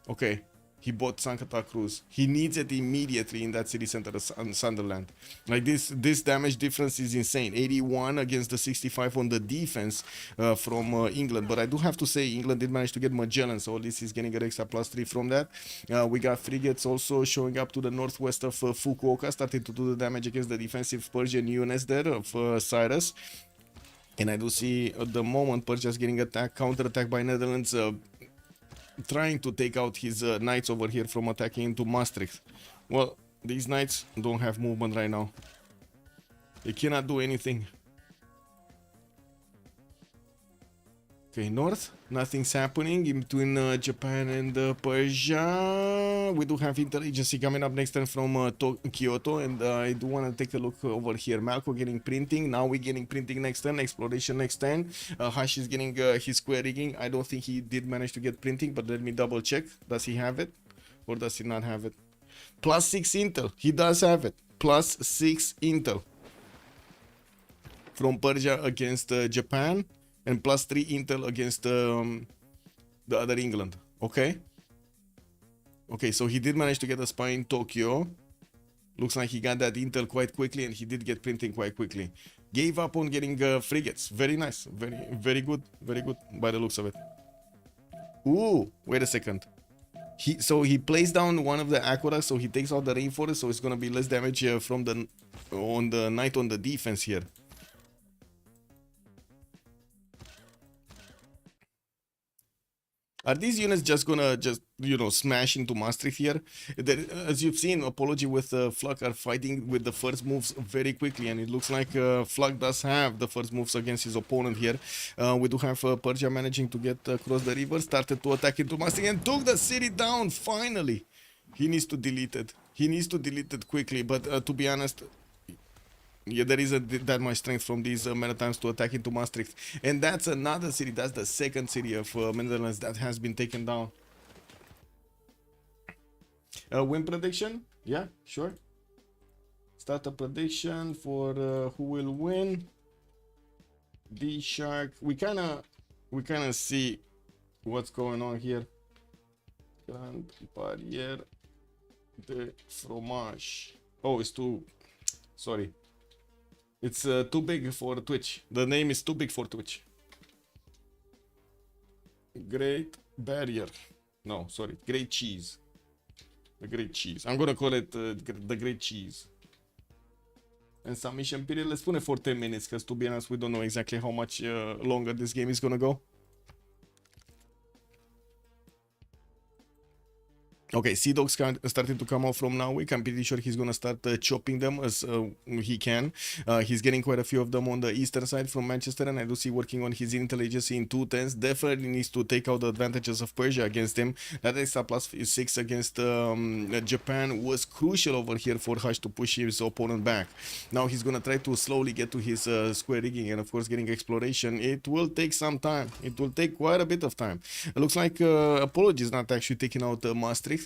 Okay. He bought Santa Cruz. He needs it immediately in that city center of Sunderland. Like this damage difference is insane. 81 against the 65 on the defense from England. But I do have to say England did manage to get Magellan, so at least he's getting an extra +3 from that. We got frigates also showing up to the northwest of Fukuoka, starting to do the damage against the defensive Persian units there of Cyrus. And I do see at the moment Persia's getting attacked, counter-attacked by Netherlands, trying to take out his knights over here from attacking into Maastricht. Well, these knights don't have movement right now. They cannot do anything. Okay, north, nothing's happening in between Japan and Persia. We do have interagency coming up next turn from Kyoto, and I do want to take a look over here. Malco getting printing. Now we're getting printing next turn. Exploration next turn. Hash is getting his square rigging. I don't think he did manage to get printing, but let me double check. Does he have it, or does he not have it? +6 intel. He does have it. +6 intel from Persia against Japan. And +3 intel against the other England. Okay. Okay, so he did manage to get a spy in Tokyo. Looks like he got that intel quite quickly, and he did get printing quite quickly. Gave up on getting frigates. Very nice. Very good. Very good by the looks of it. Ooh, wait a second. So he plays down one of the aqueducts, so he takes out the rainforest, so it's gonna be less damage from the knight on the defense here. Are these units just gonna smash into Maastricht here? As you've seen, Apology with Flak are fighting with the first moves very quickly, and it looks like Flak does have the first moves against his opponent here. We do have Persia managing to get across the river, started to attack into Maastricht, and took the city down finally. He needs to delete it. He needs to delete it quickly, but to be honest, yeah, there isn't that much strength from these Maritimes to attack into Maastricht. And that's another city. That's the second city of Netherlands that has been taken down. Win prediction? Yeah, sure. Start a prediction for who will win. DShark. We kind of see what's going on here. Grande, Barriere, de Fromage. Oh, it's too... Sorry. It's too big for Twitch. The name is too big for Twitch. Great Barrier. No, sorry. Great Cheese. The Great Cheese. I'm gonna call it the Great Cheese. And submission period. Let's put it for 10 minutes, because to be honest, we don't know exactly how much longer this game is gonna go. Okay, Sea Dogs starting to come out from now. I'm pretty sure he's gonna start chopping them as he can. He's getting quite a few of them on the eastern side from Manchester, and I do see working on his intelligence in 210s. Definitely needs to take out the advantages of Persia against him. That extra +6 against Japan was crucial over here for Hush to push his opponent back. Now he's gonna try to slowly get to his square rigging and of course getting exploration. It will take some time. It will take quite a bit of time. It looks like Apology is not actually taking out Maastricht.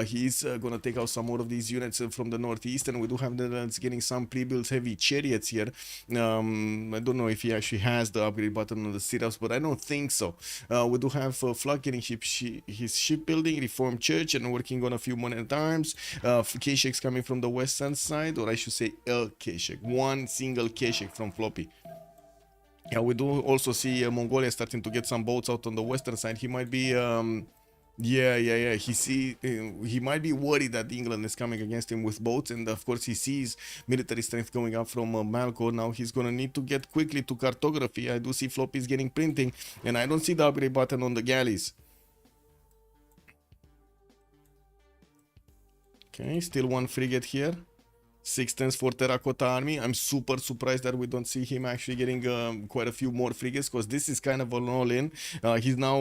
He's gonna take out some more of these units from the northeast, and we do have Netherlands getting some pre-built heavy chariots here. I don't know if he actually has the upgrade button on the sit-ups, but I don't think so. We do have Flak getting his shipbuilding, reformed church, and working on a few men-at-arms. Keshek's coming from the western side, or I should say Keshek. One single Keshek from Floppy. Yeah, we do also see Mongolia starting to get some boats out on the western side. He might be yeah. He might be worried that England is coming against him with boats, and of course he sees military strength going up from Malco. Now he's gonna need to get quickly to cartography. I do see Floppy's getting printing, and I don't see the upgrade button on the galleys. Okay, still one frigate here. 6 tens for Terracotta Army. I'm super surprised that we don't see him actually getting quite a few more frigates, because this is kind of an all-in. He's now,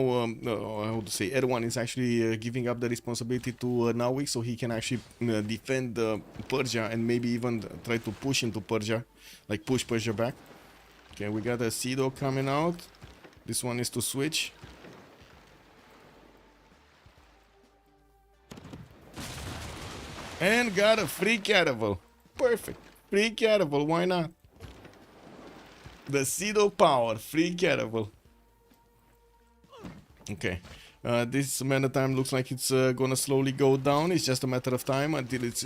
how to say, Erwan is actually giving up the responsibility to Nawik, so he can actually defend Persia and maybe even try to push into Persia, like push Persia back. Okay, we got a Sea Dog coming out. This one is to switch. And got a free caravel. Perfect. Free caravel, why not? The Cedo power, free caravel. Okay. This amount of time looks like it's gonna slowly go down. It's just a matter of time until it's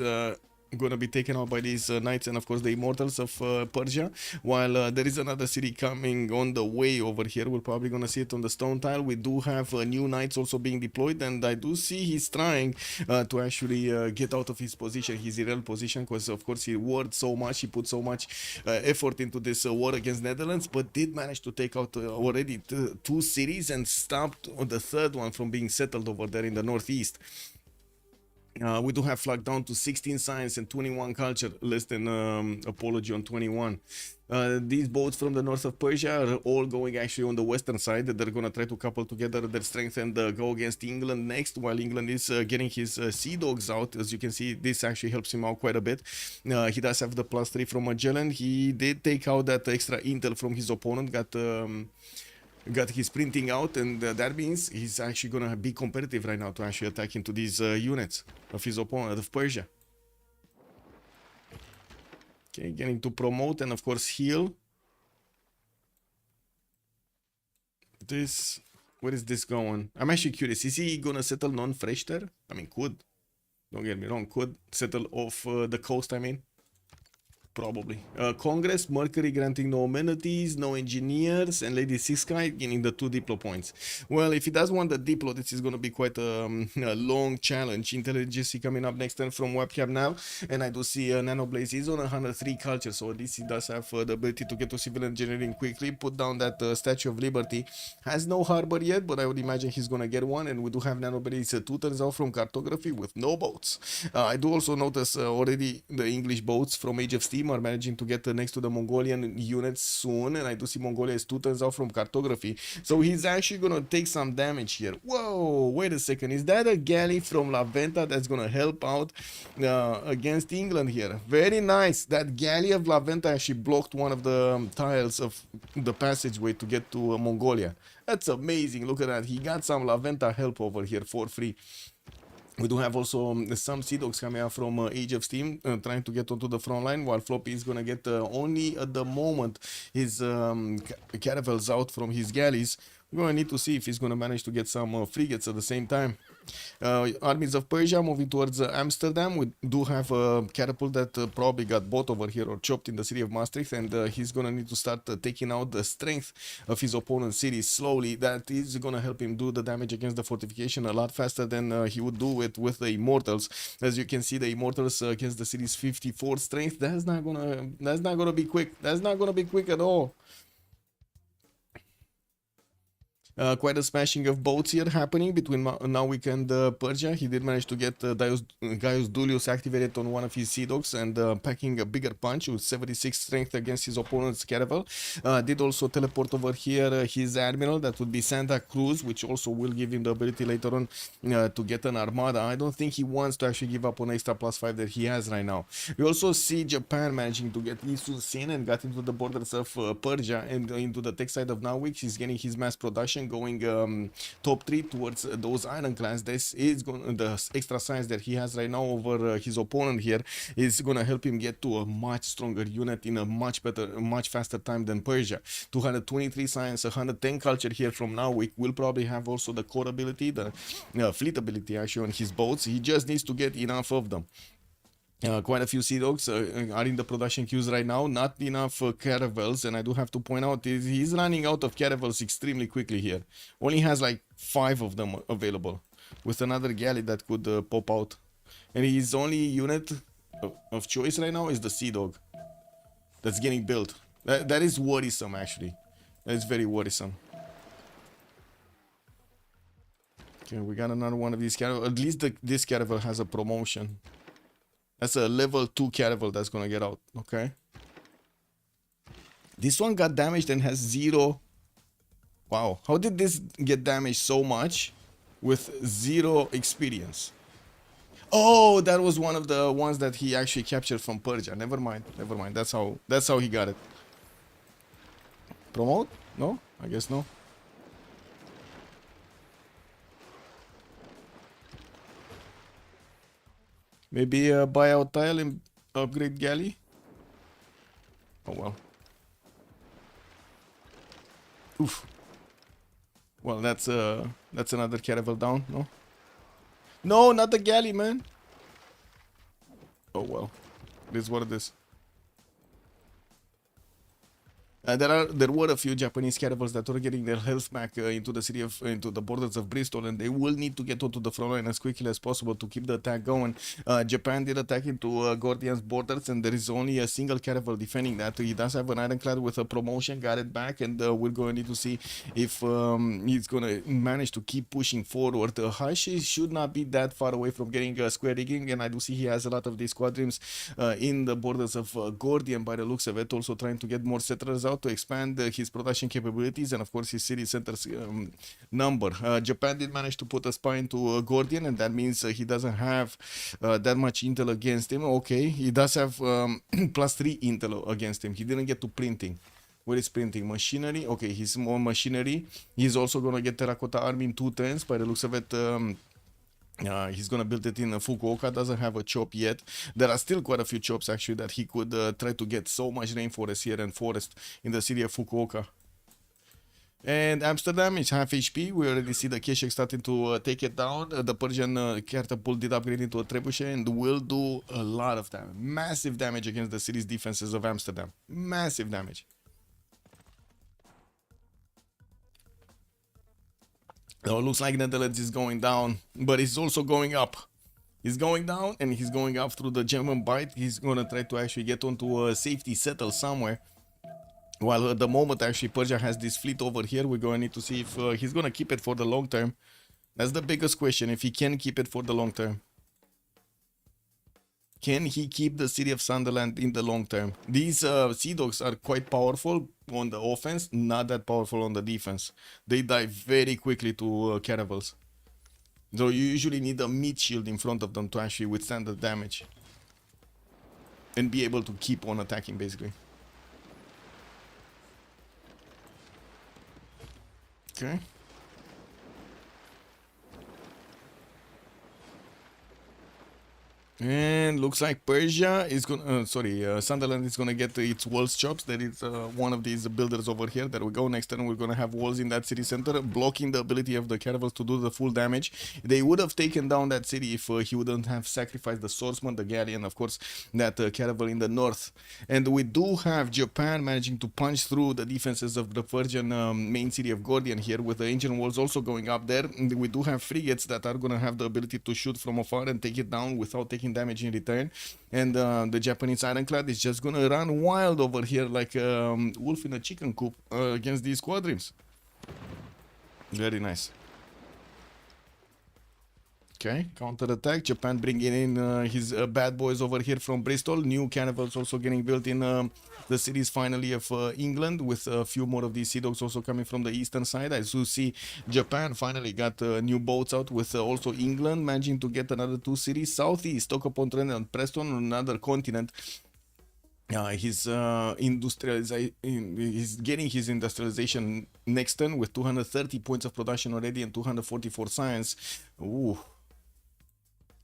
gonna be taken out by these knights and of course the immortals of Persia, while there is another city coming on the way over here. We're probably gonna see it on the stone tile. We do have new knights also being deployed, and I do see he's trying to actually get out of his position, his irreal position, because of course he worked so much, he put so much effort into this war against Netherlands, but did manage to take out already 2 cities and stopped the third one from being settled over there in the northeast. We do have flag down to 16 science and 21 culture, less than apology on 21. These boats from the north of Persia are all going actually on the western side. They're going to try to couple together their strength and go against England next, while England is getting his sea dogs out. As you can see, this actually helps him out quite a bit. He does have the +3 from Magellan. He did take out that extra intel from his opponent, got his printing out, and that means he's actually gonna be competitive right now to actually attack into these units of his opponent, of Persia. Okay, getting to promote and of course heal. This, where is this going? I'm actually curious, is he gonna settle non-fresh there? I mean, could, don't get me wrong, could settle off the coast, I mean. Probably. Congress, Mercury granting no amenities, no engineers, and Lady Sixsky getting the 2 diplo points. Well, if he does want the diplo, this is going to be quite a long challenge. Intelligence coming up next turn from webcam now, and I do see Nanoblaze is on 103 culture, so this he does have the ability to get to civil engineering quickly, put down that Statue of Liberty. Has no harbor yet, but I would imagine he's going to get one, and we do have Nanoblaze 2 turns out from cartography with no boats. I do also notice already the English boats from Age of Steam are managing to get next to the Mongolian units soon, and I do see Mongolia is 2 turns out from cartography, so he's actually gonna take some damage here. Whoa, wait a second, is that a galley from La Venta that's gonna help out against England here? Very nice. That galley of La Venta actually blocked one of the tiles of the passageway to get to Mongolia. That's amazing. Look at that, he got some La Venta help over here for free. We do have also some Sea Dogs coming out from Age of Steam, trying to get onto the front line, while Floppy is going to get only at the moment his caravels out from his galleys. We're going to need to see if he's going to manage to get some frigates at the same time. Armies of Persia moving towards Amsterdam. We do have a catapult that probably got bought over here or chopped in the city of Maastricht, and he's gonna need to start taking out the strength of his opponent's city slowly. That is gonna help him do the damage against the fortification a lot faster than he would do it with the Immortals. As you can see, the Immortals against the city's 54 strength, that's not gonna be quick. That's not gonna be quick at all. Quite a smashing of boats here happening between Nawik and Persia. He did manage to get Gaius Dulius activated on one of his Sea Dogs and packing a bigger punch with 76 strength against his opponent's caravel. Did also teleport over here his admiral, that would be Santa Cruz, which also will give him the ability later on to get an armada. I don't think he wants to actually give up on extra +5 that he has right now. We also see Japan managing to get Isun Sin and got into the borders of Persia and into the tech side of Nawik. He's getting his mass production going top 3 towards those ironclads. This is the extra science that he has right now over his opponent here is gonna help him get to a much stronger unit in a much faster time than Persia. 223 science, 110 culture here from Nawik. Will probably have also the core ability, the fleet ability actually on his boats. He just needs to get enough of them. Quite a few Sea Dogs are in the production queues right now, not enough caravels, and I do have to point out he's running out of caravels extremely quickly here. Only has like 5 of them available, with another galley that could pop out. And his only unit of choice right now is the Sea Dog that's getting built. That is worrisome actually. That is very worrisome. Okay, we got another one of these caravels. At least this caravel has a promotion. That's a level 2 caravel that's gonna get out. Okay. This one got damaged and has 0. Wow. How did this get damaged so much with 0 experience? Oh, that was one of the ones that he actually captured from Persia. Never mind. Never mind. That's how he got it. Promote? No? I guess no. Maybe a buyout tile and upgrade galley? Oh well. Oof. Well, that's another caravel down, no? No, not the galley, man. Oh well. It is what it is. There were a few Japanese caravels that were getting their health back into the borders of Bristol, and they will need to get onto the front line as quickly as possible to keep the attack going. Japan did attack into Gordian's borders, and there is only a single caravel defending that. He does have an ironclad with a promotion, got it back, and we're going to need to see if he's going to manage to keep pushing forward. Hashi should not be that far away from getting square rigging, and I do see he has a lot of these squadrons in the borders of Gordian by the looks of it, also trying to get more settlers out to expand his production capabilities and of course his city centers number. Japan did manage to put a spy into Gordian, and that means he doesn't have that much intel against him. Okay, he does have +3 intel against him. He didn't get to printing. Where is printing? Machinery. Okay, he's more machinery. He's also gonna get terracotta army in 2 turns by the looks of it. He's gonna build it in Fukuoka. Doesn't have a chop yet. There are still quite a few chops actually that he could try to get so much rainforest here and forest in the city of Fukuoka. And Amsterdam is half HP. We already see the Keshek starting to take it down. The Persian catapult did upgrade into a trebuchet and will do a lot of damage. Massive damage against the city's defenses of Amsterdam. Massive damage. Now it looks like Netherlands is going down, but it's also going up. He's going down and he's going up through the German Bight. He's gonna try to actually get onto a safety settle somewhere. While at the moment actually Persia has this fleet over here, we're going to need to see if he's gonna keep it for the long term. That's the biggest question, if he can keep it for the long term. Can he keep the city of Sunderland in the long term? These Sea Dogs are quite powerful on the offense, not that powerful on the defense. They die very quickly to caravels. So you usually need a meat shield in front of them to actually withstand the damage. And be able to keep on attacking basically. Okay. And looks like Persia is gonna, Sunderland is gonna get its walls chops. There is one of these builders over here. There we go. Next turn we're gonna have walls in that city center, blocking the ability of the caravels to do the full damage. They would have taken down that city if he wouldn't have sacrificed the swordsman, the galley, and of course that caravel in the north. And we do have Japan managing to punch through the defenses of the Persian main city of Gordian here, with the engine walls also going up there. And we do have frigates that are gonna have the ability to shoot from afar and take it down without taking damage in return. And the Japanese ironclad is just gonna run wild over here like a wolf in a chicken coop against these squadrons. Very nice. Okay, counter attack. Japan bringing in his bad boys over here from Bristol. New caravels also getting built in the cities finally of England, with a few more of these Sea Dogs also coming from the eastern side. As you see, Japan finally got new boats out, with also England managing to get another 2 cities. Southeast, Stoke-upon-Trent and Preston, on another continent. He's getting his industrialization next turn with 230 points of production already and 244 science. Ooh.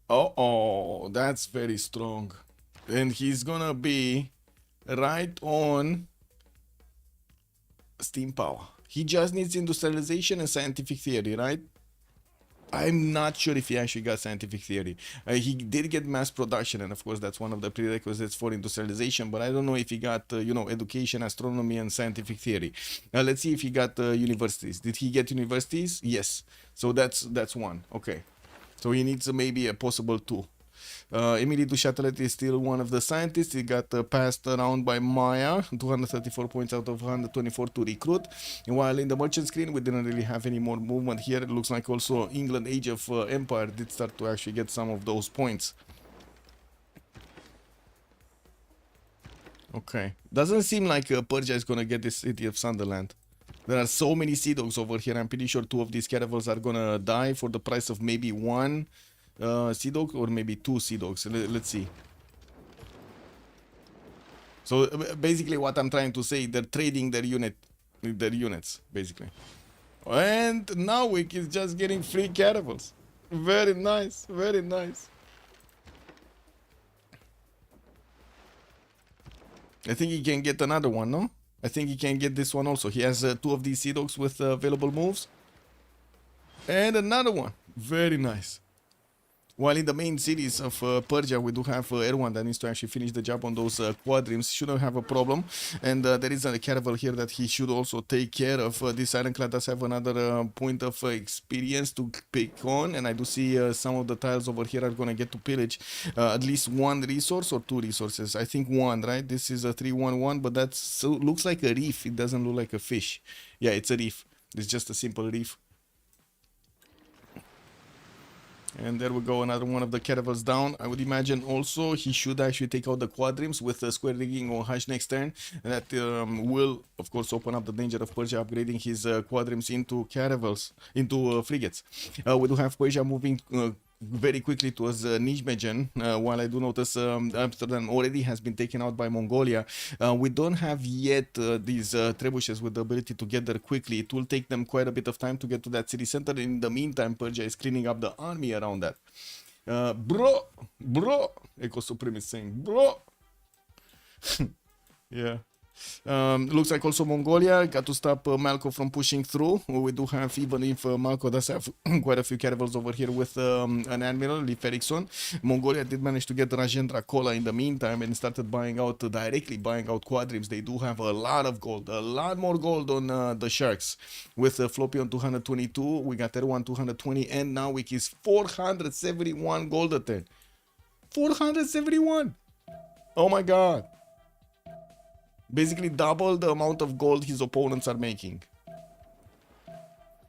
Oh, that's very strong. And he's gonna be right on steam power. He just needs industrialization and scientific theory, right? I'm not sure if he actually got scientific theory. He did get mass production, and of course that's one of the prerequisites for industrialization, but I don't know if he got education, astronomy, and scientific theory. Let's see if he got universities. Did he get universities? Yes. So that's one. Okay. So he needs maybe a possible 2. Emily du Châtelet is still one of the scientists. He got passed around by Maya, 234 points out of 124 to recruit. While in the merchant screen, we didn't really have any more movement here. It looks like also England Age of Empire did start to actually get some of those points. Okay. Doesn't seem like Persia is gonna get this city of Sunderland. There are so many sea dogs over here. I'm pretty sure 2 of these caravels are gonna die for the price of maybe 1 sea dog or maybe 2 sea dogs. Let's see. So basically what I'm trying to say, they're trading their units, basically. And Narvik is just getting free caravels. Very nice, very nice. I think he can get another one, no? I think he can get this one also. He has 2 of these sea dogs with available moves. And another one. Very nice. While in the main cities of Persia, we do have Erwan that needs to actually finish the job on those quadrims. Shouldn't have a problem. And there is a caravel here that he should also take care of. This ironclad does have another point of experience to pick on. And I do see some of the tiles over here are going to get to pillage at least 1 resource or 2 resources. I think 1, right? This is a 311, but that looks like a reef. It doesn't look like a fish. Yeah, it's a reef. It's just a simple reef. And there we go, another one of the caravels down. I would imagine also he should actually take out the quadrims with square rigging or hash next turn. And that will, of course, open up the danger of Persia upgrading his quadrims into caravels, into frigates. We do have Persia moving very quickly towards Nijmegen, while I do notice Amsterdam already has been taken out by Mongolia. We don't have yet these trebuchets with the ability to get there quickly. It will take them quite a bit of time to get to that city center. In the meantime, Persia is cleaning up the army around that. Bro, Echo Supreme is saying, bro. Yeah. Looks like also Mongolia got to stop Malco from pushing through. We do have, even if Malco does have quite a few caravels over here with an admiral, Leif Erikson, Mongolia did manage to get Rajendra Kola in the meantime and started directly buying out quadrims. They do have a lot of gold, a lot more gold on the Sharks. With Floppy on 222, we got Erwan 220, and now we is 471 gold a turn. 471! Oh my god! Basically double the amount of gold his opponents are making.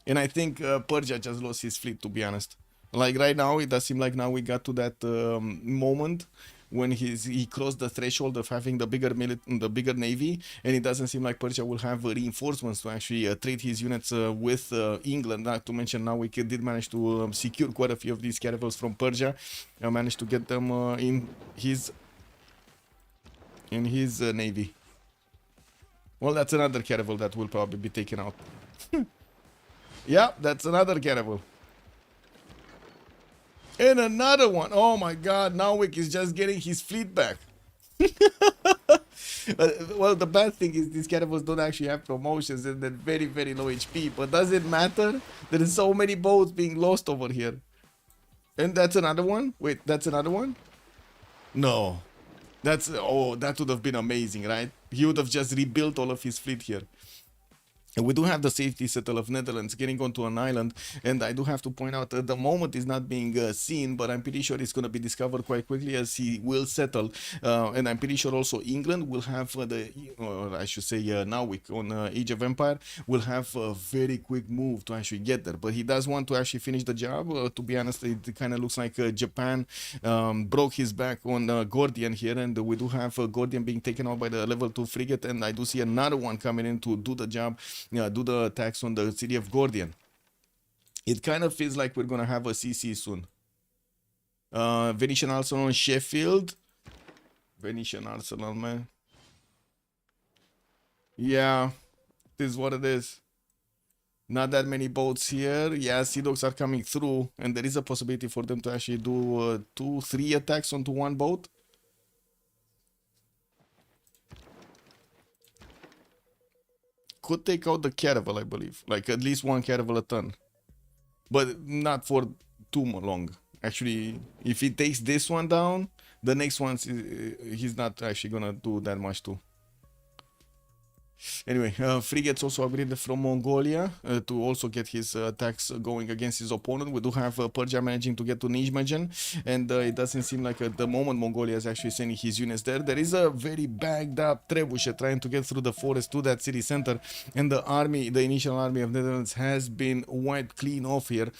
And I think Persia just lost his fleet, to be honest. Like right now, it does seem like now we got to that moment when he crossed the threshold of having the bigger navy, and it doesn't seem like Persia will have reinforcements to actually trade his units with England. Not to mention now we did manage to secure quite a few of these caravels from Persia. Managed to get them in his navy. Well, that's another caravel that will probably be taken out. Yeah, that's another caravel. And another one. Oh my god, Narvik is just getting his fleet back. Well, the bad thing is these caravels don't actually have promotions and they're very, very low HP. But does it matter? There is so many boats being lost over here. And that's another one? Wait, that's another one? No. That would have been amazing, right? He would have just rebuilt all of his fleet here. And we do have the safety settle of Netherlands getting onto an island, and I do have to point out at the moment is not being seen, but I'm pretty sure it's going to be discovered quite quickly as he will settle. And I'm pretty sure also England will have Narvik on Age of Empire will have a very quick move to actually get there. But he does want to actually finish the job. To be honest, it kind of looks like Japan broke his back on Gordian here, and we do have Gordian being taken out by the level 2 frigate, and I do see another one coming in to do the job. Do the attacks on the city of Gordian. It kind of feels like we're gonna have a CC soon. Venetian Arsenal on Sheffield. Venetian Arsenal, man. Yeah, this is what it is. Not that many boats here. Yeah, sea dogs are coming through, and there is a possibility for them to actually do 2-3 attacks onto one boat. Could take out the caravel, I believe. Like at least 1 caravel a ton. But not for too long. Actually, if he takes this one down, the next one, he's not actually gonna do that much too. Anyway, frigates also upgraded from Mongolia to also get his attacks going against his opponent. We do have Persia managing to get to Nijmegen, and it doesn't seem like at the moment Mongolia is actually sending his units there. There is a very bagged up trebuchet trying to get through the forest to that city center, and the initial army of Netherlands has been wiped clean off here.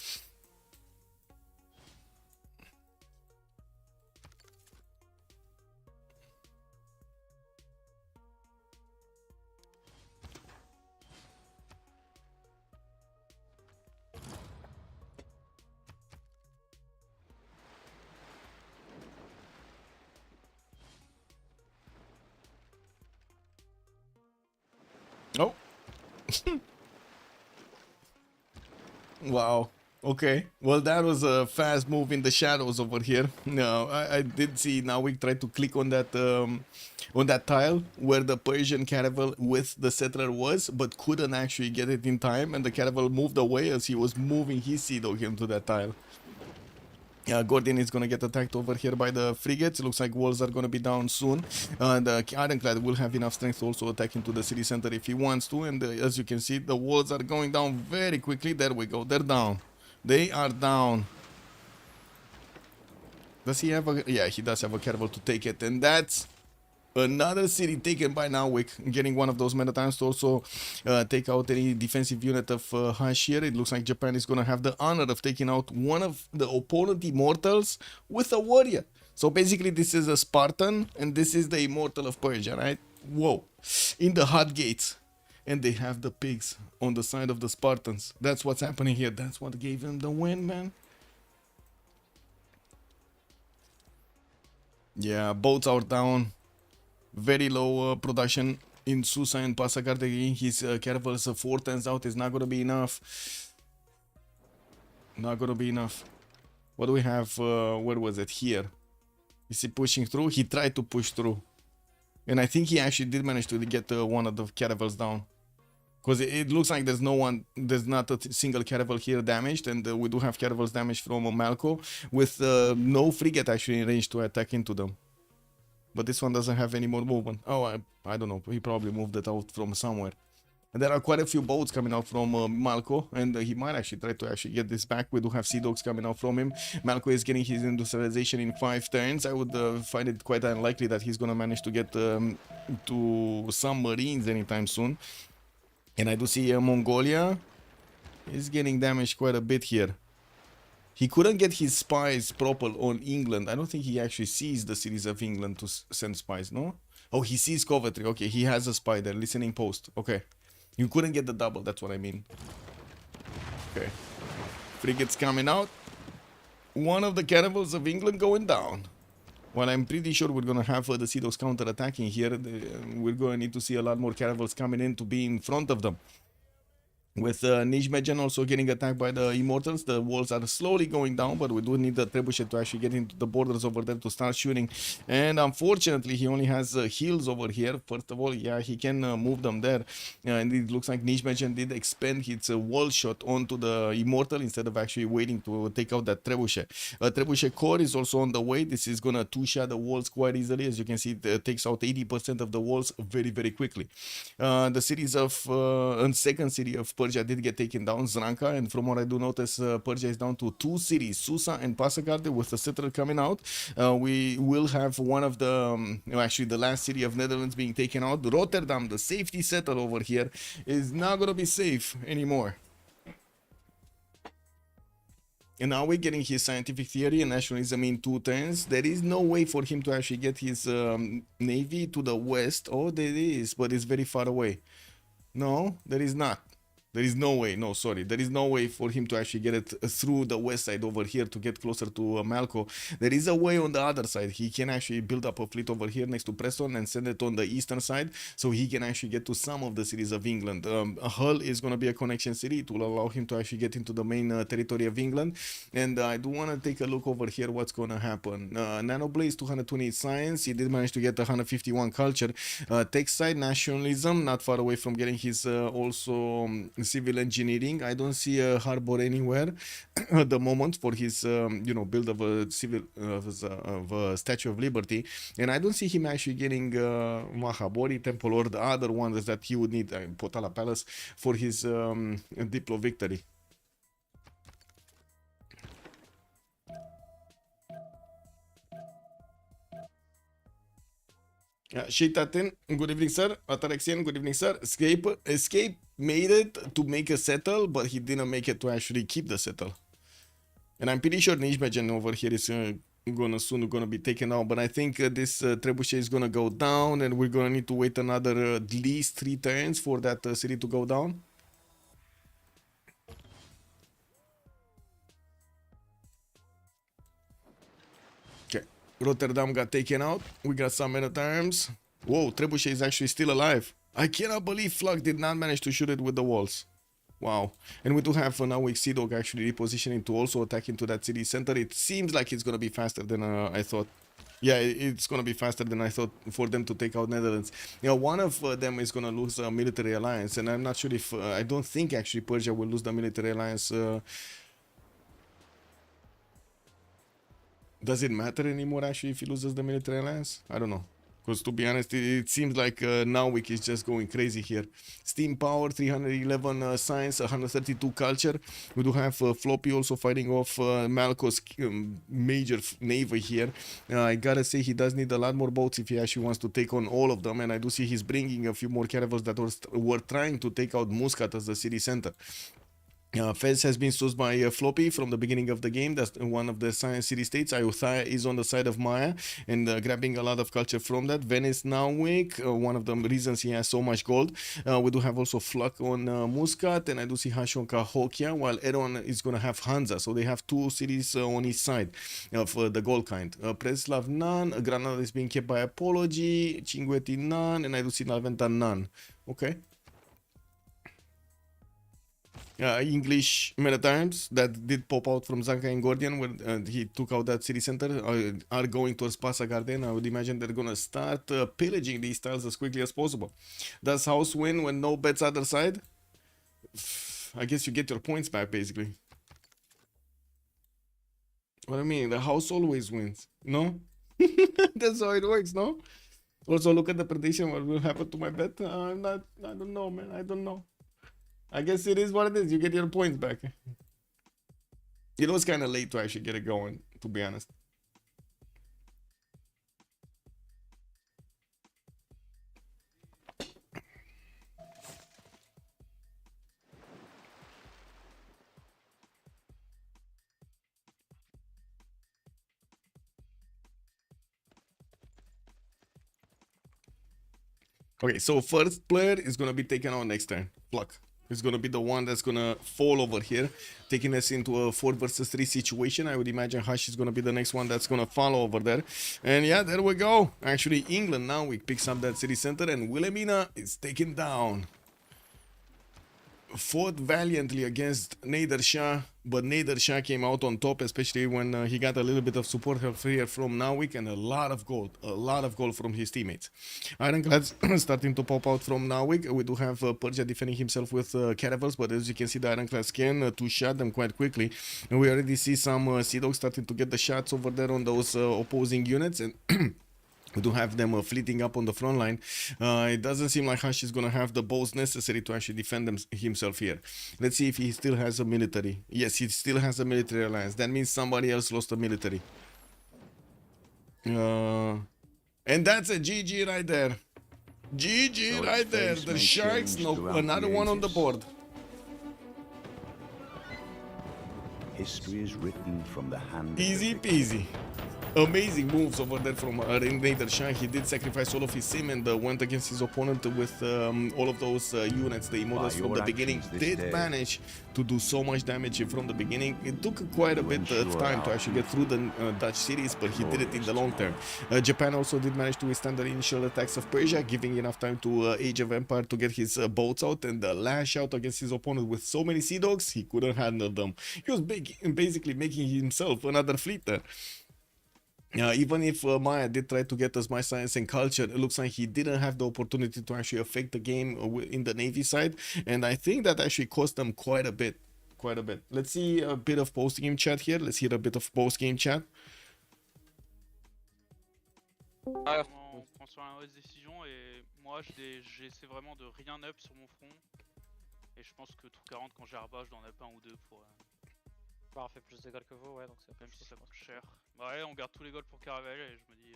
Wow. Okay. Well, that was a fast move in the shadows over here. No, I did see now we tried to click on that tile where the Persian caravel with the settler was, but couldn't actually get it in time, and the caravel moved away as he was moving his sea dog into that tile. Gordon is gonna get attacked over here by the frigates. It looks like walls are gonna be down soon. The Ironclad will have enough strength to also attack into the city center if he wants to. And as you can see, the walls are going down very quickly. There we go. They're down. They are down. Does he have a... Yeah, he does have a caravel to take it. And that's another city taken by Narwick, getting one of those meta times to also take out any defensive unit of Hush here. It looks like Japan is going to have the honor of taking out one of the opponent immortals with a warrior. So basically this is a Spartan and this is the immortal of Persia, right? Whoa. In the hot gates. And they have the pigs on the side of the Spartans. That's what's happening here. That's what gave them the win, man. Yeah, boats are down. Very low production in Susa and Passagarde. His caravels 4 turns out is not going to be enough. Not going to be enough. What do we have? Where was it? Here. Is he pushing through? He tried to push through. And I think he actually did manage to get one of the caravels down. Because it looks like there's no one, there's not a single caravel here damaged. And we do have caravels damaged from Malco. With no frigate actually in range to attack into them. But this one doesn't have any more movement. Oh, I don't know. He probably moved it out from somewhere. And there are quite a few boats coming out from Malco. And he might actually try to actually get this back. We do have sea dogs coming out from him. Malco is getting his industrialization in 5 turns. I would find it quite unlikely that he's going to manage to get to some marines anytime soon. And I do see Mongolia is getting damaged quite a bit here. He couldn't get his spies proper on England. I don't think he actually sees the cities of England to send spies, no? Oh, he sees Coventry. Okay, he has a spy there, listening post. Okay. You couldn't get the double, that's what I mean. Okay. Frigates coming out. One of the caravels of England going down. Well, I'm pretty sure we're going to have the Sea Dogs counter-attacking here. We're going to need to see a lot more caravels coming in to be in front of them. With Nijmegen also getting attacked by the Immortals, the walls are slowly going down, but we do need the Trebuchet to actually get into the borders over there to start shooting. And unfortunately, he only has heals over here. First of all, yeah, he can move them there. And it looks like Nijmegen did expend his wall shot onto the Immortal instead of actually waiting to take out that Trebuchet. Trebuchet core is also on the way. This is going to two-shot the walls quite easily. As you can see, it takes out 80% of the walls very, very quickly. The cities of, second city of Persia did get taken down, Zranka, and from what I do notice, Persia is down to 2 cities, Susa and Passagarde, with the settler coming out. We will have one of the, actually the last city of Netherlands being taken out. Rotterdam, the safety settle over here, is not going to be safe anymore. And now we're getting his scientific theory and nationalism in 2 turns. There is no way for him to actually get his navy to the west. Oh, there is, but it's very far away. No, there is not. There is no way, no, sorry. There is no way for him to actually get it through the west side over here to get closer to Malco. There is a way on the other side. He can actually build up a fleet over here next to Preston and send it on the eastern side so he can actually get to some of the cities of England. Hull is going to be a connection city. It will allow him to actually get into the main territory of England. And I do want to take a look over here what's going to happen. Nanoblaze, 228 science. He did manage to get 151 culture. Tech side, nationalism, not far away from getting his also civil engineering. I don't see a harbor anywhere at the moment for his build of a civil of a Statue of Liberty, and I don't see him actually getting Mahabori Temple or the other ones that he would need, Potala Palace, for his Diplo victory. Sheitatin, good evening, sir. Ataraxian, good evening, sir. Escape made it to make a settle, but he didn't make it to actually keep the settle. And I'm pretty sure Nijmegen over here is soon gonna be taken out. But I think this Trebuchet is gonna go down, and we're gonna need to wait another at least 3 turns for that city to go down. Rotterdam got taken out. We got some men at arms. Whoa, Trebuchet is actually still alive. I cannot believe Flock did not manage to shoot it with the walls. Wow. And we do have now weak Sea Dog actually repositioning to also attack into that city center. It seems like it's going to be faster than I thought. Yeah, it's going to be faster than I thought for them to take out Netherlands. You know, one of them is going to lose a military alliance, and I'm not sure if... I don't think actually Persia will lose the military alliance. Does it matter anymore actually if he loses the military alliance? I don't know. Because to be honest, it seems like Nowik is just going crazy here. Steam power, 311 science, 132 culture. We do have Floppy also fighting off Malko's major navy here. I gotta say he does need a lot more boats if he actually wants to take on all of them. And I do see he's bringing a few more caravels that were trying to take out Muscat as the city center. Fez has been sourced by Floppy from the beginning of the game. That's one of the science city states. Ayutthaya is on the side of Maya and grabbing a lot of culture from that. Venice now weak, one of the reasons he has so much gold. We do have also Flak on Muscat, and I do see Hash on Cahokia, while Eron is going to have Hansa. So they have two cities on each side of the gold kind. Preslav none, Granada is being kept by Apology, Cinguetti none, and I do see Nalventa none. Okay. English Maritimes that did pop out from Zanka and Gordian when he took out that city center are going towards Pasa Garden. I would imagine they're gonna start pillaging these tiles as quickly as possible. Does House win when no bets other side? I guess you get your points back basically. What I mean, the House always wins, no? That's how it works, no? Also look at the prediction, what will happen to my bet? I don't know, man, I don't know. I guess it is what it is. You get your points back. It was kind of late to actually get it going, to be honest. Okay, so first player is going to be taken out next turn. Pluck. Is going to be the one that's going to fall over here, taking us into a 4 versus 3 situation. I would imagine Hush is going to be the next one that's going to follow over there. And yeah, there we go. Actually, England now we picks up that city center, and Wilhelmina is taken down. Fought valiantly against Nader Shah, but Nader Shah came out on top, especially when he got a little bit of support help here from Nowik and a lot of gold from his teammates. Ironclads starting to pop out from Nowik. We do have Persia defending himself with caravels, but as you can see, the Ironclads can two-shot them quite quickly. And we already see some Sea Dogs starting to get the shots over there on those opposing units, and we do have them fleeting up on the front line. It doesn't seem like Hush is going to have the bows necessary to actually defend himself here. Let's see if he still has a military. Yes, he still has a military alliance. That means somebody else lost a military. And that's a GG right there. GG right there. The Sharks, another one on the board. History is written from the hand. Easy peasy. Amazing moves over there from Nader Shah. He did sacrifice all of his sim and went against his opponent with all of those units. The immortals from the beginning did manage to do so much damage from the beginning. It took quite a bit of time to actually get through the Dutch cities, but he did it in the long term. Japan also did manage to withstand the initial attacks of Persia, giving enough time to Age of Empire to get his boats out and lash out against his opponent with so many Sea Dogs, he couldn't handle them. He was basically making himself another fleet there. Even if Maya did try to get us my science and culture, it looks like he didn't have the opportunity to actually affect the game in the Navy side, and I think that actually cost them quite a bit. Let's see a bit of post-game chat here. Let's hear a bit of post-game chat. On prend sur la mauvaise décision et moi j'essaie vraiment de rien up sur mon front et je pense que tour 40 quand j'ai rebat je dois en up un ou deux pour... Bah on fait plus de gold que vous, ouais, donc c'est même si ça coûte cher. Bah ouais, on garde tous les golds pour Caravelle et je me dis...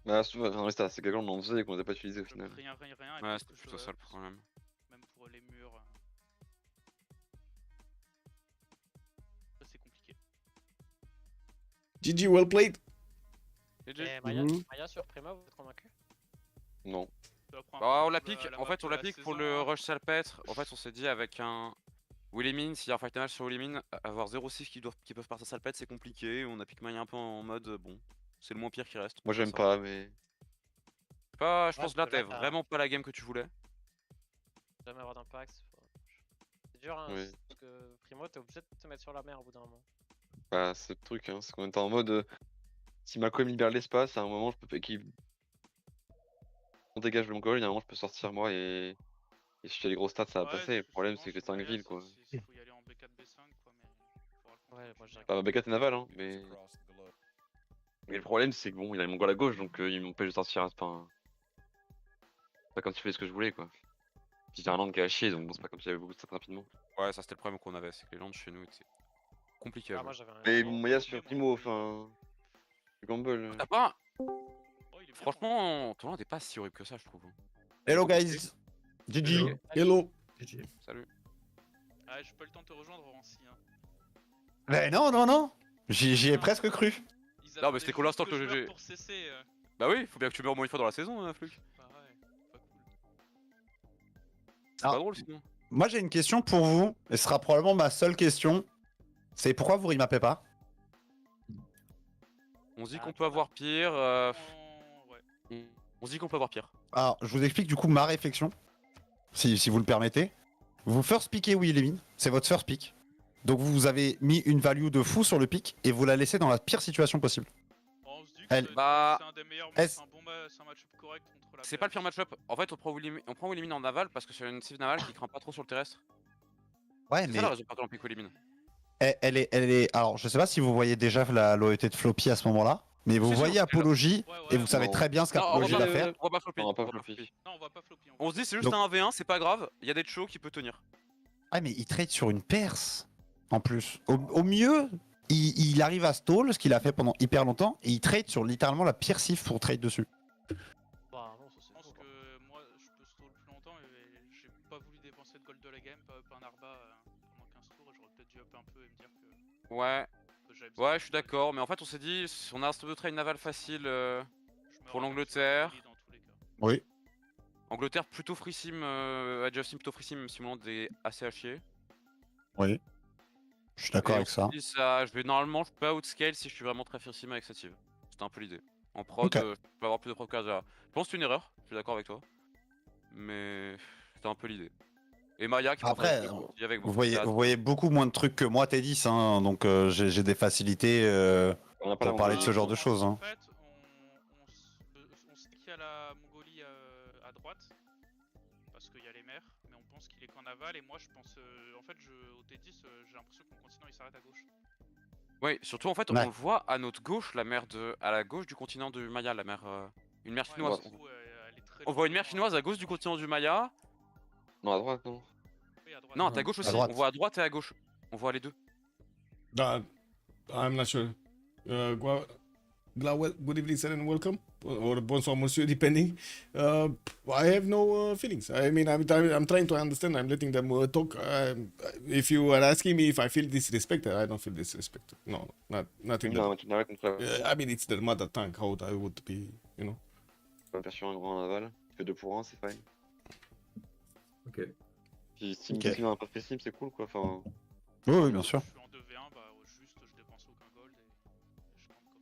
Bah c'est quelque chose qu'on en faisait et qu'on n'a pas utilisé au final. Rien, et ouais, c'était plutôt ça le problème. Même pour les murs... Ça c'est compliqué. GG, well played. Et Maya sur Prima, vous êtes convaincu? Non. Bah on la pique, en fait on la pique pour le rush salpêtre. En fait on s'est dit avec un... Wilhelmine, s'il y a un fight match sur Wilhelmine, avoir 0-6 qui peuvent partir salpêtre c'est compliqué. On a pique Maya un peu en mode bon, c'est le moins pire qui reste. Moi j'aime pas mais... Je pense que là t'as vraiment pas la game que tu voulais. Jamais avoir d'impact. C'est dur, hein, Oui. parce que Primo, t'es obligé de te mettre sur la mer au bout d'un moment. Bah, c'est le truc, hein, c'est qu'on était en mode. Si Malcolm libère l'espace, à un moment, je peux. On dégage le goal, il y a un moment, je peux sortir moi et si j'ai les gros stats, ça va passer. Le problème, c'est que les 5 villes, quoi. Il faut y aller en B4, B5, quoi, mais faudra le Ouais, moi j'ai Bah, Beckett est naval, hein, mais. Mais le problème, c'est que bon, il a les mongols à gauche, donc il m'empêche de sortir. Enfin. C'est pas comme si je faisais ce que je voulais, quoi. Puis j'ai un land qui est à chier, donc bon, c'est pas comme si j'avais beaucoup de stats rapidement. Ouais, ça c'était le problème qu'on avait, c'est que les landes chez nous étaient compliqués à Ah, jouer. moi j'avais un. Mais bon, il y a sur Primo, enfin. Le gamble. T'as pas. Oh, il est bien, Franchement, ton land est pas si horrible que ça, je trouve. Hello guys. GG. Hello. Salut. Ah, j'ai pas eu le temps de te rejoindre, Rancy. Hein. Mais non. J'y ai presque cru. Ils Non, mais attendaient c'était cool juste l'instant que je meure j'ai. pour cesser. Bah oui, faut bien que tu meurs au moins une fois dans la saison, hein, Fluke. Bah ouais, pas cool. C'est Ah. pas drôle sinon. Moi j'ai une question pour vous, et ce sera probablement ma seule question. C'est pourquoi vous remappez pas? On se dit Ah, qu'on peut avoir pire. Ouais. On se dit qu'on peut avoir pire. Alors, je vous explique du coup ma réflexion, si vous le permettez. Vous first pickez Willemine, c'est votre first pick. Donc vous avez mis une value de fou sur le pick et vous la laissez dans la pire situation possible. On se dit que Elle- c'est un des meilleurs Est-ce- c'est un bon c'est un match-up correct contre la C'est pas le PF. pire match-up. En fait, on prend Willemine en naval parce que c'est une civ navale qui craint pas trop sur le terrestre. Ouais, C'est mais ça la raison pour laquelle on pique Willemine. elle est. Alors, je sais pas si vous voyez déjà la loyauté de Floppy à ce moment-là, mais vous Si, si, voyez on- Apologie Ouais, et vous savez non. très bien ce Non, on qu'Apologie va va pas- faire. on va pas flopper. On va pas on va flopper. flopper. Non, on va pas floppy. On se dit c'est juste Donc- un 1v1, c'est pas grave, il y a des shows qui peut tenir. Ah, mais il trade sur une perse en plus. Au mieux, il arrive à stall, ce qu'il a fait pendant hyper longtemps, et il trade sur littéralement la pire cif pour trade dessus. Bah, non, ça c'est Je pense faux, quoi. que moi je peux stall plus longtemps et j'ai pas voulu dépenser de gold de la game, pas up un arba pendant 15 tours et j'aurais peut-être dû up un peu et me dire Ouais, que j'avais besoin ouais, de je suis gold. d'accord, mais en fait on s'est dit, on a un stop de trade naval facile. Je meurs pour en l'Angleterre. Angleterre dans tous les cas. Oui. Angleterre plutôt free sim, Adjusting plutôt free sim, même si mon land est assez à chier. Oui. Je suis d'accord Et avec on ça. se dit ça, normalement je peux outscale si je suis vraiment très free sim avec cette civ. C'était un peu l'idée. En prod, Ok. je peux avoir plus de prod que déjà. Je pense que c'est une erreur, je suis d'accord avec toi. Mais c'était un peu l'idée. Et Maya qui Après, avec Vous beaucoup voyez, de stats. vous voyez beaucoup moins de trucs que moi, T10, hein, donc j'ai des facilités On a pas pour la parler de Mongolie. ce genre de choses. En Hein. fait, on sait qu'il y a la Mongolie à droite, parce qu'il y a les mers, mais on pense qu'il est qu'en aval, et moi je pense, en fait, au T10, j'ai l'impression qu'en continuant il s'arrête à gauche. Oui, surtout en fait, Ouais. on le voit à notre gauche, la mer à la gauche du continent du Maya, la mer, une mer Ouais, chinoise. du coup, elle est très On voit une mer loin, chinoise à gauche du continent du Maya. Non, à droite, non. Oui, à droite. Non, à gauche aussi. droite. On voit à droite et à gauche. On voit les deux. I'm not sure. Good evening, sir, and welcome. Or bonsoir, monsieur, depending. I have no feelings. I mean, I'm trying to understand. I'm letting them talk. If you are asking me if I feel disrespected, I don't feel disrespected. No, nothing. Non, tu n'arrêtes contre la I mean, it's their mother tongue. How I would be, you know. version un grand naval. Tu fais 2 pour 1, c'est fine. Ok. Puis si Ok. me un peu free sim, c'est cool quoi. Enfin, Oui, oui, bien sûr. Je suis en 2v1, bah juste je dépense aucun gold et je prends comme.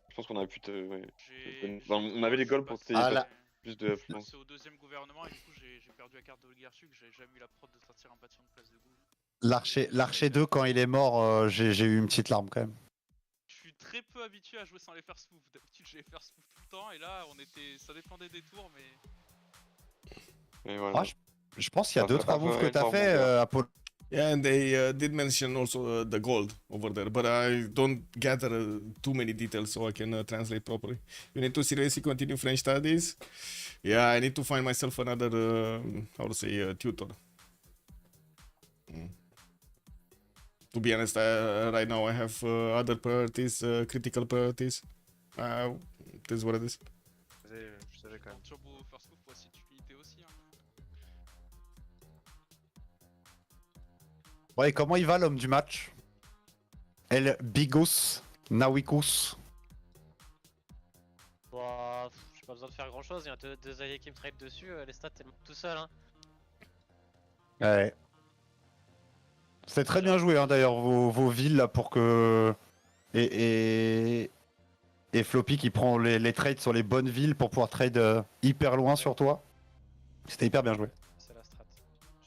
je pense qu'on aurait pu te. Ouais. J'ai- Bah, on avait les goals pour que t'aies Ah, pas là. plus de. Je suis passé au deuxième gouvernement et du coup j'ai perdu la carte de Olgarchuk, j'avais jamais eu la prod de sortir un bâtiment de place de gouv. L'archer 2, quand il est mort, j'ai eu une petite larme quand même. Je suis très peu habitué à jouer sans les faire smooth. D'habitude j'ai les faire smooth tout le temps et là ça dépendait des tours mais. Et voilà. Ah, je pense qu'il y a Ça fait 2-3 pas moves que peur, t'as pas fait, bon, Apollo. Yeah, and they did mention also the gold over there, but I don't gather too many details so I can translate properly. You need to seriously continue French studies. Yeah, I need to find myself another, how to say, tutor. To be honest, right now I have other priorities, critical priorities. This is what it is. Je savais quand même. Turbo first move pour essayer de l'unité aussi. Hein. Ouais, comment il va l'homme du match? El Bigos Nawikus. Bah, j'ai pas besoin de faire grand chose, il y a deux alliés qui me trade dessus, les stats t'es tout seul hein. Ouais. C'était très bien joué hein, d'ailleurs vos villes là pour que. Et Floppy qui prend les trades sur les bonnes villes pour pouvoir trade hyper loin sur toi. C'était hyper bien joué. C'est la strat.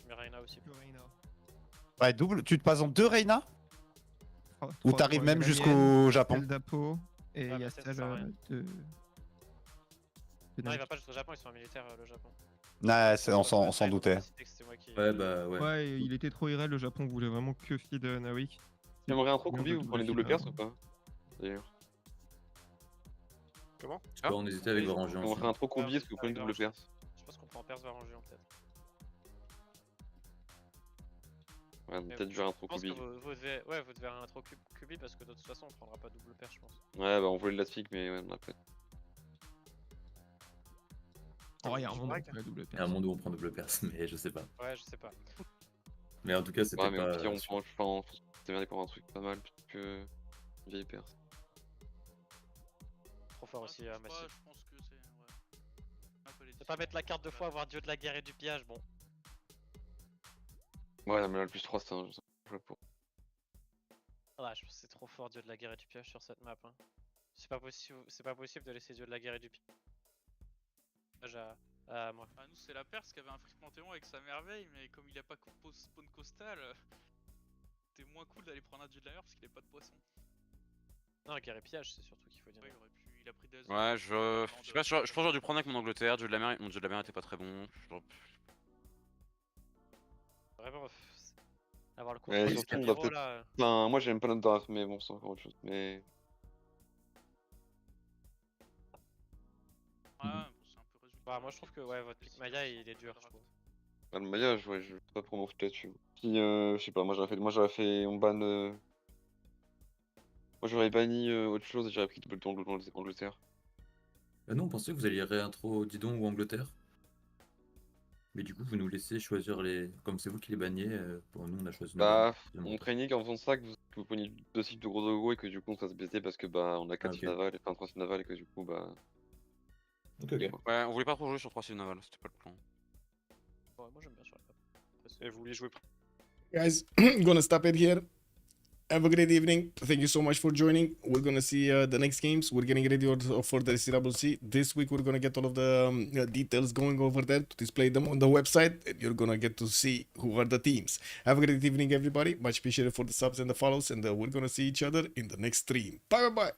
Je mets Reina aussi. Ouais, double. Tu te passes en 2 Reina ou t'arrives même la jusqu'au mienne, Japon? Celle d'Apo et il Ouais, y a bah, ça celle sert à rien. de. Non, il va pas jusqu'au Japon, ils sont en militaire le Japon. Ouais, on s'en Ouais, doutait. c'était moi qui- Ouais, bah ouais. Ouais, il était trop irréel, le Japon voulait vraiment que feed Nawik. J'aimerais un trop Bien combi, de vous double prenez double feed, perse hein. ou pas? D'ailleurs. Comment Je peux en hésiter avec Varangé On ferait un trop combi, est-ce que vous prenez double perse? Je pense qu'on prend Perse vers Anjouan peut-être. Ouais, Mais peut-être jouer un trop Je pense que combi. vous devez... Ouais, vous devez un trop cubi parce que de toute façon on prendra pas double paire je pense. Ouais, bah on voulait de la spic, mais ouais, on a pas. Oh, il y a un monde où on Correct. fait la double Il y a un perse. monde où on prend double perse, mais je sais pas. Ouais, je sais pas. Mais en tout cas, c'était Ouais, mais pas. au pire, on sûr. prend, enfin, c'est bien d'aller prendre un truc pas mal plutôt que une vieille perse. Trop fort aussi je Massif. pense que c'est. Ouais. Un peu les Ne pas mettre la carte deux différences fois, entre avoir dieu de la guerre et du pillage, bon. Ouais, non, mais là, le plus 3, c'est un jeu pour. Ah, je pense que c'est trop fort dieu de la guerre et du pillage sur cette map. Hein. C'est pas possible de laisser dieu de la guerre et du pillage à moi. Ah, nous, c'est la Perse qui avait un fric Panthéon avec sa merveille, mais comme il a pas spawn coastal, c'était moins cool d'aller prendre un dieu de la mer parce qu'il avait pas de poisson. Non, guerre et pillage, c'est surtout qu'il faut dire. Ouais, il a pris des. Ouais, je sais pas, je pense que j'aurais dû prendre avec mon Angleterre. Mon dieu de la mer était pas très bon. Vraiment, avoir le coup Ouais, de surtout, on 4 va euros peut-être. là. Enfin, moi, j'aime pas notre draft, mais bon, c'est encore autre chose. Mais. Ouais, bon, c'est un peu résultat. Bah, moi je trouve que ouais, votre pick Maya il est dur, je trouve. Ah, le maillage, ouais, je vais pas prendre mon foot là-dessus. Puis, je sais pas, moi j'aurais fait. On ban. Moi, j'aurais banni autre chose et j'aurais pris double tour Angleterre. Non, on pensait que vous alliez réintro Didon ou Angleterre. Mais du coup, vous nous laissez choisir les. Comme c'est vous qui les banniez, pour nous, on a choisi nos Bah, bannes. on craignait qu'en faisant ça, que vous preniez 2 cibles de gros logo et que du coup on se fasse baiser parce que bah on a 4 ok. naval, enfin 3 naval et que du coup bah. Ok, ok. Ouais, on voulait pas trop jouer sur 3 cibles navals, c'était pas le plan. Ouais, moi j'aime bien sur la map. Et vous voulez jouer. Guys, gonna stop it here. Have a great evening. Thank you so much for joining. We're gonna see the next games. We're getting ready for the CWC. This week we're gonna get all of the details going over there to display them on the website. And you're gonna get to see who are the teams. Have a great evening, everybody. Much appreciated for the subs and the follows. And we're gonna see each other in the next stream. Bye bye bye.